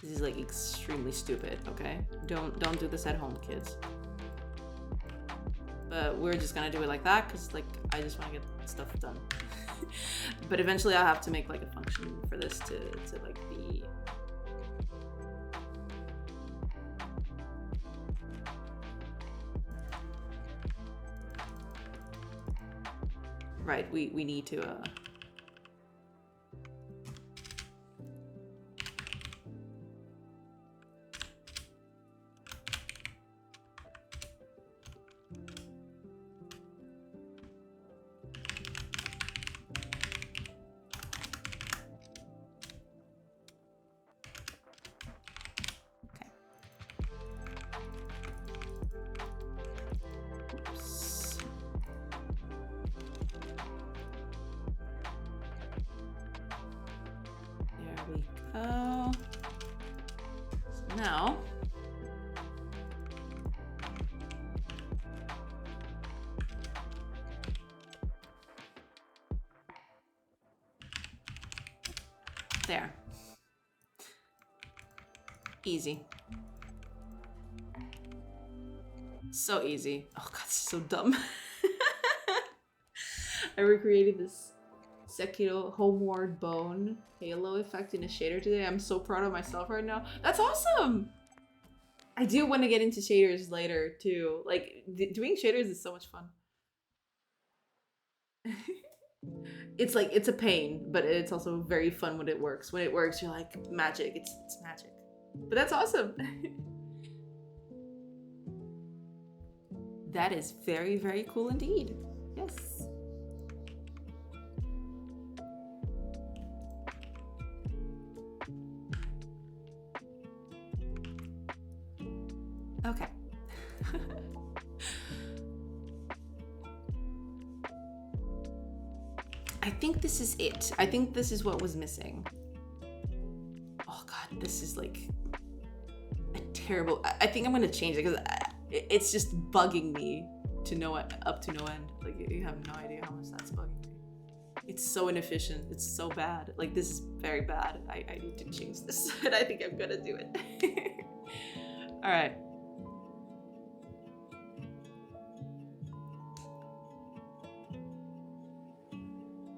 This is like extremely stupid. Okay, don't do this at home, kids. But we're just gonna do it like that because like I just want to get stuff done. But eventually I'll have to make like a function for this to like be... Right, we need to There. Easy. So easy. Oh god, this is so dumb. I recreated this Sekiro homeward bone halo effect in a shader today. I'm so proud of myself right now. That's awesome! I do want to get into shaders later too. Like, doing shaders is so much fun. It's like, it's a pain, but it's also very fun when it works. When it works, you're like, magic. It's magic. But that's awesome. That is very, very cool indeed. Yes. Okay. I think this is it. I think this is what was missing. Oh god, this is like a terrible... I think I'm gonna change it because it's just bugging me to up to no end. Like, you have no idea how much that's bugging me. It's so inefficient. It's so bad. Like, this is very bad. I need to change this, and I think I'm gonna do it. All right.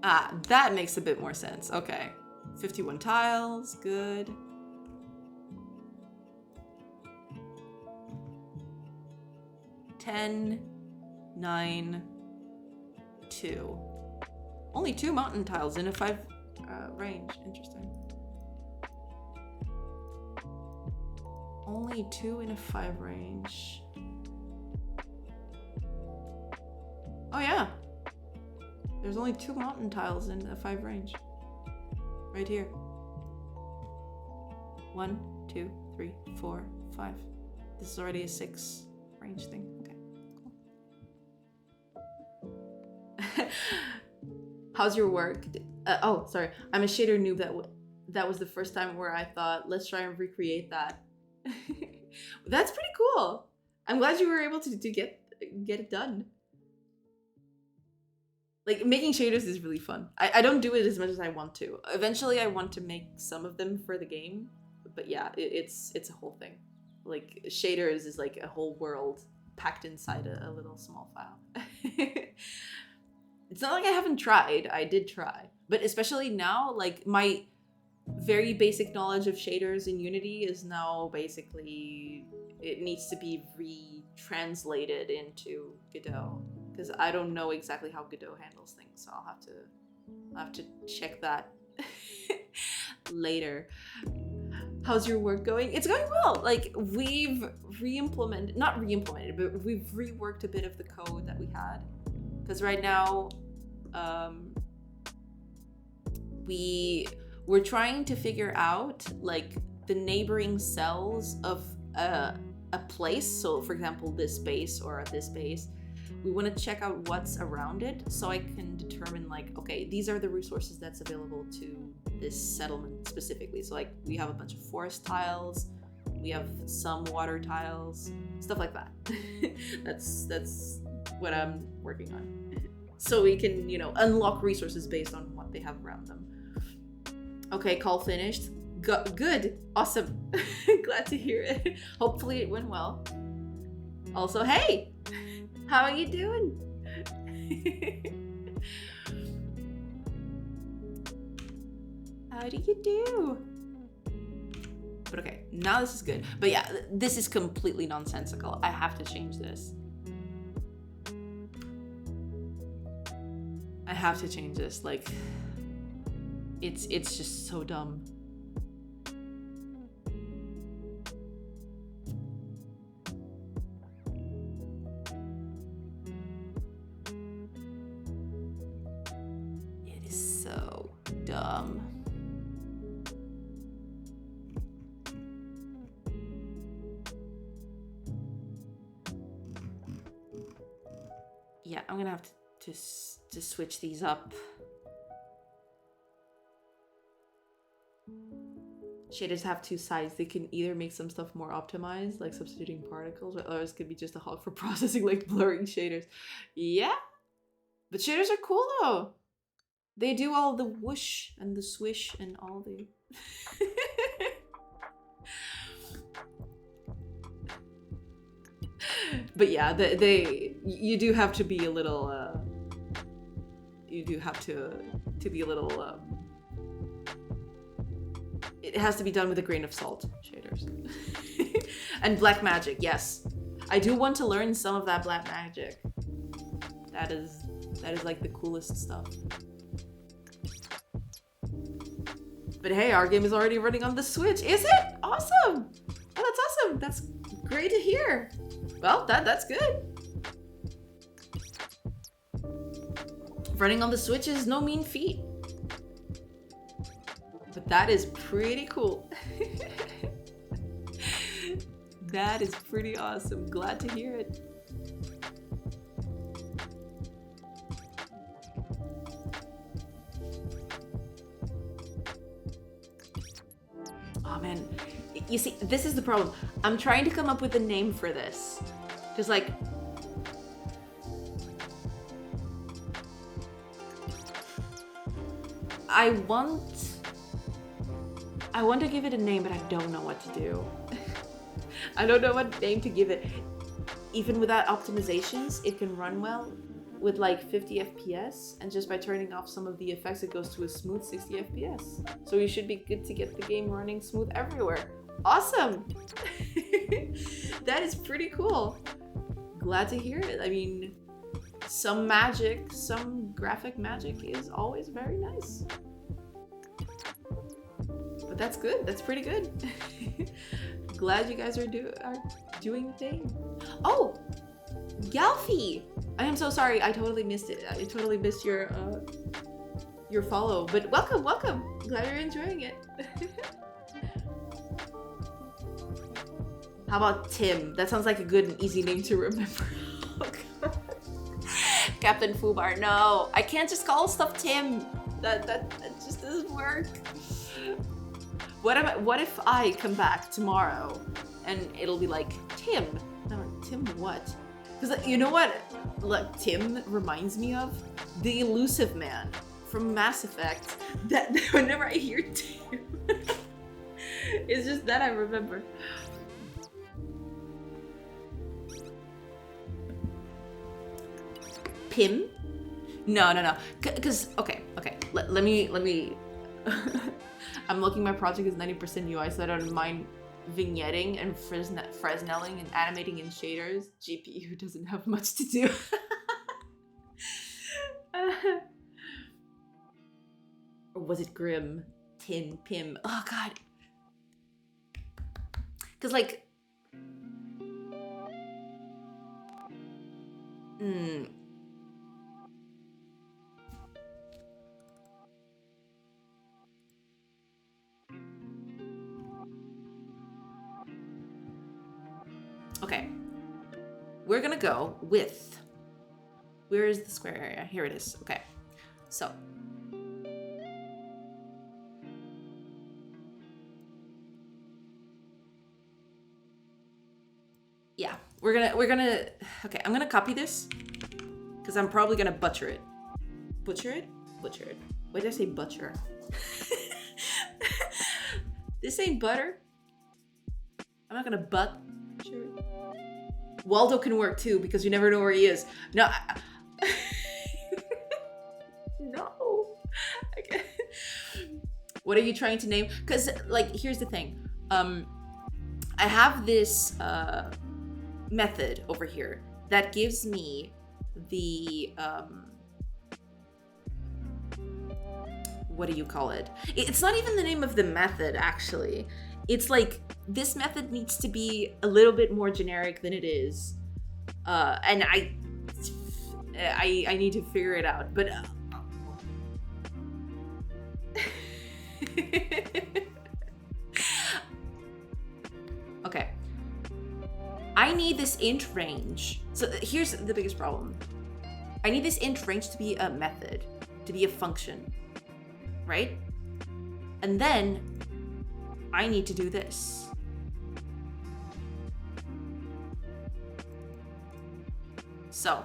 Ah, that makes a bit more sense. Okay. 51 tiles, good. Ten, 9, 2. Only 2 mountain tiles in a 5 range. Interesting. Only 2 in a 5 range. Oh yeah. There's only 2 mountain tiles in a 5 range. Right here. 1, 2, 3, 4, 5. This is already a 6 range thing. Okay, cool. How's your work? Oh, sorry. I'm a shader noob. That was the first time where I thought, let's try and recreate that. That's pretty cool. I'm glad you were able to get it done. Like, making shaders is really fun. I don't do it as much as I want to. Eventually, I want to make some of them for the game. But yeah, it's a whole thing. Like, shaders is like a whole world packed inside a little small file. It's not like I haven't tried. I did try. But especially now, like, my very basic knowledge of shaders in Unity is now basically... It needs to be retranslated into Godot. Because I don't know exactly how Godot handles things, so I'll have to check that later. How's your work going? It's going well. Like, we've not re-implemented, but we've reworked a bit of the code that we had. Because right now, we're trying to figure out like the neighboring cells of a place. So for example, this base or this base. We want to check out what's around it so I can determine like, okay, these are the resources that's available to this settlement specifically. So like we have a bunch of forest tiles, we have some water tiles, stuff like that. That's what I'm working on. So we can, you know, unlock resources based on what they have around them. Okay, call finished. Good, awesome. Glad to hear it. Hopefully it went well. Also, hey! How are you doing? How do you do? But okay, now this is good. But yeah, this is completely nonsensical. I have to change this. I have to change this. Like, it's just so dumb. Dumb. Yeah, I'm gonna have to switch these up. Shaders have 2 sides. They can either make some stuff more optimized, like substituting particles, or others could be just a hog for processing, like blurring shaders. Yeah, but shaders are cool though. They do all the whoosh and the swish and all the But yeah, you do have to be a little you do have to be a little it has to be done with a grain of salt, shaders. And black magic, yes. I do want to learn some of that black magic. That is like the coolest stuff. But hey, our game is already running on the Switch. Is it? Awesome! Oh, that's awesome. That's great to hear. Well, that's good. Running on the Switch is no mean feat. But that is pretty cool. That is pretty awesome. Glad to hear it. Oh man, you see, this is the problem. I'm trying to come up with a name for this. Just like, I want to give it a name, but I don't know what to do. I don't know what name to give it. Even without optimizations, it can run well with like 50 FPS, and just by turning off some of the effects, it goes to a smooth 60 FPS. So you should be good to get the game running smooth everywhere. Awesome! That is pretty cool. Glad to hear it. I mean, some magic, some graphic magic is always very nice. But that's good. That's pretty good. Glad you guys are doing the thing. Oh, Galfie! I am so sorry. I totally missed it. I totally missed your follow. But welcome, welcome. Glad you're enjoying it. How about Tim? That sounds like a good and easy name to remember. Oh, God. Captain Fubar. No, I can't just call stuff Tim. That just doesn't work. What if I come back tomorrow and it'll be like Tim? No, Tim what? Because you know what like Tim reminds me of? The elusive man from Mass Effect. That whenever I hear Tim, it's just that I remember. Pim? No. Cause okay. Let me. I'm looking. My project is 90% UI, so I don't mind vignetting and Fresneling and animating in shaders. GPU doesn't have much to do. Or was it Grim? Pim. Oh God. Cause like. Okay, we're gonna go with, where is the square area? Here it is. Okay, so yeah, we're gonna okay, I'm gonna copy this because I'm probably gonna butcher it. Butcher it. Why did I say butcher? This ain't butter. I'm not gonna butcher it. Waldo can work too because you never know where he is. No. No. What are you trying to name? Because like, here's the thing. I have this method over here that gives me the what do you call it? It's not even the name of the method, actually. It's like, this method needs to be a little bit more generic than it is. And I need to figure it out, but... Okay. I need this int range. So here's the biggest problem. I need this int range to be a method, to be a function, right? And then I need to do this. So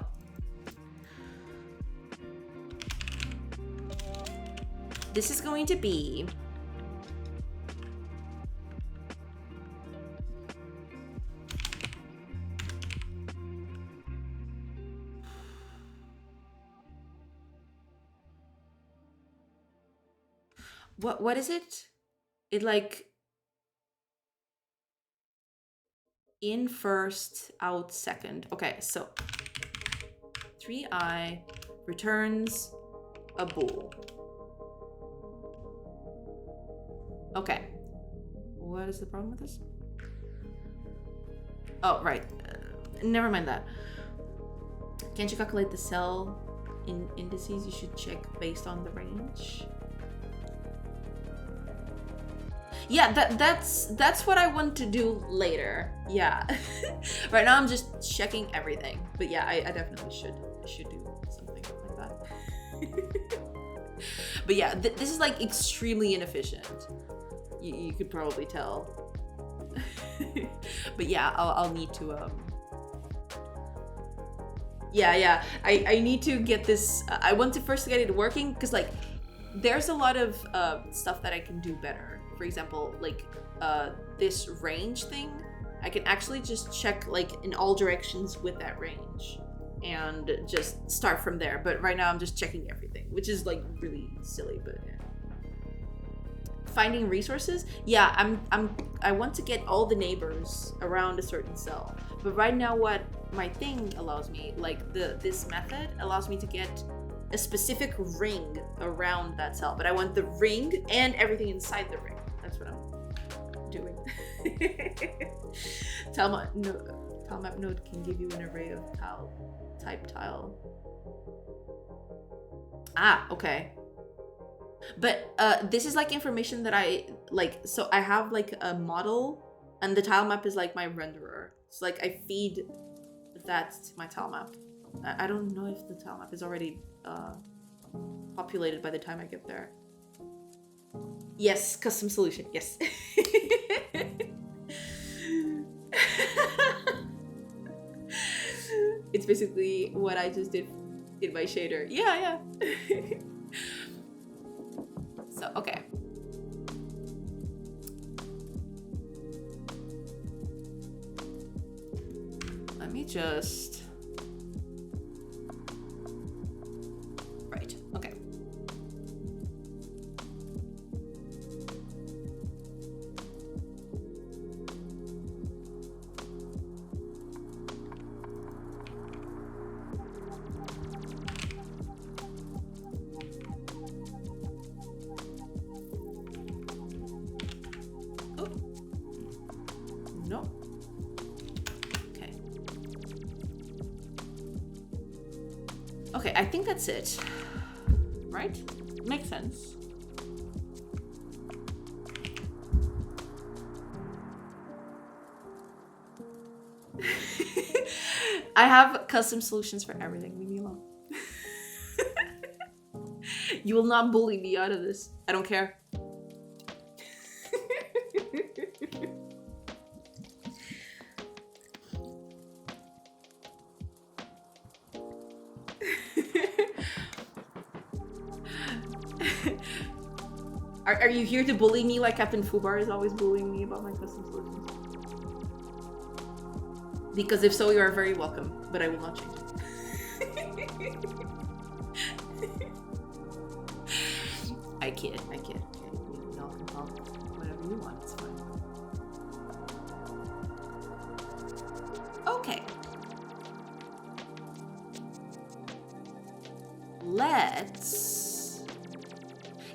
this is going to be what is it? It like in first, out second. Okay, so 3i returns a bool. Okay. What is the problem with this? Oh, right. Never mind that. Can't you calculate the cell in indices? You should check based on the range. Yeah, that's what I want to do later. Yeah. Right now I'm just checking everything. But yeah, I definitely should do something like that. But yeah, this is like extremely inefficient. You could probably tell. But yeah, I'll need to yeah, I need to get this. I want to first get it working because like there's a lot of stuff that I can do better. For example, like this range thing, I can actually just check like in all directions with that range and just start from there. But right now I'm just checking everything, which is like really silly, but yeah. Finding resources, yeah, I want to get all the neighbors around a certain cell. But right now what my thing allows me, like this method allows me to get a specific ring around that cell, but I want the ring and everything inside the ring. That's what I'm doing. Tilemap node can give you an array of type tile. Ah, okay. But this is like information that I like. So I have like a model, and the tile map is like my renderer. So like I feed that to my tile map. I don't know if the tile map is already populated by the time I get there. Yes, custom solution. Yes. It's basically what I just did in my shader. Yeah. So, okay. Let me just... Right, okay. Okay, I think that's it. Right? Makes sense. I have custom solutions for everything. Leave me alone. You will not bully me out of this. I don't care. Are you here to bully me like Captain Fubar is always bullying me about my custom solutions? Because if so, you are very welcome, but I will not change it. I kid. Okay, y'all can call whatever you want, it's fine. Okay. Let's...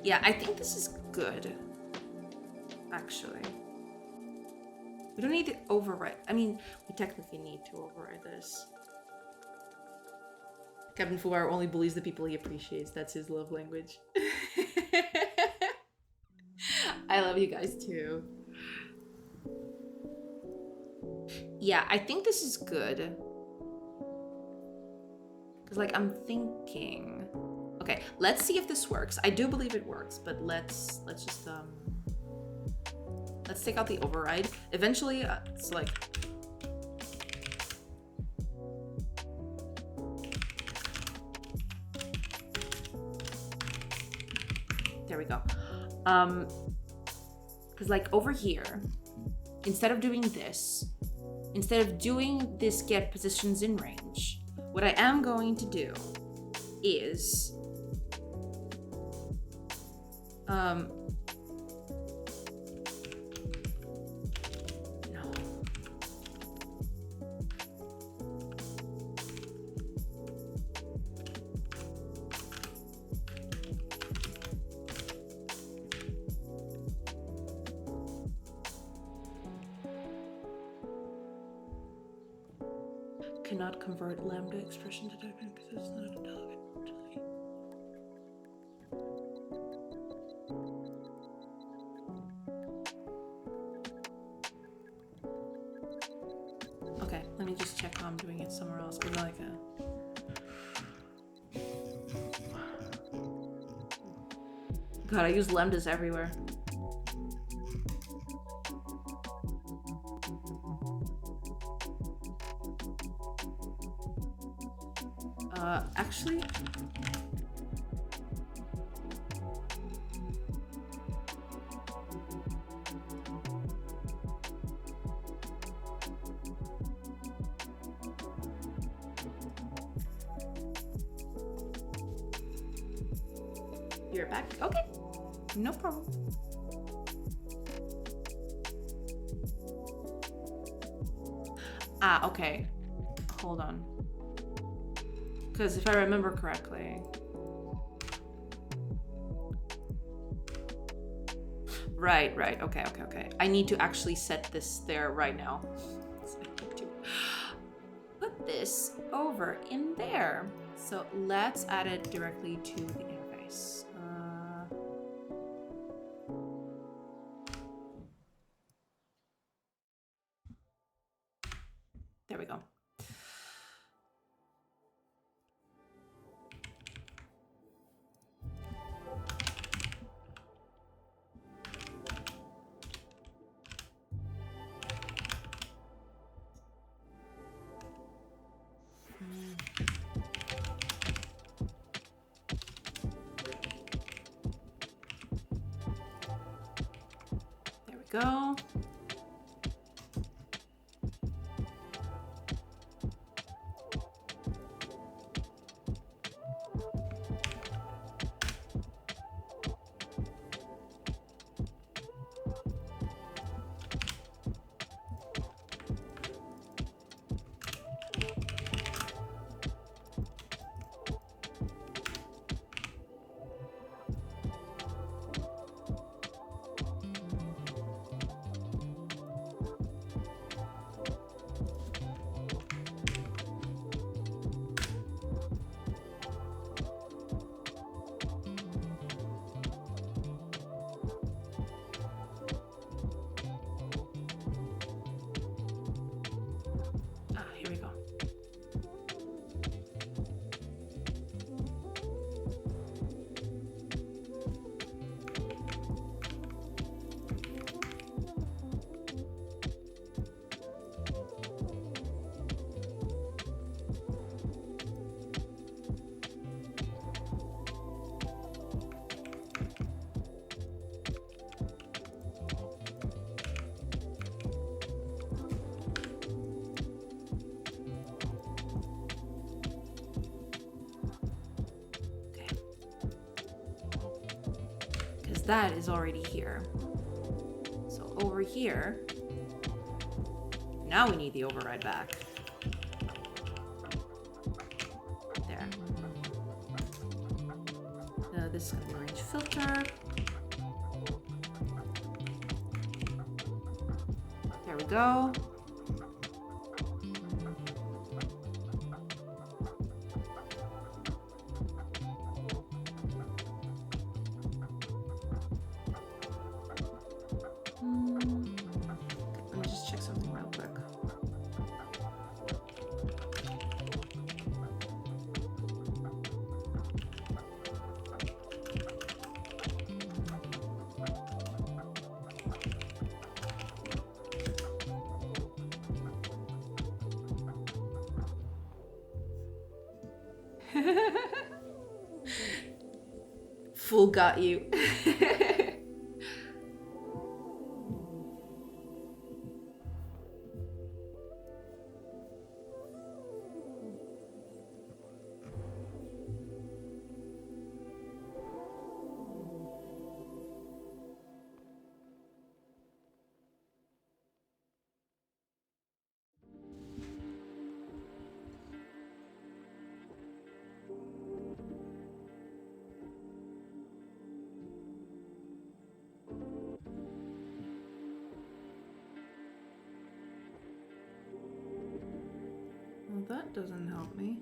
Yeah, I think this is good, actually. We don't need to override. I mean, we technically need to override this. Captain Fubar only bullies the people he appreciates. That's his love language. I love you guys too. Yeah, I think this is good. Because, like, I'm thinking... Okay, let's see if this works. I do believe it works, but let's just, let's take out the override. Eventually, it's like... There we go. Because, like, over here, instead of doing this get positions in range, what I am going to do is... No. Cannot convert lambda expression to type because it's not a dog. Okay, let me just check how I'm doing it somewhere else. Cause I like God, I use lambdas everywhere. Actually, you're back? Okay, no problem. Ah, okay. Hold on. Because if I remember correctly... Right. Okay. I need to actually set this there right now. So I need to put this over in there. So let's add it directly to the interface. There we go. There we go. Here we go. That is already here. So over here, now we need the override back. There. This is going to be range filter. There we go. Let me just check something real quick. Fool got you. that doesn't help me.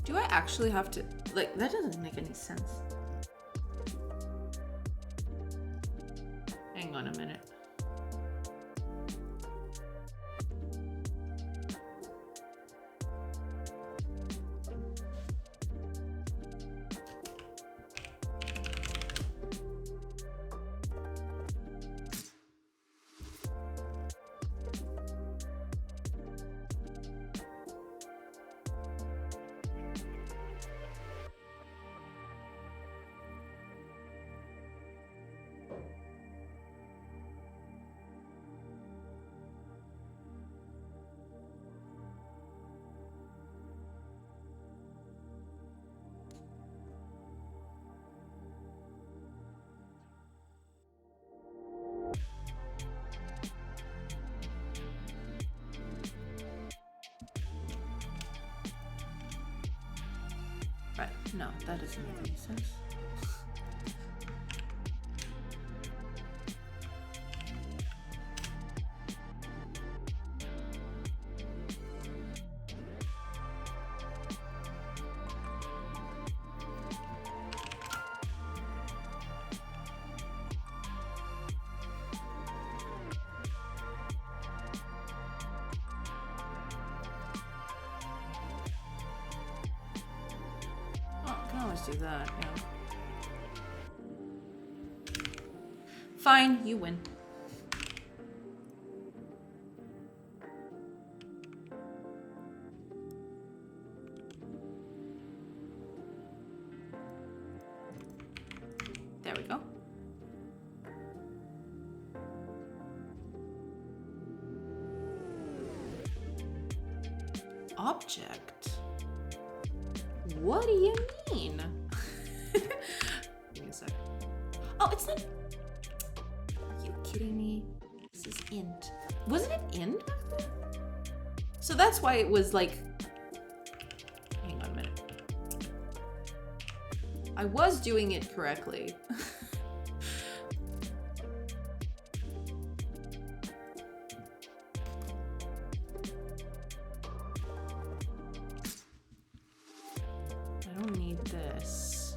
Do I actually have to, like, that doesn't make any sense. Hang on a minute. Right, no, that doesn't make any sense. Do that, yeah. Fine, you win. There we go. Object? What do you mean? Give me a sec. Oh, it's not. Are you kidding me? This is int. Wasn't it int back then? So that's why it was like. Hang on a minute. I was doing it correctly. I don't need this.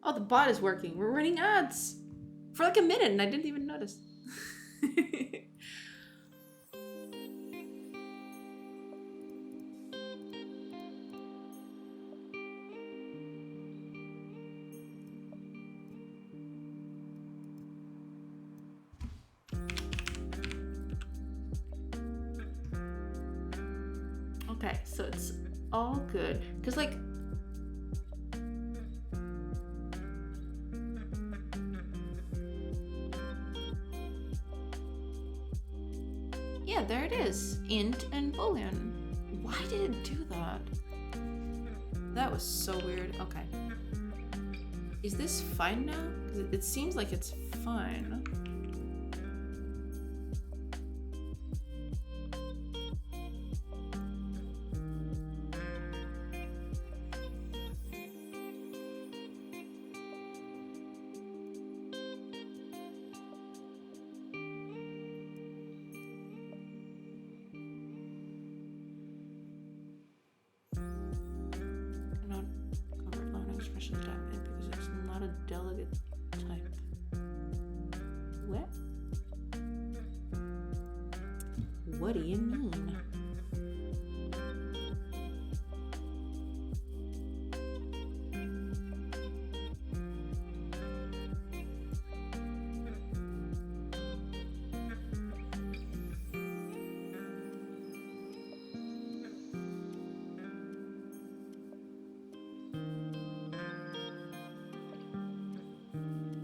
Oh, the bot is working. We're running ads for like a minute and I didn't even notice. Okay, so it's all good. Because, like, yeah, there it is. Int and boolean. Why did it do that? That was so weird. Okay. Is this fine now? Because it seems like it's fine. Expression type because it's not a delegate type. What? What do you mean?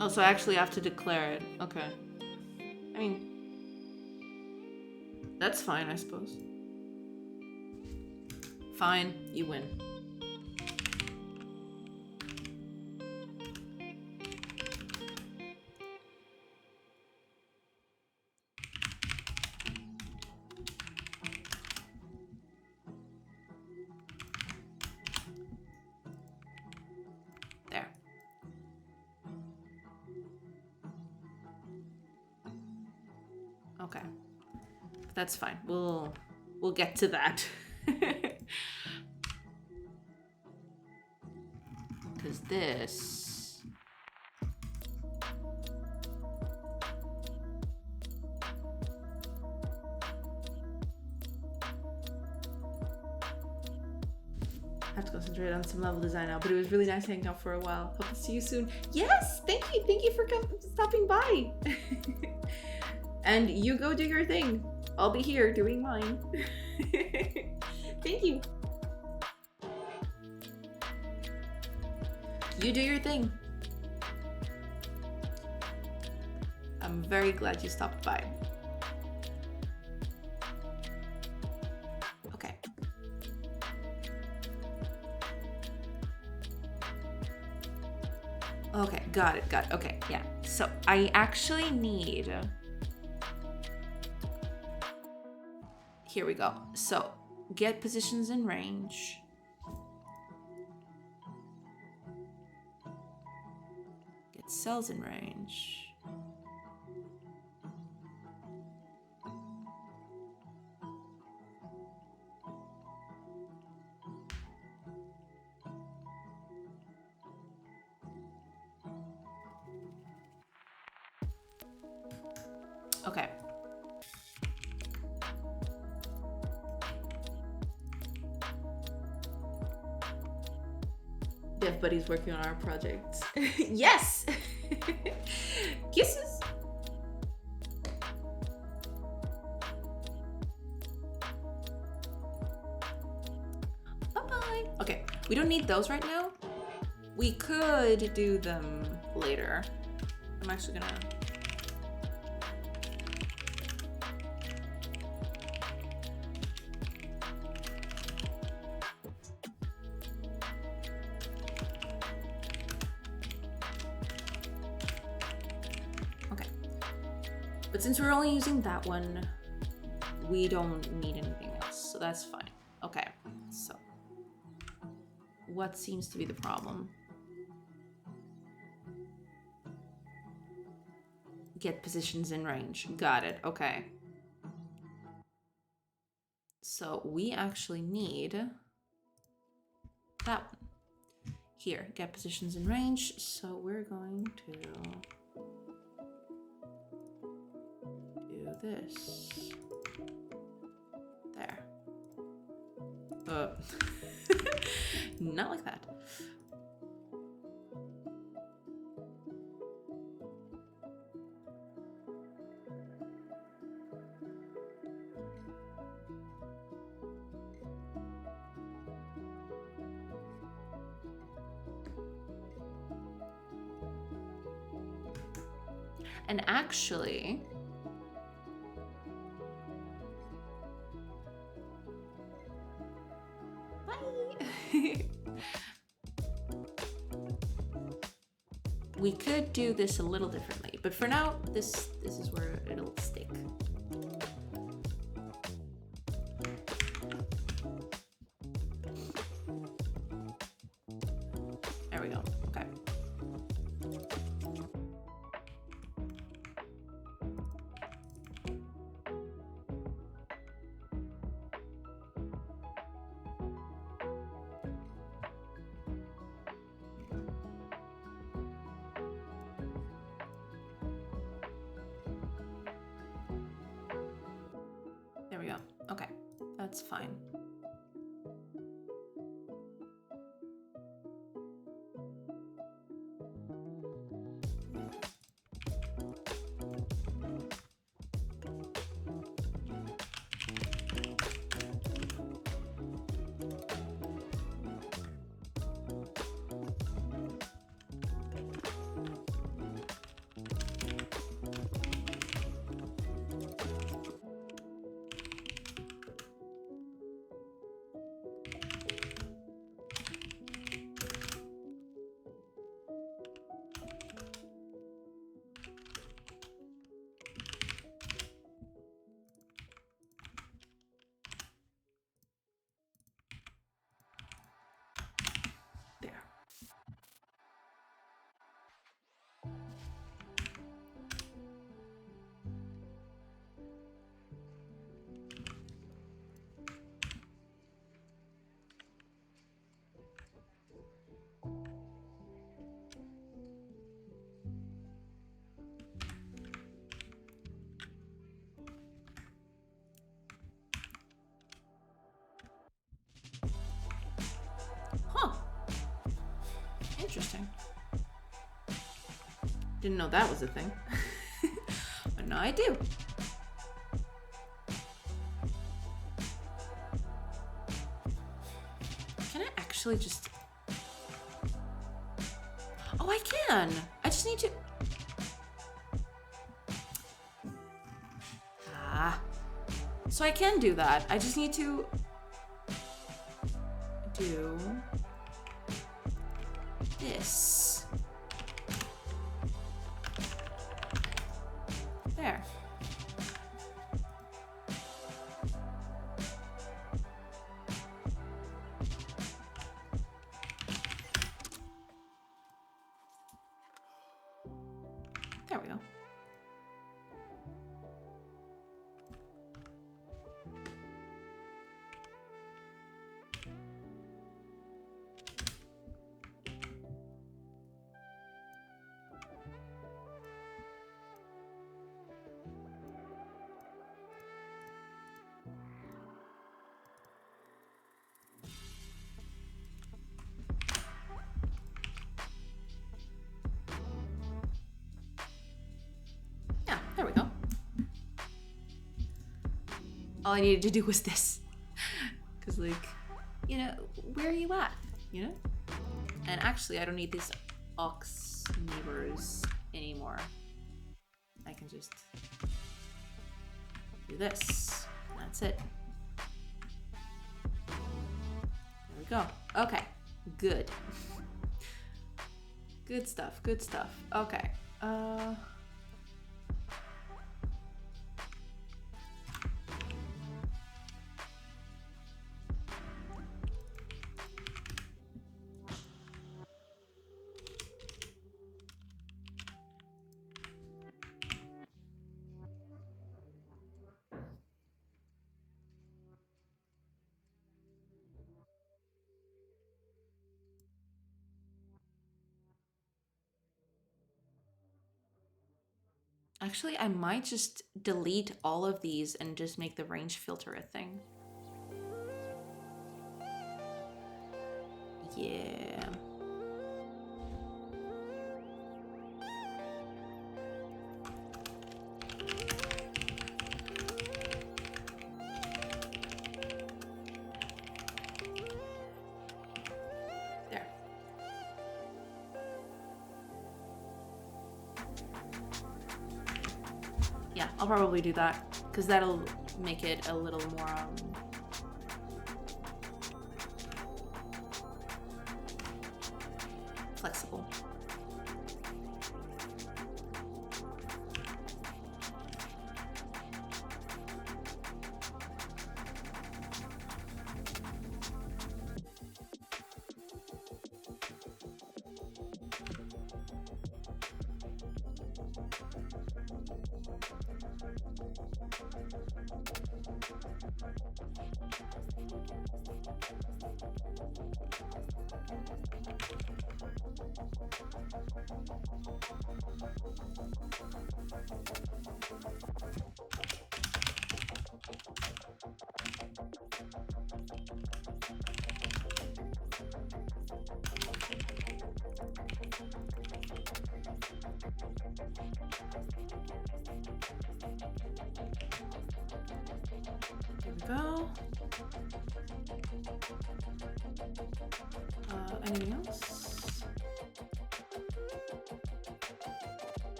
Oh, so I actually have to declare it. Okay. I mean, that's fine, I suppose. Fine, you win. Okay. That's fine. We'll get to that. Because this... I have to concentrate on some level design now, but it was really nice hanging out for a while. Hope to see you soon. Yes, thank you. Thank you for stopping by. And you go do your thing. I'll be here doing mine. Thank you. You do your thing. I'm very glad you stopped by. Okay. Okay, got it. Okay, yeah. So I actually need... Here we go. So get positions in range. Get cells in range. Okay. Dev Buddy's working on our projects. Yes! Kisses! Bye-bye! Okay, we don't need those right now. We could do them later. I'm actually gonna... But since we're only using that one, we don't need anything else, so that's fine. Okay, so what seems to be the problem? Get positions in range. Got it, okay. So we actually need that one. Here, get positions in range, so we're going to this. There. Not like that. And actually, we could do this a little differently, but for now, this is where it'll stick. There we go. Okay. There we go. Okay, that's fine. Didn't know that was a thing. But now I do. Can I actually just... Oh, I can! I just need to... Ah. So I can do that. I just need to... do... this. There. There we go. Yeah, there we go. All I needed to do was this. Because, like, you know, where are you at? You know? And actually, I don't need these ox neighbors anymore. I can just do this. That's it. There we go. Okay. Good. Good stuff. Good stuff. Okay. Actually, I might just delete all of these and just make the range filter a thing. Yeah. There. Yeah, I'll probably do that because that'll make it a little more flexible. There we go. Anything else?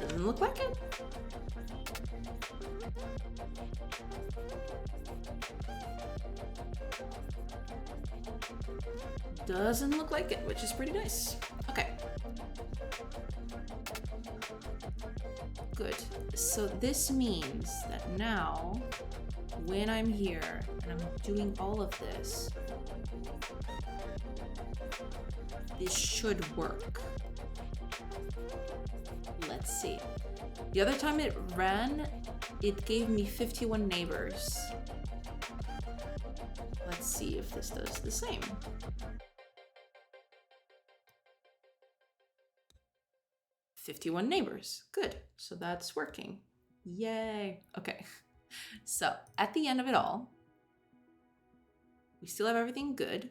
Doesn't look like it. Doesn't look like it, which is pretty nice. Okay. Good. So this means that now, when I'm here and I'm doing all of this, this should work. Let's see. The other time it ran, it gave me 51 neighbors. Let's see if this does the same. "51 neighbors. Good. So that's working. Yay. Okay. So at the end of it all, we still have everything good.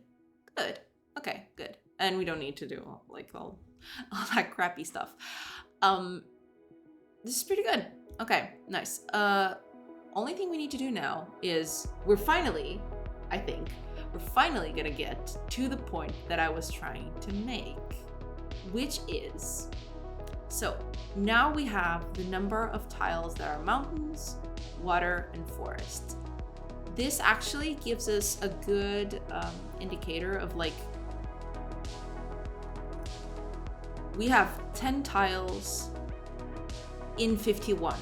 Good. Okay, good. And we don't need to do like all that crappy stuff. This is pretty good. Okay, nice. Only thing we need to do now is we're finally gonna get to the point that I was trying to make, which is, so now we have the number of tiles that are mountains, water, and forest. This actually gives us a good indicator of like, we have 10 tiles in 51.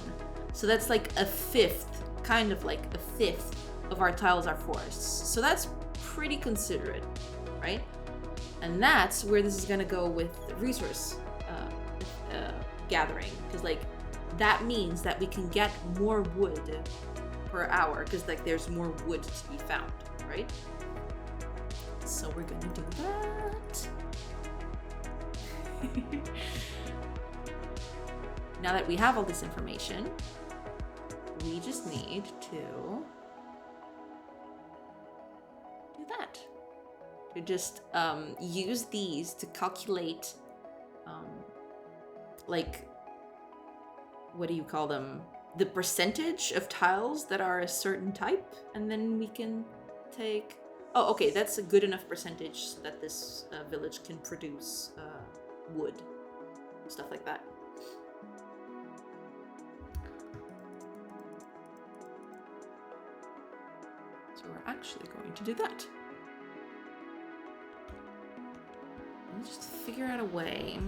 So that's like a fifth, kind of like a fifth of our tiles are forests. So that's pretty considerate, right? And that's where this is gonna go with resource gathering, because like that means that we can get more wood per hour, because like there's more wood to be found, right? So we're gonna do that. Now that we have all this information, we just need to do that. To just use these to calculate, like, what do you call them? The percentage of tiles that are a certain type, and then we can take, oh, okay, that's a good enough percentage so that this village can produce wood, stuff like that. So we're actually going to do that. Let's just figure out a way.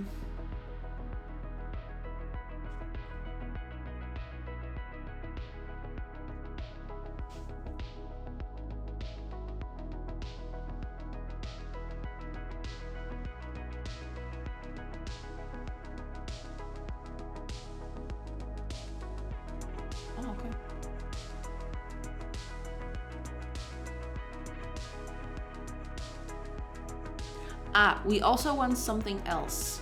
Oh, okay. We also want something else.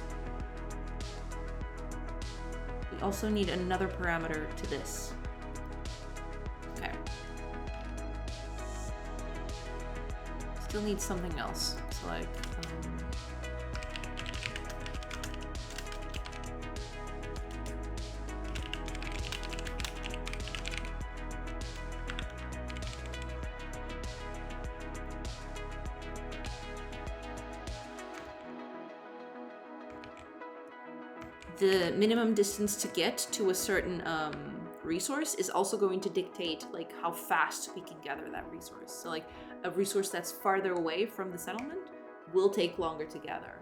We also need another parameter to this. Okay. Still need something else. So like, the minimum distance to get to a certain resource is also going to dictate like how fast we can gather that resource. So like a resource that's farther away from the settlement will take longer to gather.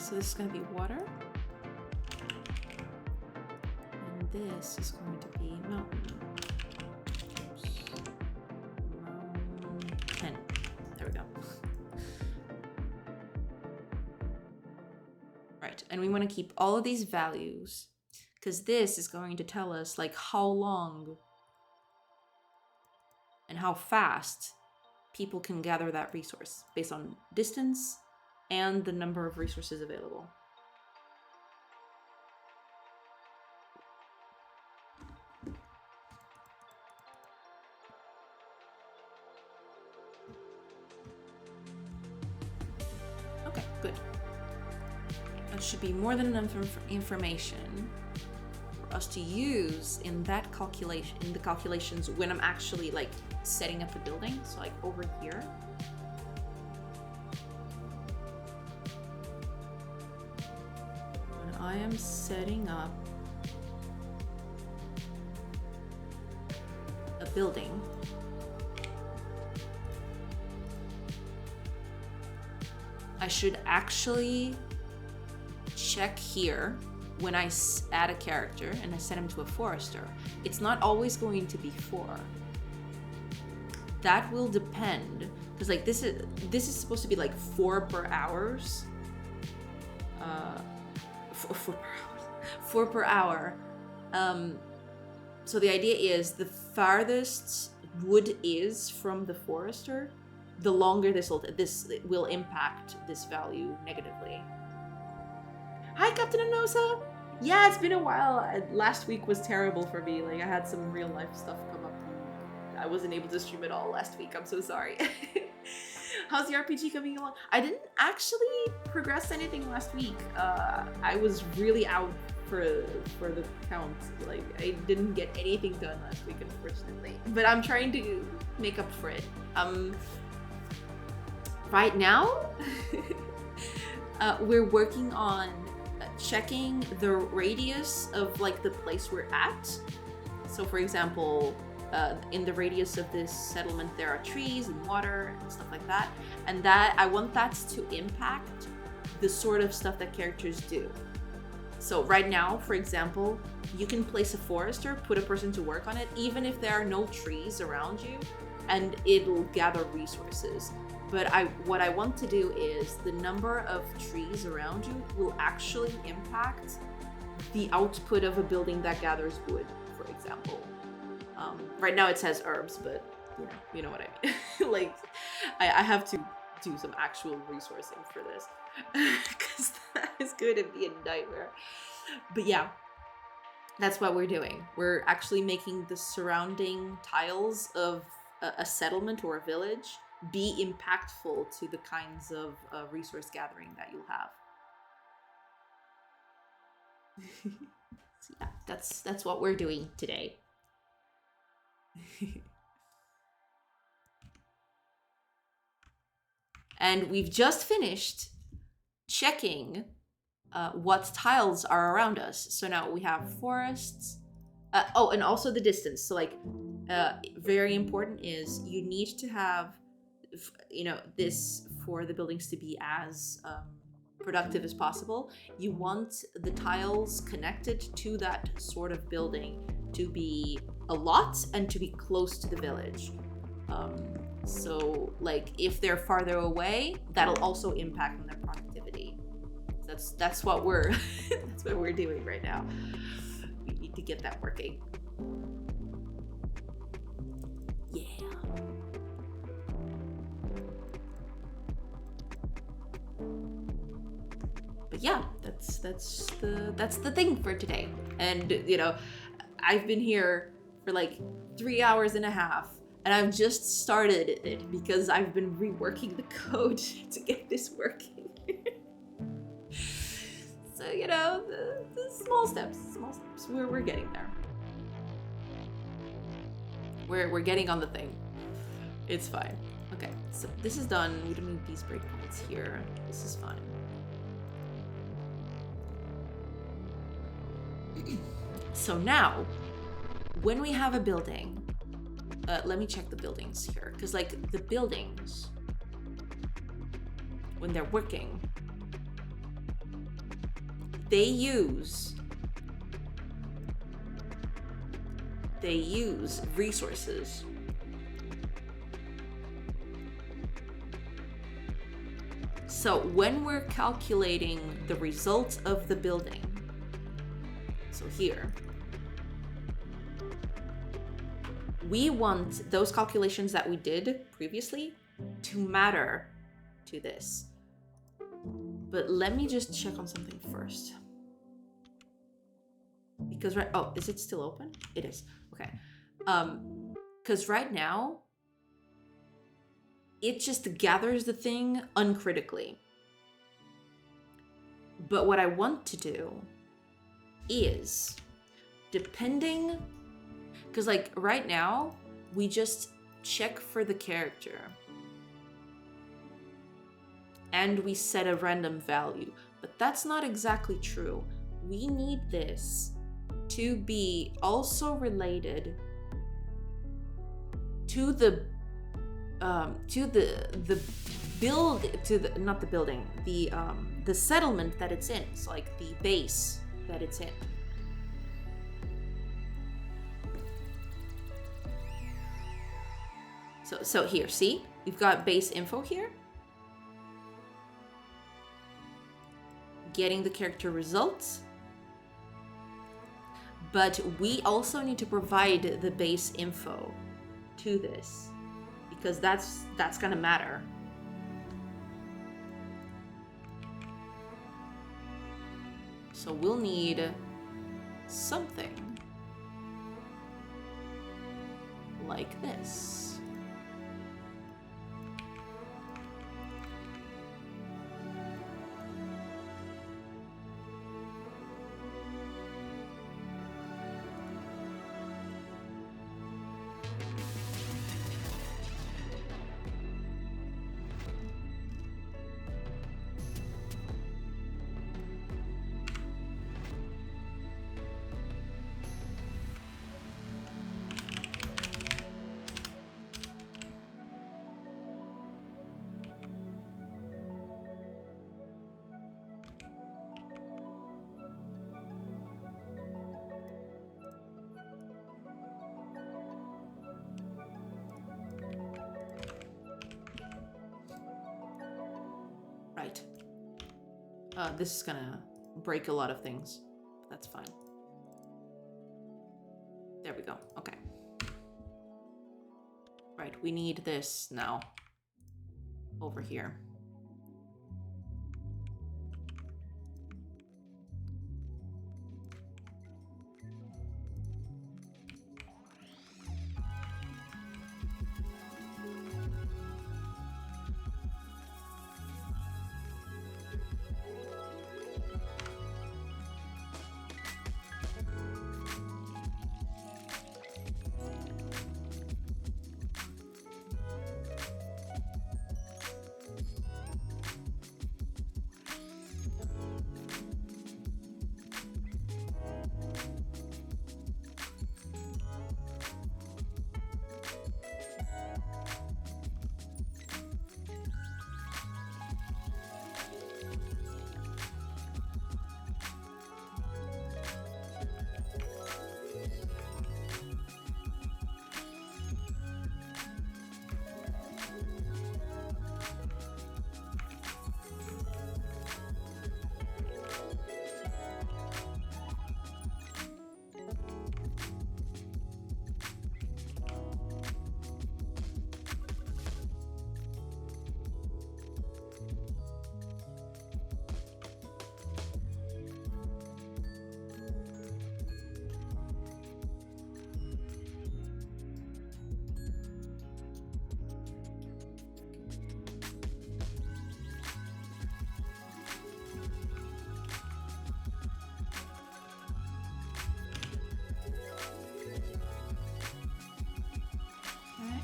So this is going to be water. And this is going to be mountain. Oops. 10. There we go. Right, and we want to keep all of these values because this is going to tell us like how long and how fast people can gather that resource based on distance and the number of resources available. Okay, good. That should be more than enough information for us to use in that calculation, in the calculations when I'm actually like setting up the building. So like over here. When I am setting up a building, I should actually check here when I add a character and I set him to a forester. It's not always going to be 4. That will depend, because like this is supposed to be like 4 per hours. 4 per hour. So the idea is the farthest wood is from the forester, the longer this will impact this value negatively. Hi, Captain Anosa. Yeah, it's been a while. Last week was terrible for me. Like I had some real life stuff come up. I wasn't able to stream it all last week. I'm so sorry. How's the RPG coming along? I didn't actually progress anything last week. I was really out for the count. Like I didn't get anything done last week, unfortunately. But I'm trying to make up for it. Right now, we're working on checking the radius of like the place we're at. So for example, in the radius of this settlement there are trees and water and stuff like that, and that I want that to impact the sort of stuff that characters do. So right now, for example, you can place a forester, put a person to work on it, even if there are no trees around you, and it'll gather resources. But what I want to do is the number of trees around you will actually impact the output of a building that gathers wood, for example. Right now it says herbs, but you know what I mean. Like, I have to do some actual resourcing for this because that is going to be a nightmare. But yeah, that's what we're doing. We're actually making the surrounding tiles of a settlement or a village be impactful to the kinds of resource gathering that you'll have. So yeah, that's what we're doing today. And we've just finished checking what tiles are around us. So now we have forests. Oh, and also the distance. So like, very important is you need to have, this for the buildings to be as productive as possible. You want the tiles connected to that sort of building to be a lot and to be close to the village. So like if they're farther away, that'll also impact on their productivity. That's what we're that's what we're doing right now. We need to get that working. Yeah. But yeah, that's the thing for today. And I've been here for like 3 hours and a half, and I've just started it because I've been reworking the code to get this working. So the small steps. We're getting there. We're getting on the thing. It's fine. Okay, so this is done. We don't need these breakpoints here. This is fine. So now, when we have a building, let me check the buildings here, because like the buildings, when they're working, they use resources. So when we're calculating the results of the building, so here, we want those calculations that we did previously to matter to this. But let me just check on something first. Because oh, is it still open? It is. Okay. Because right now, it just gathers the thing uncritically. But what I want to do is, depending, because like right now, we just check for the character and we set a random value, but that's not exactly true. We need this to be also related to the settlement that it's in. So like the base that it's in. So here, see? We've got base info here. Getting the character results. But we also need to provide the base info to this, because that's gonna matter. So we'll need something like this. Right. This is gonna break a lot of things. That's fine. There we go. Okay. Right, we need this now. Over here.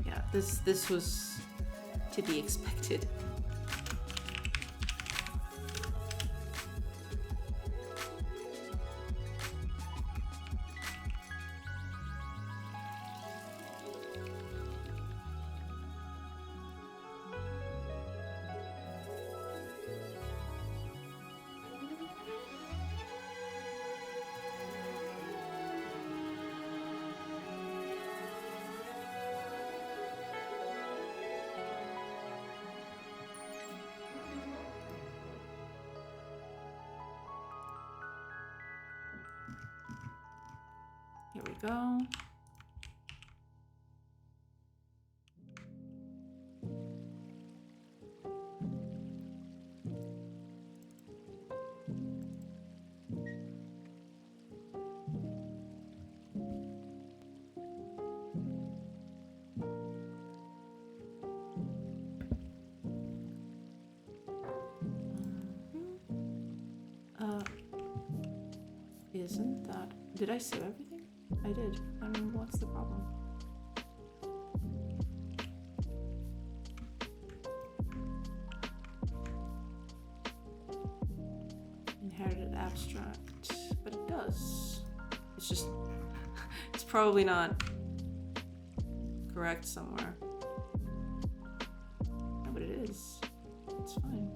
Yeah, this was to be expected. Here we go. Isn't that... Did I save everything? I did. I mean, what's the problem? Inherited abstract. But it does. It's just... it's probably not correct somewhere. No, but it is. It's fine.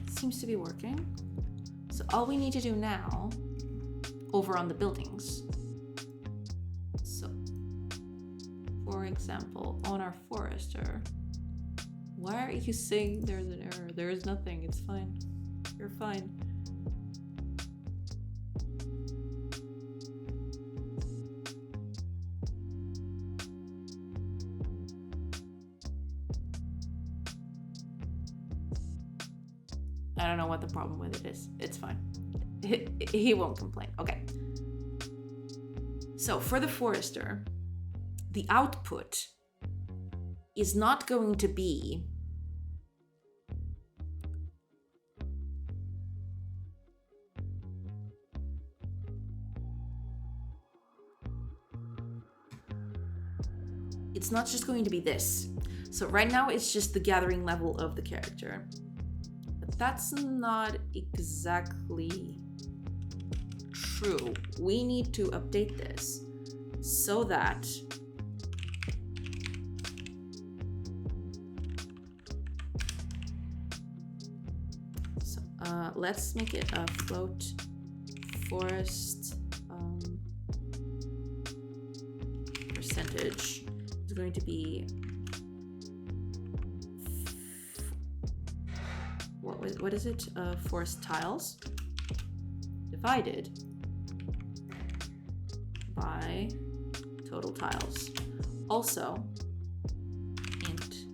Seems to be working. So all we need to do now, over on the buildings. So, for example, on our forester, why are you saying there's an error? There is nothing. It's fine. You're fine. I don't know what the problem with it is. It's fine. He won't complain. Okay. So for the forester, the output is not going to be it's not just going to be this. So right now it's just the gathering level of the character. But that's not exactly true. We need to update this so that let's make it a float forest percentage is going to be what is it? Forest tiles divided by total tiles. Also, int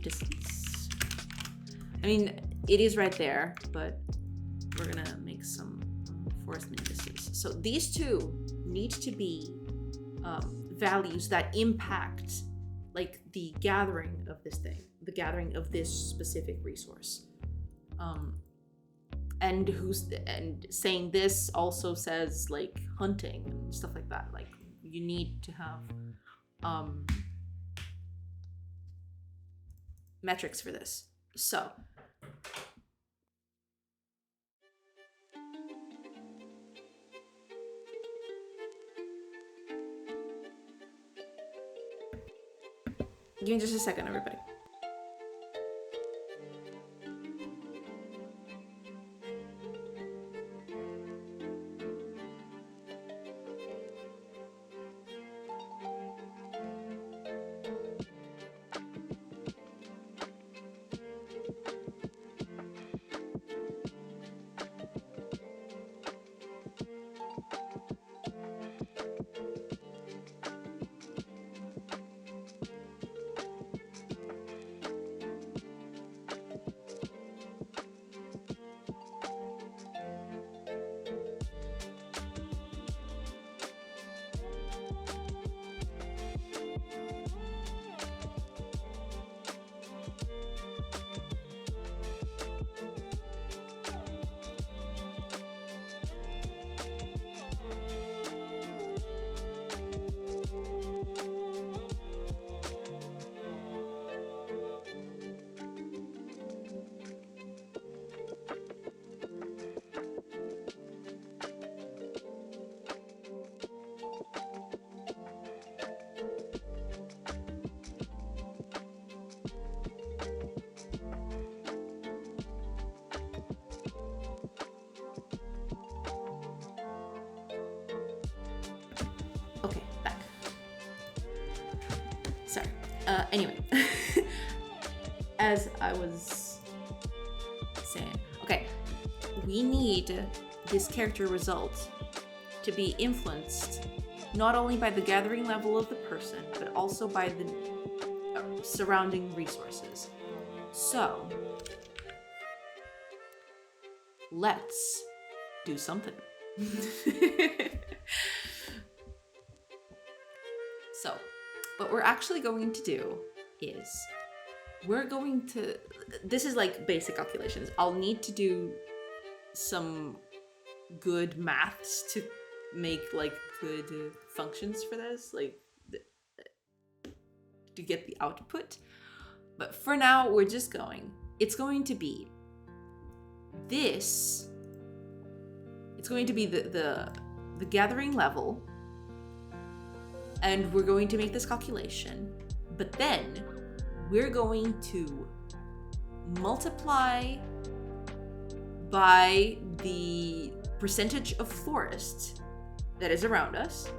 distance. I mean, it is right there, but we're gonna make some forest min distance. So these two need to be values that impact like the gathering of this thing, the gathering of this specific resource. And saying this also says like hunting and stuff like that. Like you need to have metrics for this. So give me just a second, everybody. Okay, back. Sorry. Anyway, as I was saying, okay, we need this character result to be influenced not only by the gathering level of the person, but also by the surrounding resources. So, let's do something. So, what we're actually going to do is this is like basic calculations. I'll need to do some good maths to make like good functions for this, like to get the output. But for now, it's going to be this. It's going to be the gathering level. And we're going to make this calculation, but then we're going to multiply by the percentage of forest that is around us.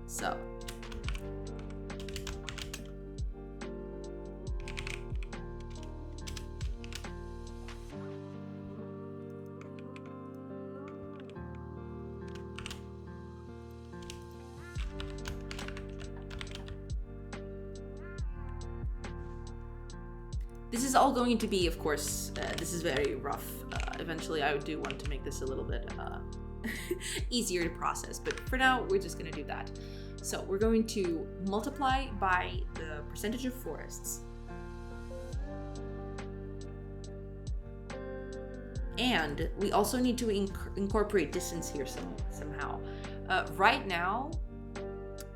So this is all going to be, of course, this is very rough. Eventually, I do want to make this a little bit easier to process, but for now, we're just going to do that. So we're going to multiply by the percentage of forests. And we also need to incorporate distance here somehow. Right now,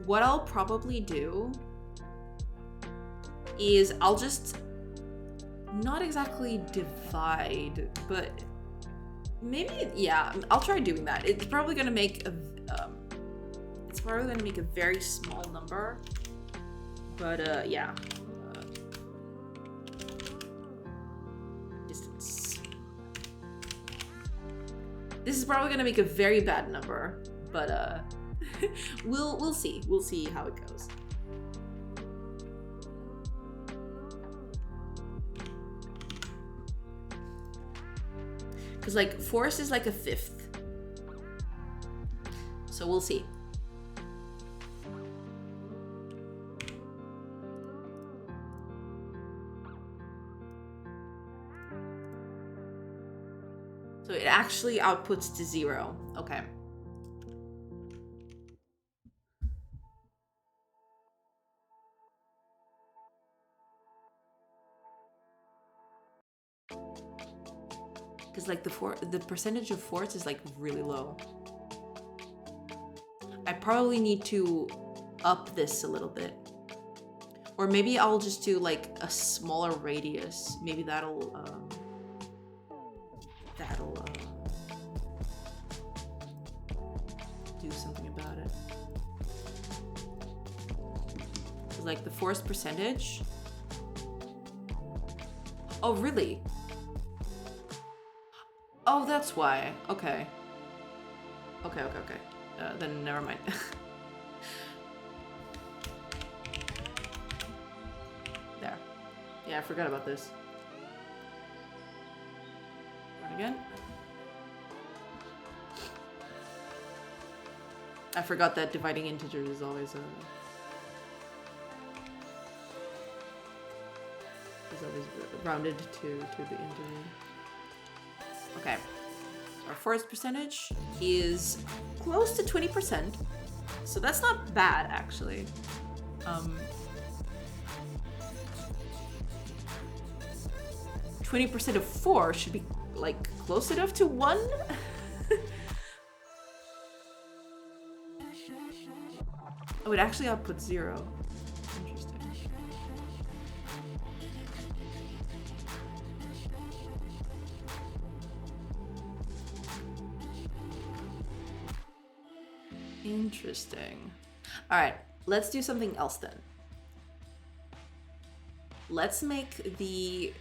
what I'll probably do is I'll just not exactly divide, but maybe, yeah, I'll try doing that. It's probably gonna make a very small number, but yeah. Distance. This is probably gonna make a very bad number, but we'll see. We'll see how it goes. Because like forest is like a fifth, so we'll see. So it actually outputs to 0. Okay. Because like the percentage of force is like really low. I probably need to up this a little bit. Or maybe I'll just do like a smaller radius. Maybe that'll do something about it. Like the force percentage. Oh, really? Oh, that's why. Okay. Okay. Then never mind. There. Yeah, I forgot about this. Run again. I forgot that dividing integers is always rounded to the integer. Okay. So our force percentage is close to 20%. So that's not bad, actually. 20% of 4 should be like close enough to 1. Oh, it actually outputs 0. Interesting. Interesting. All right, let's do something else then. Let's make the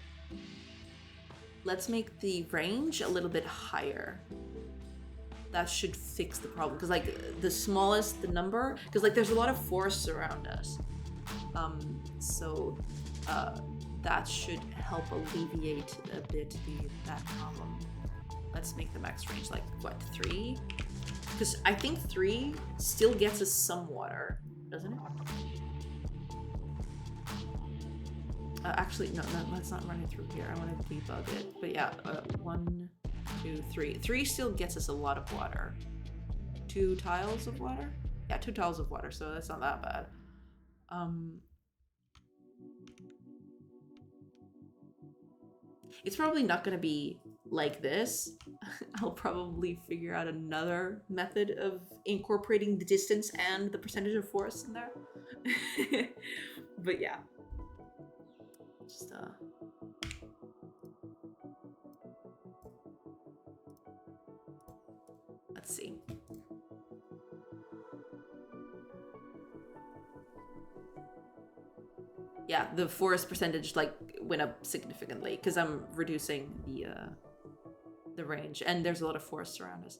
range a little bit higher. That should fix the problem, because like the smallest the number, because like there's a lot of force around us, so that should help alleviate a bit that problem. Let's make the max range like what, 3? Because I think 3 still gets us some water, doesn't it? Actually, no, let's not run it through here. I want to debug it. But yeah, 1, 2, 3. 3 still gets us a lot of water. 2 tiles of water? Yeah, 2 tiles of water, so that's not that bad. It's probably not going to be like this. I'll probably figure out another method of incorporating the distance and the percentage of force in there. But yeah. Just, let's see. Yeah, the forest percentage like went up significantly because I'm reducing the range, and there's a lot of forest around us.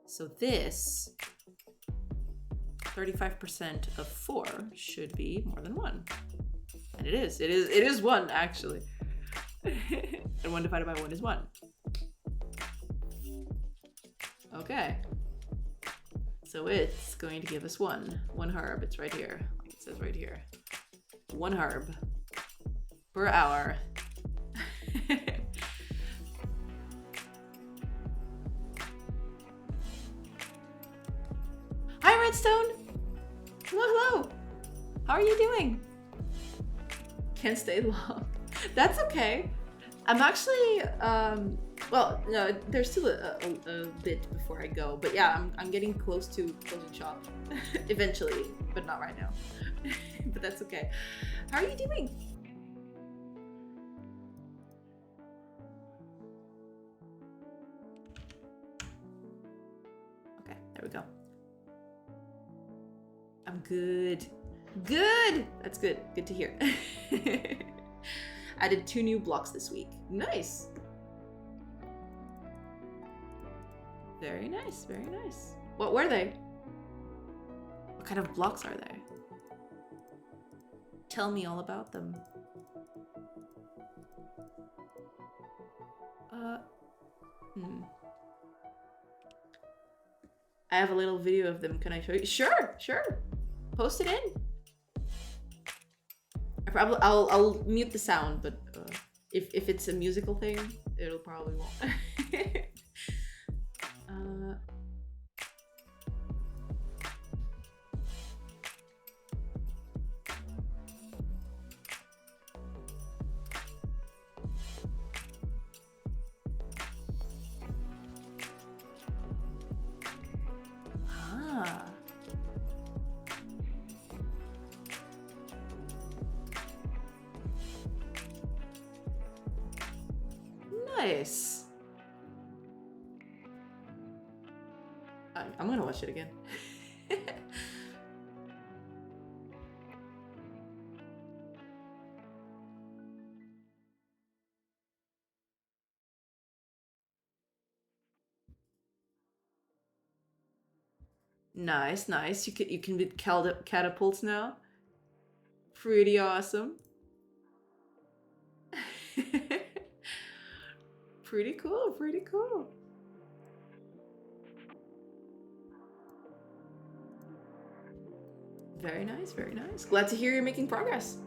So this 35% of 4 should be more than 1. And it is 1 actually. And 1 divided by 1 is 1. Okay. So it's going to give us 1 harb. It's right here. Like it says right here. 1 harb per hour. Hi, Redstone. Hello. How are you doing? Can't stay long. That's okay. I'm actually, well, no, there's still a bit before I go, but yeah, I'm getting close to closing shop eventually, but not right now. But that's okay. How are you doing? Okay, there we go. I'm good. Good! That's good. Good to hear. Added 2 new blocks this week. Nice! Very nice, very nice. What were they? What kind of blocks are they? Tell me all about them. I have a little video of them. Can I show you? Sure, sure. Post it in. I'll mute the sound, but if it's a musical thing, it'll probably won't. Uh, ah. Nice. I'm gonna watch it again. Nice, nice. You can be catapults now. Pretty awesome. Pretty cool, pretty cool. Very nice, very nice. Glad to hear you're making progress.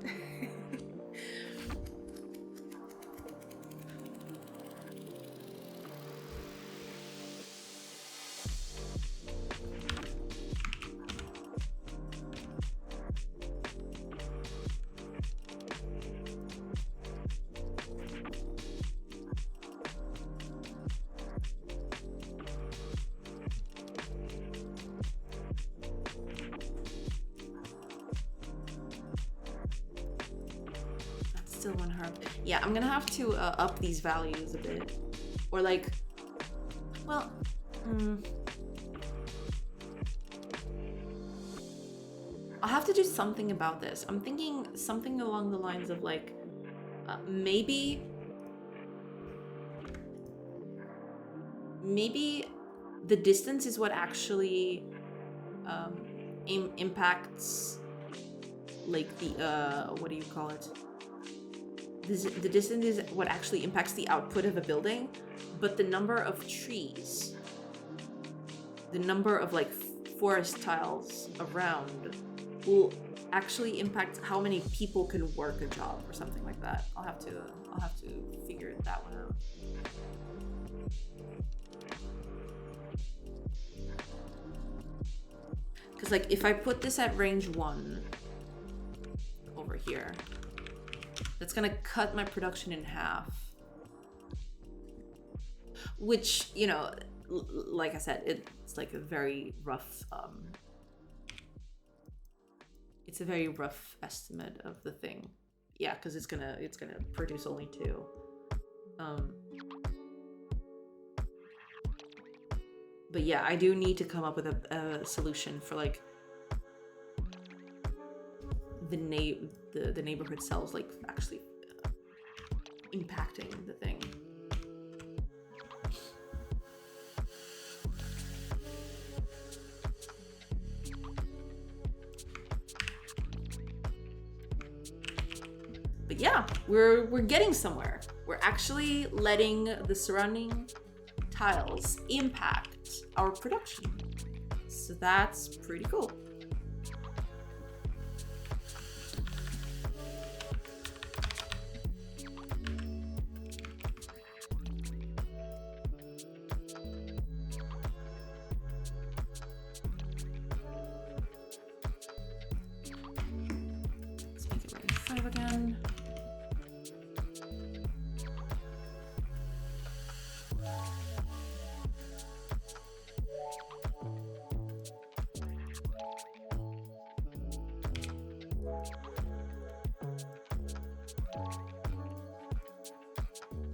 Still one herb. Yeah, I'm gonna have to up these values a bit. Or like, well, I'll have to do something about this. I'm thinking something along the lines of like, maybe the distance is what actually impacts like the, what do you call it? The distance is what actually impacts the output of a building, but the number of trees, the number of like forest tiles around will actually impact how many people can work a job or something like that. I'll have to figure that one out. Because like if I put this at range 1 over here, that's gonna cut my production in half. Which, you know, like I said, it's like a very rough, it's a very rough estimate of the thing. Yeah, because it's gonna produce only 2. But yeah, I do need to come up with a solution for like the neighborhood cells like actually impacting the thing. But yeah, we're getting somewhere. We're actually letting the surrounding tiles impact our production. So that's pretty cool. Let's make it range 5 again.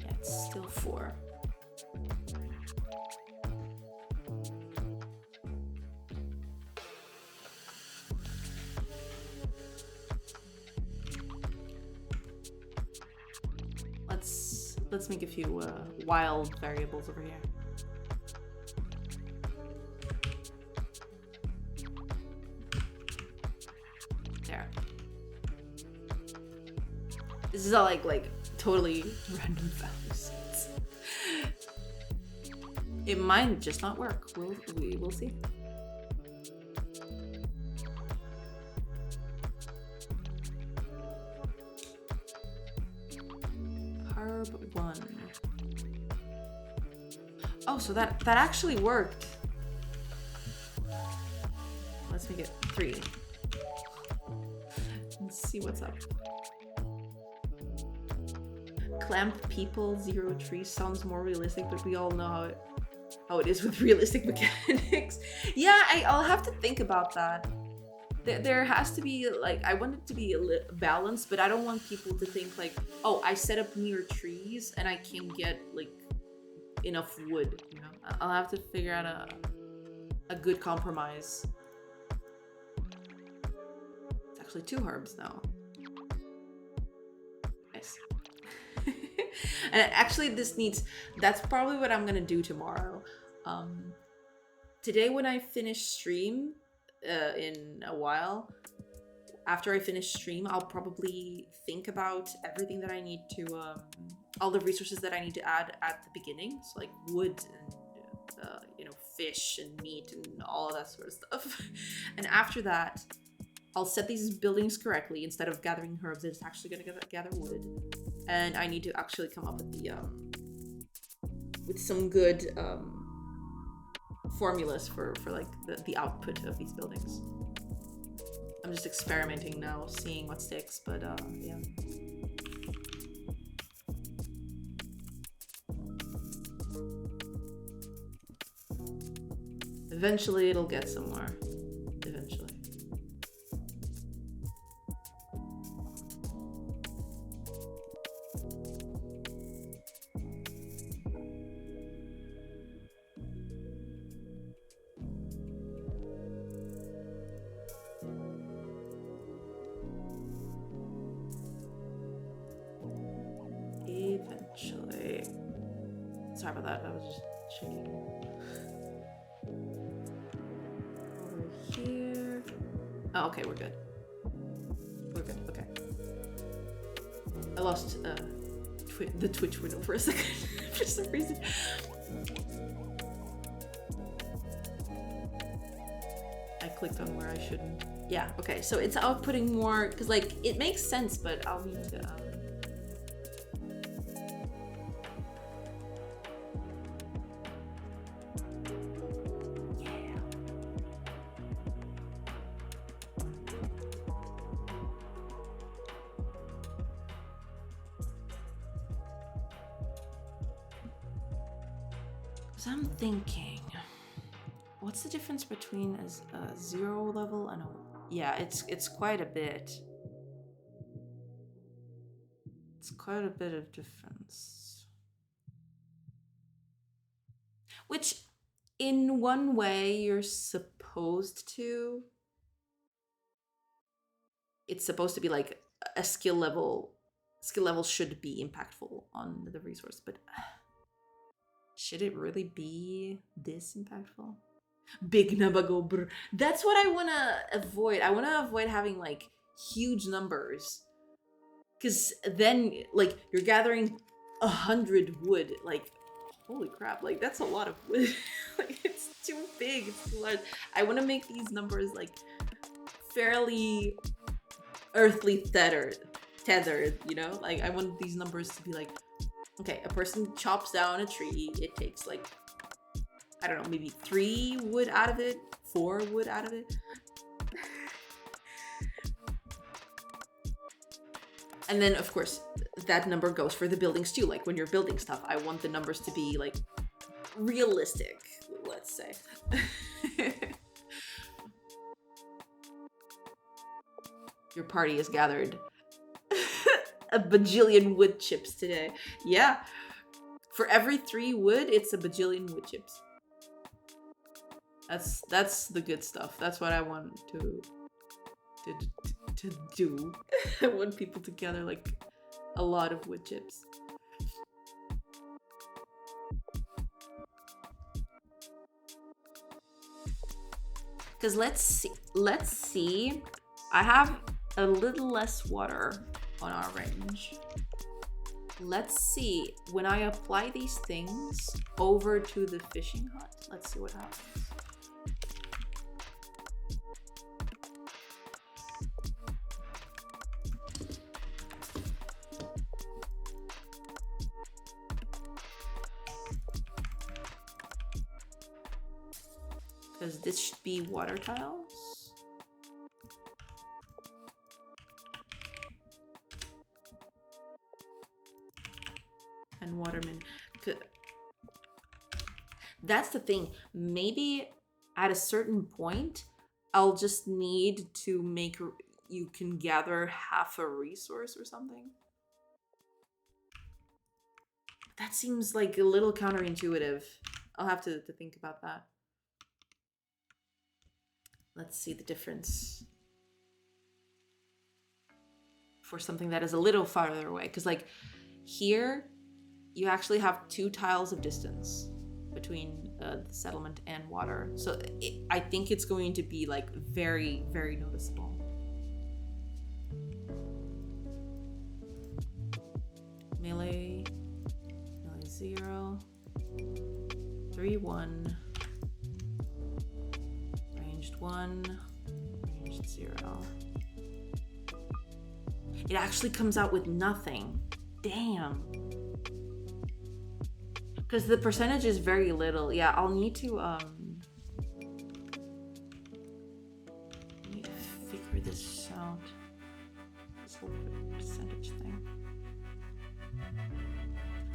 Yeah, it's still 4. Let's make a few wild variables over here. There. This is all like totally random values. It might just not work. We will see. Herb 1. Oh, so that actually worked. Let's make it 3. Let's see what's up. Clamp people, 0 trees sounds more realistic, but we all know how it is with realistic mechanics. Yeah, I'll have to think about that. There has to be, like, I want it to be a balance, but I don't want people to think like, oh, I set up near trees and I can get like enough wood, you know? I'll have to figure out a good compromise. It's actually 2 herbs now. Nice. And actually that's probably what I'm gonna do tomorrow. Today when I finish stream, in a while, after I finish stream, I'll probably think about everything that I need to, all the resources that I need to add at the beginning. So like wood and, you know, fish and meat and all of that sort of stuff. And after that, I'll set these buildings correctly. Instead of gathering herbs, it's actually gonna gather wood. And I need to actually come up with the, with some good, formulas for like the output of these buildings. I'm just experimenting now, seeing what sticks, but yeah. Eventually it'll get somewhere. Eventually. Eventually. Sorry about that, I was just checking. Over here. Oh, okay, we're good. We're good, okay. I lost the Twitch window for a second for some reason. I clicked on where I shouldn't. Yeah, okay, so it's outputting more, because like, it makes sense, but I'll need to, so I'm thinking, what's the difference between a 0 level and a... Yeah, it's quite a bit. It's quite a bit of difference. Which, in one way, you're supposed to... It's supposed to be like a skill level. Skill level should be impactful on the resource, but... should it really be this impactful? Big Nabago brr. That's what I want to avoid. I want to avoid having like huge numbers, because then like you're gathering 100 wood. Like, holy crap! Like that's a lot of wood. Like it's too big. It's too large. I want to make these numbers like fairly earthly tethered. You know, like I want these numbers to be like, okay, a person chops down a tree. It takes like, I don't know, maybe 3 wood out of it, 4 wood out of it. And then, of course, that number goes for the buildings too. Like when you're building stuff, I want the numbers to be like realistic, let's say. Your party has gathered a bajillion wood chips today. Yeah. For every 3 wood, it's a bajillion wood chips. That's the good stuff. That's what I want to do. I want people to gather like a lot of wood chips. Because let's see. I have a little less water on our range. Let's see, when I apply these things over to the fishing hut, let's see what happens. Because this should be water tiles. And waterman. That's the thing. Maybe at a certain point, I'll just need to make you can gather half a resource or something. That seems like a little counterintuitive. I'll have to think about that. Let's see the difference for something that is a little farther away. Because like here, you actually have 2 tiles of distance between the settlement and water. So I think it's going to be like very, very noticeable. Melee 0, 3, 1, ranged 1, ranged 0. It actually comes out with nothing. Damn. Because the percentage is very little. Yeah, I'll need to figure this out. This whole percentage thing.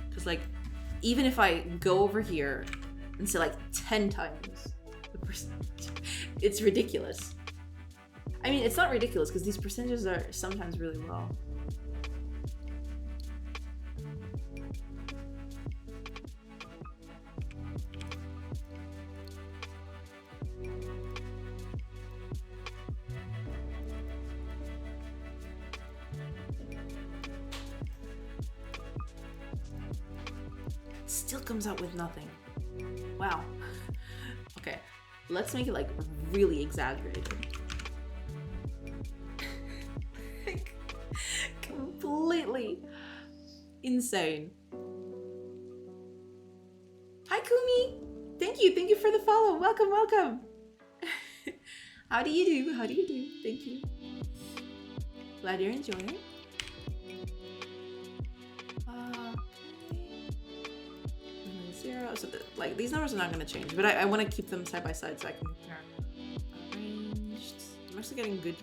Because like, even if I go over here and say like 10 times the percentage, it's ridiculous. I mean, it's not ridiculous because these percentages are sometimes really low. Still comes out with nothing. Wow. Okay, let's make it like really exaggerated. Like, completely insane. Hi Kumi! Thank you for the follow. Welcome. How do you do? Thank you. Glad you're enjoying. So like these numbers are not going to change, but I want to keep them side by side so I can compare. Arranged. I'm actually getting good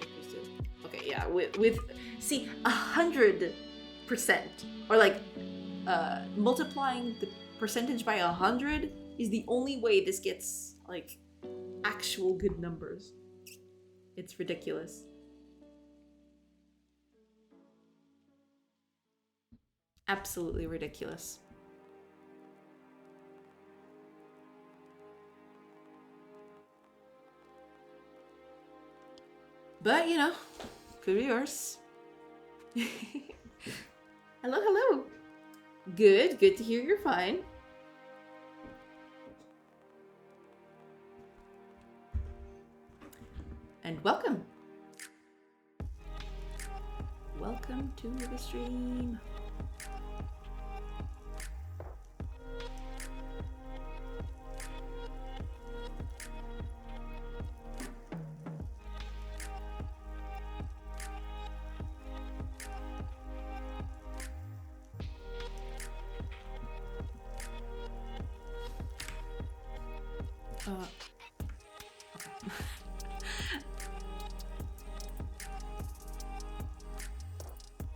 pictures too. Okay, yeah, with see 100% or like multiplying the percentage by 100 is the only way this gets like actual good numbers. It's ridiculous. Absolutely ridiculous. But, you know, could be worse. Hello. Good to hear you're fine. And welcome. Welcome to the stream.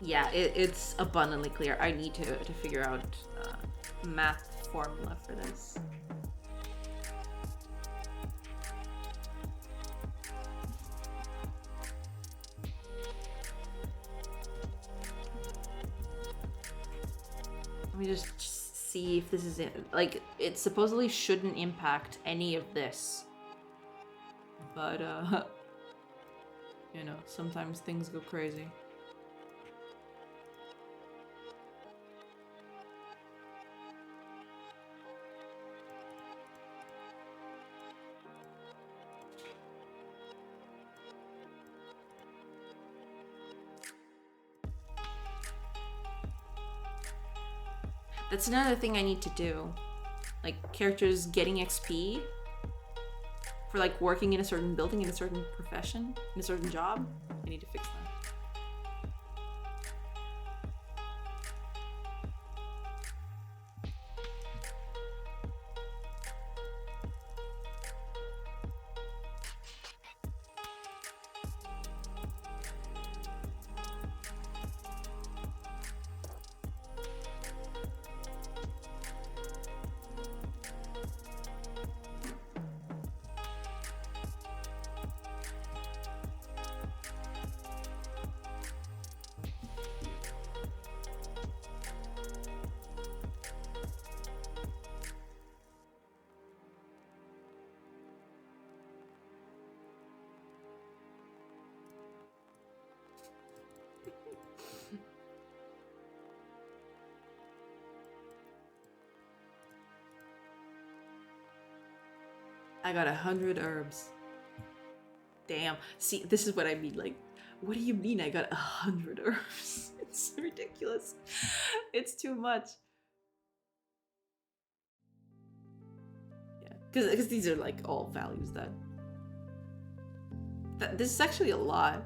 Yeah, it's abundantly clear. I need to figure out math formula for this. Let me just see if this is it. Like, it supposedly shouldn't impact any of this. But, you know, sometimes things go crazy. That's another thing I need to do. Like, characters getting XP for, like, working in a certain building, in a certain profession, in a certain job. I need to fix that. I got 100 herbs. Damn. See, this is what I mean. Like, what do you mean I got 100 herbs? It's ridiculous. It's too much. Yeah, because these are like all values that this is actually a lot.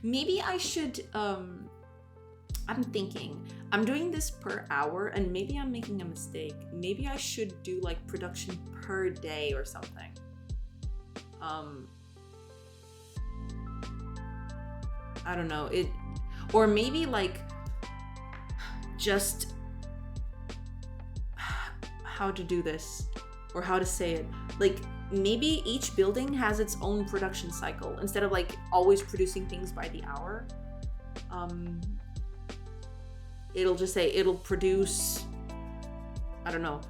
Maybe I should I'm thinking I'm doing this per hour, and maybe I'm making a mistake. Maybe I should do like production per day or something. I don't know, it, or maybe like just how to do this or how to say it. Like maybe each building has its own production cycle instead of like always producing things by the hour. It'll just say it'll produce, I don't know,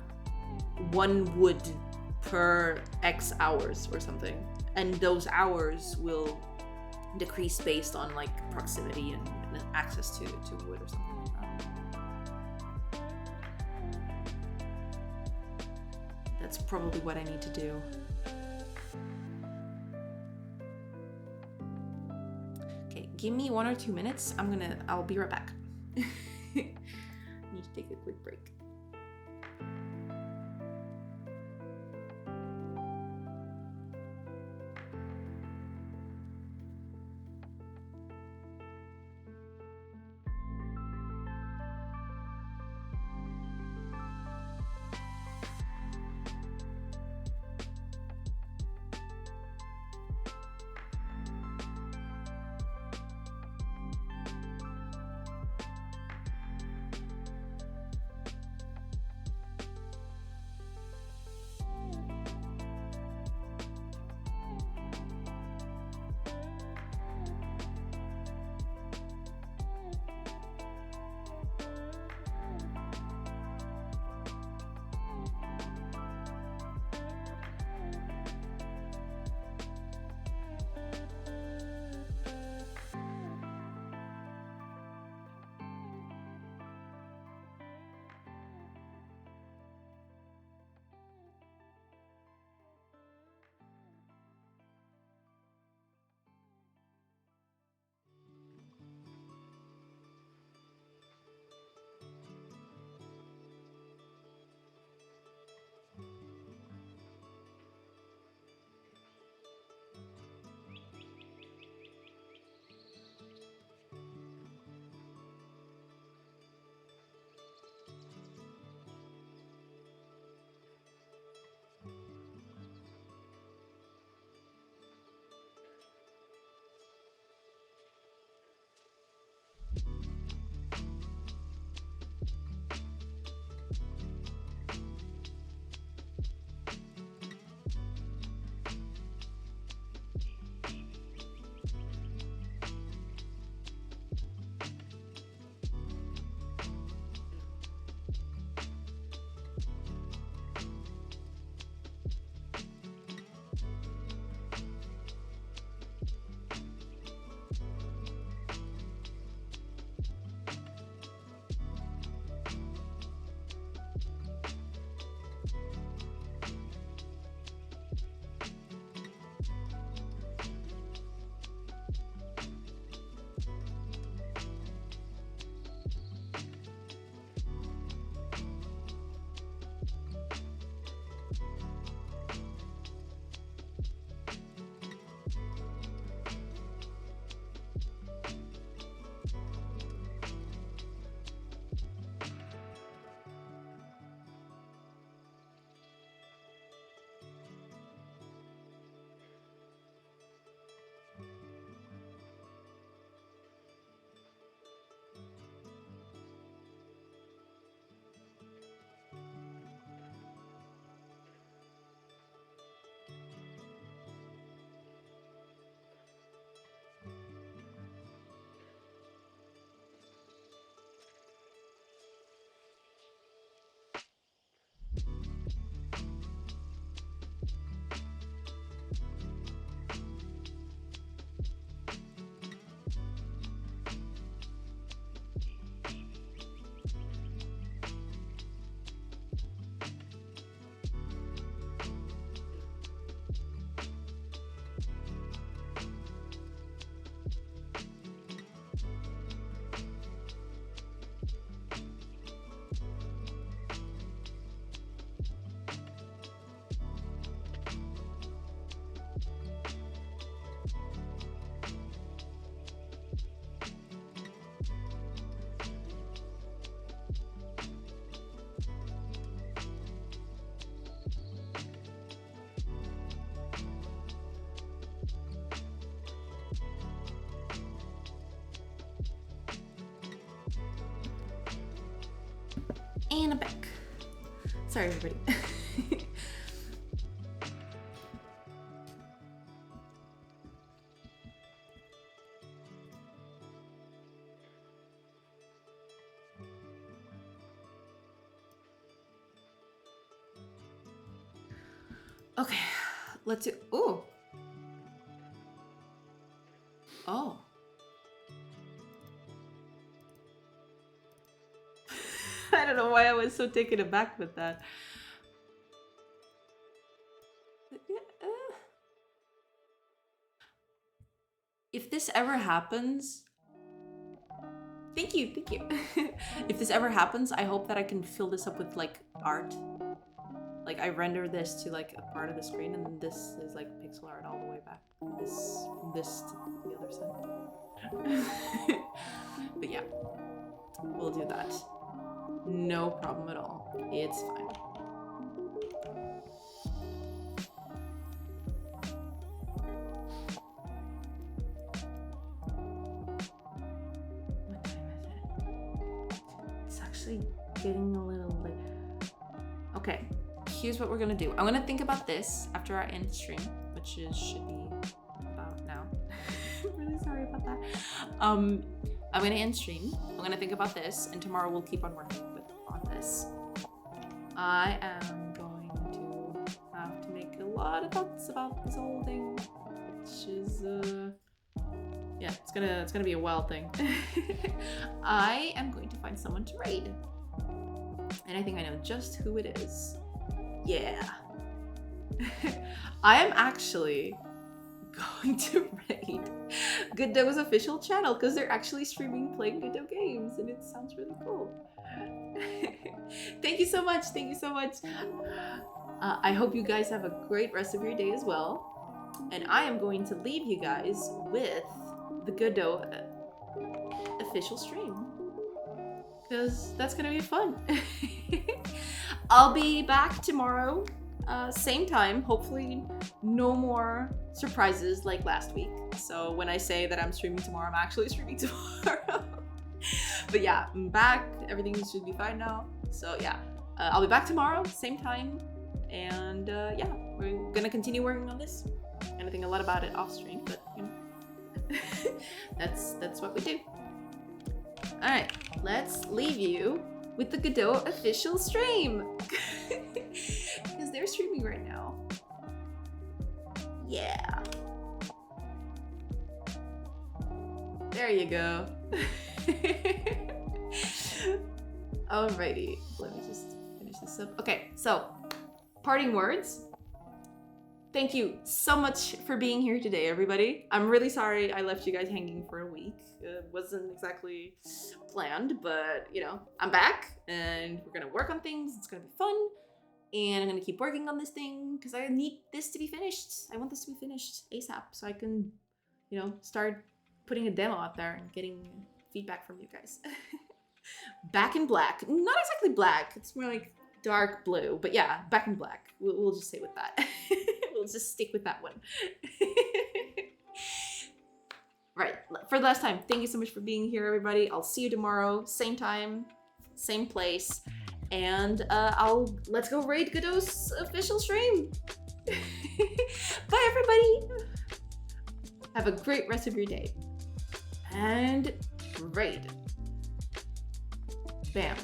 1 wood per X hours or something, and those hours will decrease based on like proximity and access to wood or something like that. That's probably what I need to do. Okay, give me 1 or 2 minutes. I'll be right back. Need to take a quick break. And I'm back. Sorry, everybody. Okay, let's do. Ooh. Oh. I don't know why I was so taken aback with that. If this ever happens, thank you. If this ever happens, I hope that I can fill this up with like art. Like I render this to like a part of the screen, and then this is like pixel art all the way back. This to the other side. But yeah, we'll do that. No problem at all. It's fine. What time is it? It's actually getting a little late. Okay, here's what we're gonna do. I'm gonna think about this after our end stream, which should be about now. I'm really sorry about that. I'm gonna end stream. I'm gonna think about this, and tomorrow we'll keep on working on this. I am going to have to make a lot of thoughts about this whole thing, which is yeah, it's gonna be a wild thing. I am going to find someone to raid, and I think I know just who it is. Yeah. I am actually going to raid GameDev's official channel because they're actually streaming playing GameDev games, and it sounds really cool. Thank you so much. Thank you so much. I hope you guys have a great rest of your day as well. And I am going to leave you guys with the GameDev official stream, because that's gonna be fun. I'll be back tomorrow, same time. Hopefully no more surprises like last week. So when I say that I'm streaming tomorrow, I'm actually streaming tomorrow. But yeah, I'm back. Everything should be fine now. So yeah, I'll be back tomorrow, same time. And yeah, we're gonna continue working on this. I'm gonna think a lot about it off stream, but you know, that's what we do. All right, let's leave you with the GameDev official stream, because they're streaming right now. Yeah. There you go. Alrighty, let me just finish this up. Okay, so parting words. Thank you so much for being here today, everybody. I'm really sorry I left you guys hanging for a week. It wasn't exactly planned, but you know, I'm back and we're gonna work on things. It's gonna be fun. And I'm gonna keep working on this thing because I need this to be finished. I want this to be finished ASAP so I can, you know, start putting a demo out there and getting feedback from you guys. Back in black. Not exactly black. It's more like dark blue, but yeah, back in black. We'll just stay with that. We'll just stick with that one. Right, for the last time, thank you so much for being here, everybody. I'll see you tomorrow, same time, same place, and let's go raid GameDev's official stream. Bye, everybody. Have a great rest of your day, and raid. Bam.